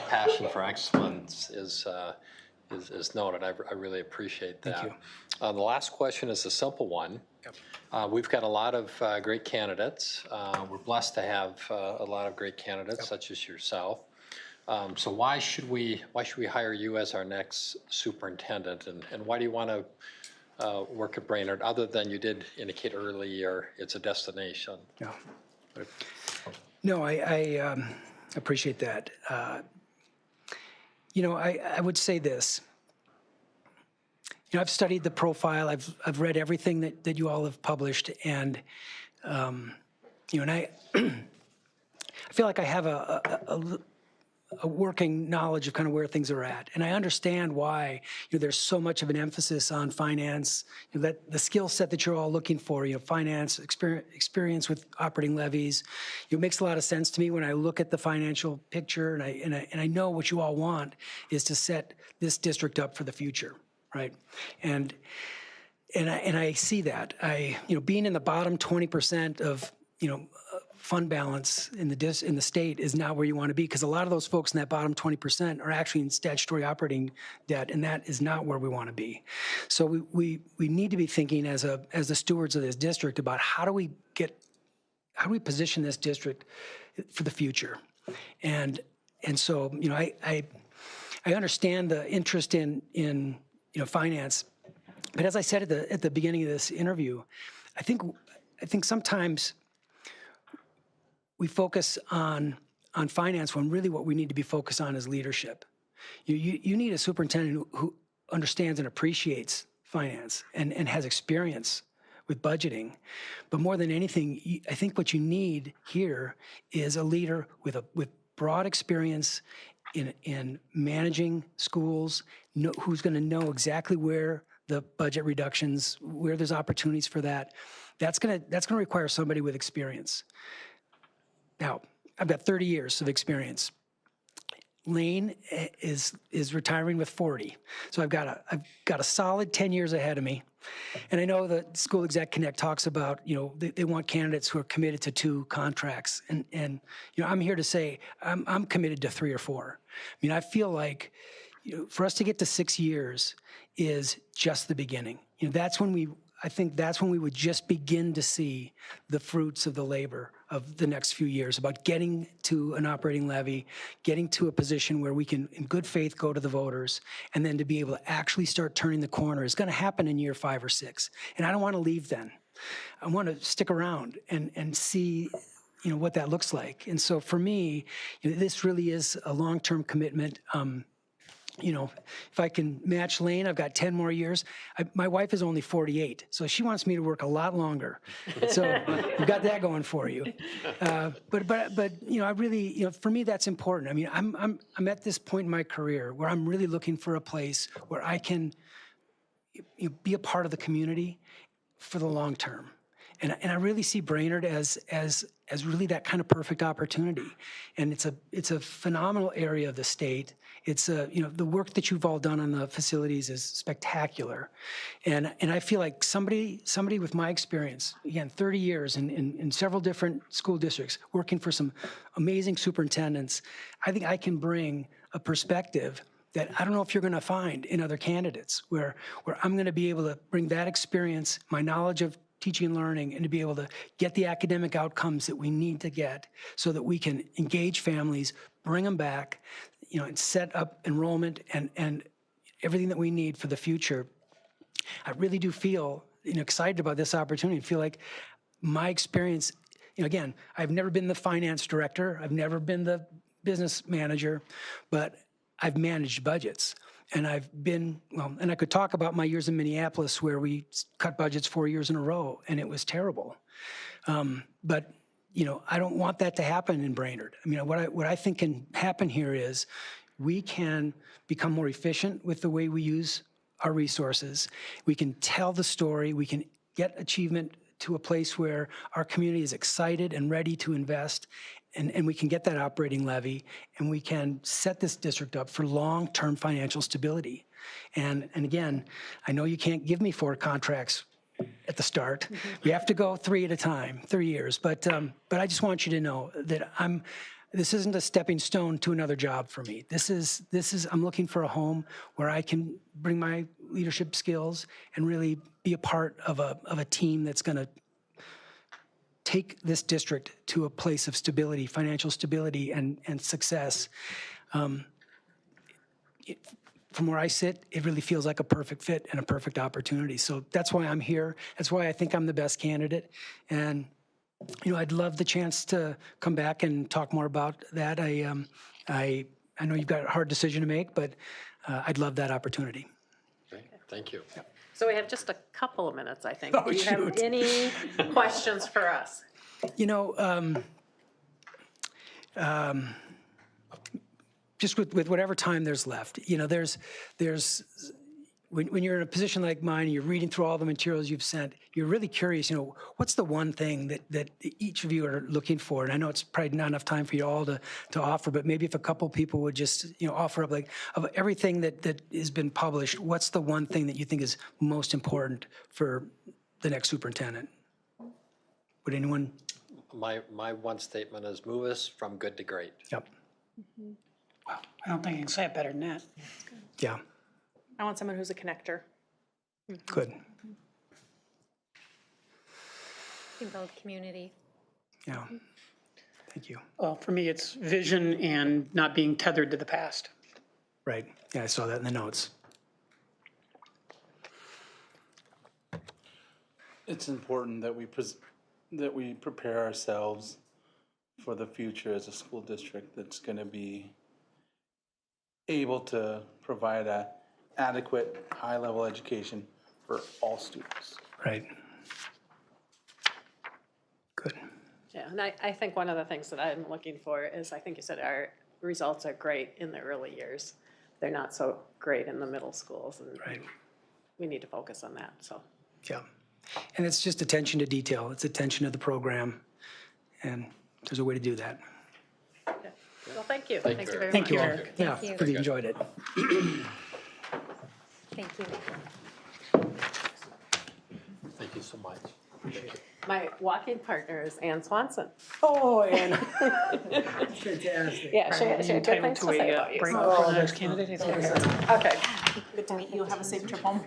passion for excellence is known, and I really appreciate that. Thank you. The last question is a simple one. Yep. We've got a lot of great candidates. We're blessed to have a lot of great candidates, yep, such as yourself. So why should we hire you as our next superintendent, and why do you want to work at Brainerd, other than you did indicate earlier it's a destination? Yeah. No, I appreciate that. I would say this. I've studied the profile. I've read everything that you all have published, and and I feel like I have a working knowledge of kind of where things are at, and I understand why there's so much of an emphasis on finance. That the skill set that you're all looking for, finance experience with operating levies, it makes a lot of sense to me when I look at the financial picture, and I know what you all want is to set this district up for the future, right? And and I see that. Being in the bottom 20% of, fund balance in the state is not where you want to be, because a lot of those folks in that bottom 20% are actually in statutory operating debt, and that is not where we want to be. So we need to be thinking as the stewards of this district about how do we position this district for the future. And so, I understand the interest in finance, but as I said at the beginning of this interview, I think sometimes we focus on finance when really what we need to be focused on is leadership. You need a superintendent who understands and appreciates finance and has experience with budgeting. But more than anything, I think what you need here is a leader with broad experience in managing schools, who's going to know exactly where the budget reductions, where there's opportunities for that. That's going to require somebody with experience. Now, I've got 30 years of experience. Lane is retiring with 40, so I've got a solid 10 years ahead of me. And I know the School Exec Connect talks about, they want candidates who are committed to 2 contracts, and I'm here to say I'm committed to 3 or 4. I feel like for us to get to 6 years is just the beginning. I think that's when we would just begin to see the fruits of the labor of the next few years, about getting to an operating levy, getting to a position where we can, in good faith, go to the voters, and then to be able to actually start turning the corner is going to happen in year 5 or 6. And I don't want to leave then. I want to stick around and see what that looks like. And so for me, this really is a long-term commitment. If I can match Lane, I've got 10 more years. My wife is only 48, so she wants me to work a lot longer. So you've got that going for you. But I really, for me, that's important. I'm at this point in my career where I'm really looking for a place where I can be a part of the community for the long term. And I really see Brainerd as really that kind of perfect opportunity. And it's a phenomenal area of the state. It's the work that you've all done on the facilities is spectacular. And I feel like somebody with my experience, again, 30 years in several different school districts, working for some amazing superintendents, I think I can bring a perspective that I don't know if you're going to find in other candidates, where I'm going to be able to bring that experience, my knowledge of teaching and learning, and to be able to get the academic outcomes that we need to get so that we can engage families, bring them back, and set up enrollment and everything that we need for the future. I really do feel excited about this opportunity. I feel like my experience, again, I've never been the finance director, I've never been the business manager, but I've managed budgets. And I've been, and I could talk about my years in Minneapolis where we cut budgets 4 years in a row, and it was terrible. But, I don't want that to happen in Brainerd. What I think can happen here is we can become more efficient with the way we use our resources. We can tell the story. We can get achievement to a place where our community is excited and ready to invest. And we can get that operating levy, and we can set this district up for long-term financial stability. And again, I know you can't give me 4 contracts at the start. We have to go 3 at a time, 3 years. But I just want you to know that this isn't a stepping stone to another job for me. I'm looking for a home where I can bring my leadership skills and really be a part of a team that's going to take this district to a place of stability, financial stability, and success. From where I sit, it really feels like a perfect fit and a perfect opportunity. So that's why I'm here. That's why I think I'm the best candidate. And I'd love the chance to come back and talk more about that. I know you've got a hard decision to make, but I'd love that opportunity. Okay, thank you. Yep. So we have just a couple of minutes, I think. Oh, Do you have shoot. any questions for us? Just with whatever time there's left, when you're in a position like mine, and you're reading through all the materials you've sent, you're really curious, what's the one thing that each of you are looking for? And I know it's probably not enough time for you all to offer, but maybe if a couple people would just, offer up, like, of everything that has been published, what's the one thing that you think is most important for the next superintendent? Would anyone? My one statement is move us from good to great. Yep. I don't think you can say it better than that. Yeah, I want someone who's a connector. good. You build community. Yeah. Thank you. Well, for me, it's vision and not being tethered to the past. Right. Yeah, I saw that in the notes. It's important that we prepare ourselves for the future as a school district that's going to be able to provide a adequate, high-level education for all students. Right. Good. Yeah, and I think one of the things that I'm looking for is, I think you said our results are great in the early years. They're not so great in the middle schools, and Right. we need to focus on that, so. Yeah. And it's just attention to detail. It's attention to the program. And there's a way to do that. Okay. Well, thank you. Thank Thank you. you very much. Thank you all. Eric. Yeah, Thank you. really enjoyed it. Thank you. Thank you so much. My walking partner is Ann Swanson. Oh, and fantastic. Yeah, she had good Entitled things to to say a about you. break so- for the next candidate. Okay. Good to meet you. Have a safe trip home.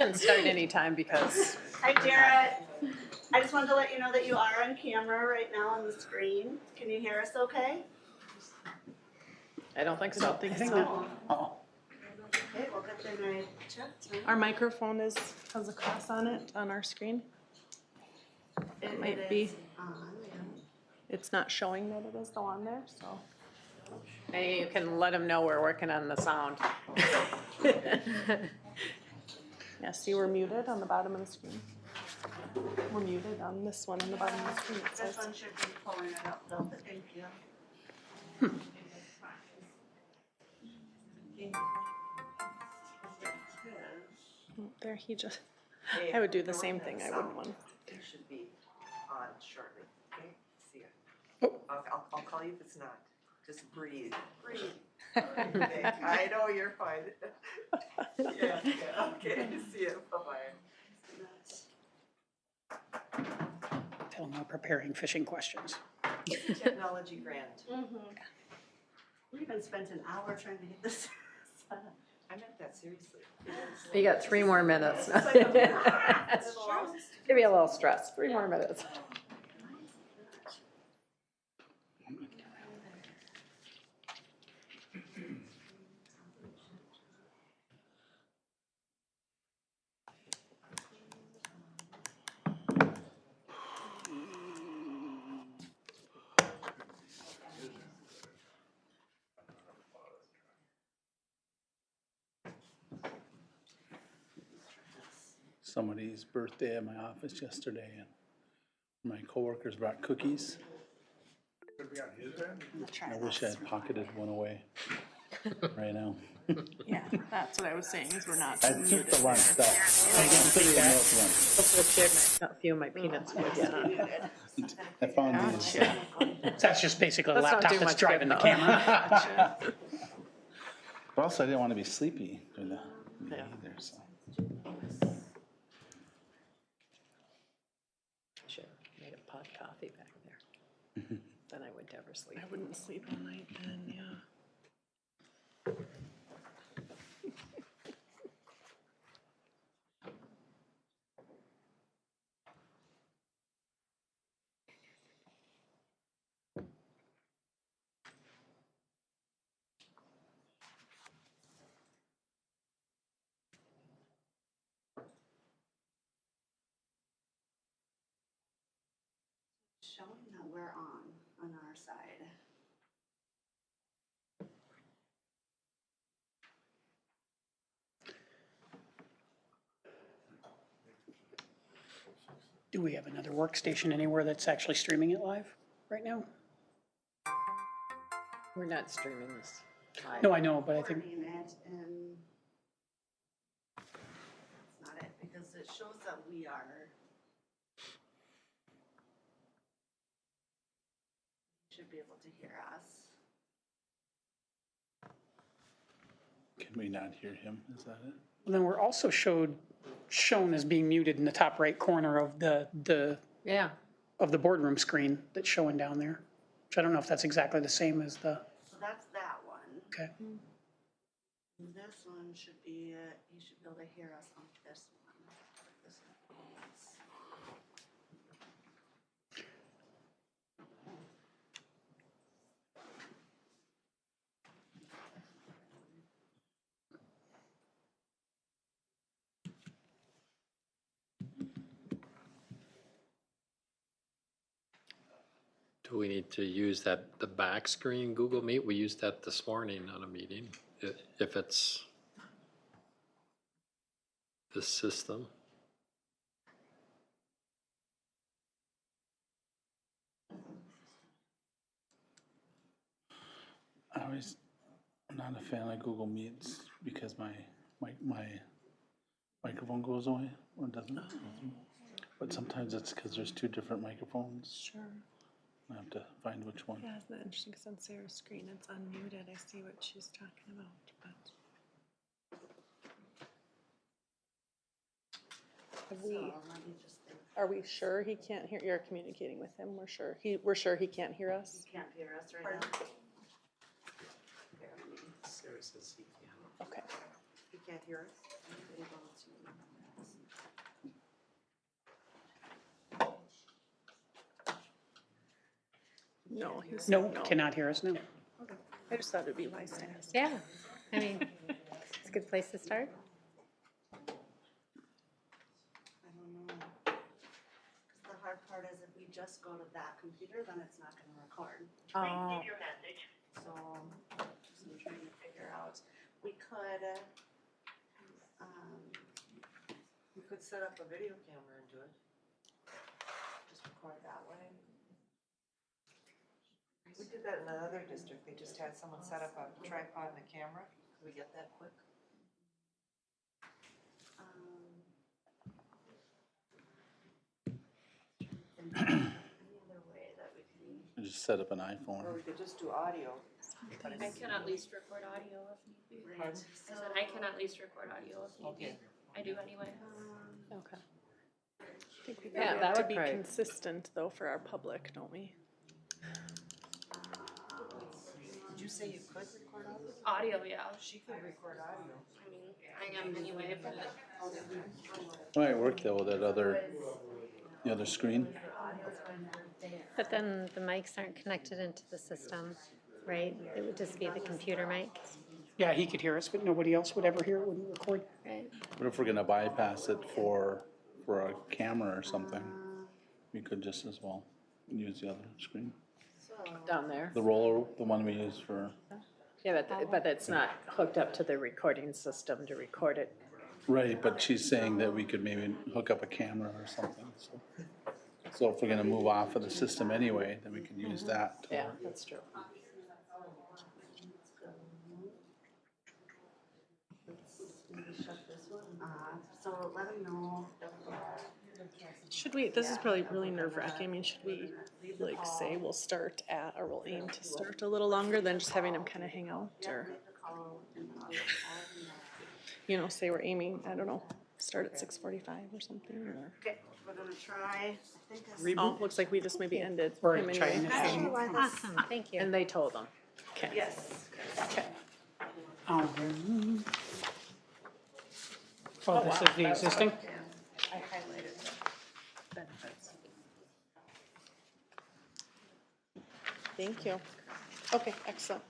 Can start anytime because Hi, Jarrett. I just wanted to let you know that you are on camera right now on the screen. Can you hear us okay? I don't think so. Okay, well, good thing I checked. Our microphone has a cross on it on our screen. It might be. is on, yeah. It's not showing that it is though on there, so. Maybe you can let them know we're working on the sound. Yeah, see, we're muted on the bottom of the screen. We're muted on this one on the bottom of the screen. It This says. one should be pulling it up though, but thank you. There, he just, I would do the same thing. I wouldn't want. It should be on shortly, okay? See ya. I'll call you if it's not. Just breathe. Breathe. Okay, I know you're fine. Yeah, okay, see ya, bye-bye. Tell them we're preparing fishing questions. Technology grant. We even spent an hour trying to get this set up. I meant that seriously. You got 3 more minutes. It's like it's true. Give me a little stress, 3 more minutes. Somebody's birthday at my office yesterday, and my coworkers brought cookies. I wish I had pocketed one away right now. Yeah, that's what I was saying, is we're not. I took the lunch stuff. A few of my peanuts. I found these. That's just basically a That's not laptop too that's much driving the good, camera. But also, I didn't want to be sleepy during the meeting Yeah. either, so. Should have made a pot coffee back there. Then I would never sleep. I wouldn't sleep all night then, yeah. Showing that we're on our side. Do we have another workstation anywhere that's actually streaming it live right now? We're not streaming this live. No, I know, but I think, Recording it and that's not it, because it shows that we are. Should be able to hear us. Can we not hear him? Is that it? then we're also shown as being muted in the top right corner of Yeah, of the boardroom screen that's showing down there. Which I don't know if that's exactly the same as the, So that's that one. okay. And this one should be, you should be able to hear us on this one. This one. Do we need to use the back screen Google Meet? We used that this morning on a meeting, if it's the system. I'm not a fan of Google Meets because my microphone goes away or doesn't. But sometimes it's because there's 2 different microphones. Sure. I have to find which one. Yeah, isn't that interesting, because on Sarah's screen, it's unmuted. I see what she's talking about, but. Have we, So let me just think. are we sure he can't hear, you're communicating with him, we're sure he can't hear us? You can't hear us right now. Bear with me. Sarah says he can't. Okay. He can't hear us? Able to- No, he said No, no. cannot hear us, no. I just thought it'd be wise to ask. Yeah, I mean, it's a good place to start. I don't know. 'Cause the hard part is if we just go to that computer, then it's not gonna record. So, just I'm trying to figure out, we could set up a video camera and do it. just record that way. We did that in another district. They just had someone set up a tripod and a camera. Could we get that quick? Any other way that we can, Just set up an iPhone. Or we could just do audio. But I it's- can at least record audio if need be. Pardon? I said I can at least record audio if need be. Okay. I do anyway. Okay. I think we Yeah, probably that have to would be probably- consistent though for our public, don't we? Did you say you could record audio? Audio, yeah. She could record audio. I mean, I am anyway, but It might work though with that the other screen. But then the mics aren't connected into the system, right? It would just be the computer mic, Yeah, he could hear us, but nobody else would ever hear it, wouldn't record. right? What if we're gonna bypass it for a camera or something? We could just as well use the other screen. Down there. The roller, the one we use for, Yeah, but it's not hooked up to the recording system to record it. right, but she's saying that we could maybe hook up a camera or something, so. So if we're gonna move off of the system anyway, then we can use that. Yeah, that's true. shut this one off, so let them know. Should we, this is probably really nerve wracking, I mean, should we like say we'll start at, or we'll aim to start a little longer than just having them kind of hang out, or? You know, say we're aiming, I don't know, start at 6:45 or something, or? Okay, we're gonna try, I think Oh, looks like we just maybe ended Or him try anyway. and- Awesome, thank you. And they told them. Okay. Yes. Oh, this is the existing? I highlighted the benefits. Thank you. Okay, excellent.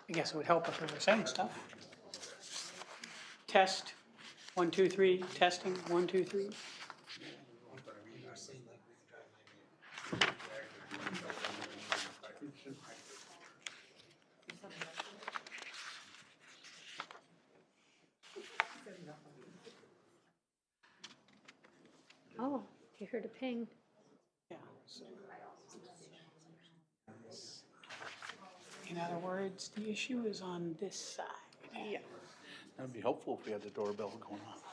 I guess it would help if we were saying stuff. Test, 1, 2, 3, testing, 1, 2, 3. Oh, you heard a ping. Yeah. In other words, the issue is on this side. Yeah. That'd be helpful if we had the doorbell going off.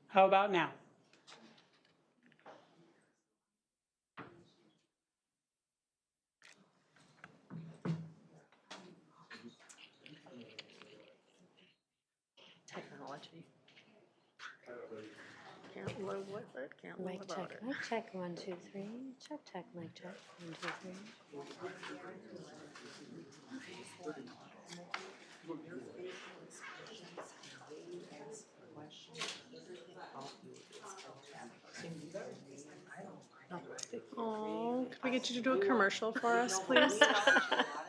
How about now? technology. Can't live with it, can't live Mic without check, it. mic check, 1, 2, 3. Check, mic check, 1, 2, 3. Oh, can we get you to do a commercial for us, please?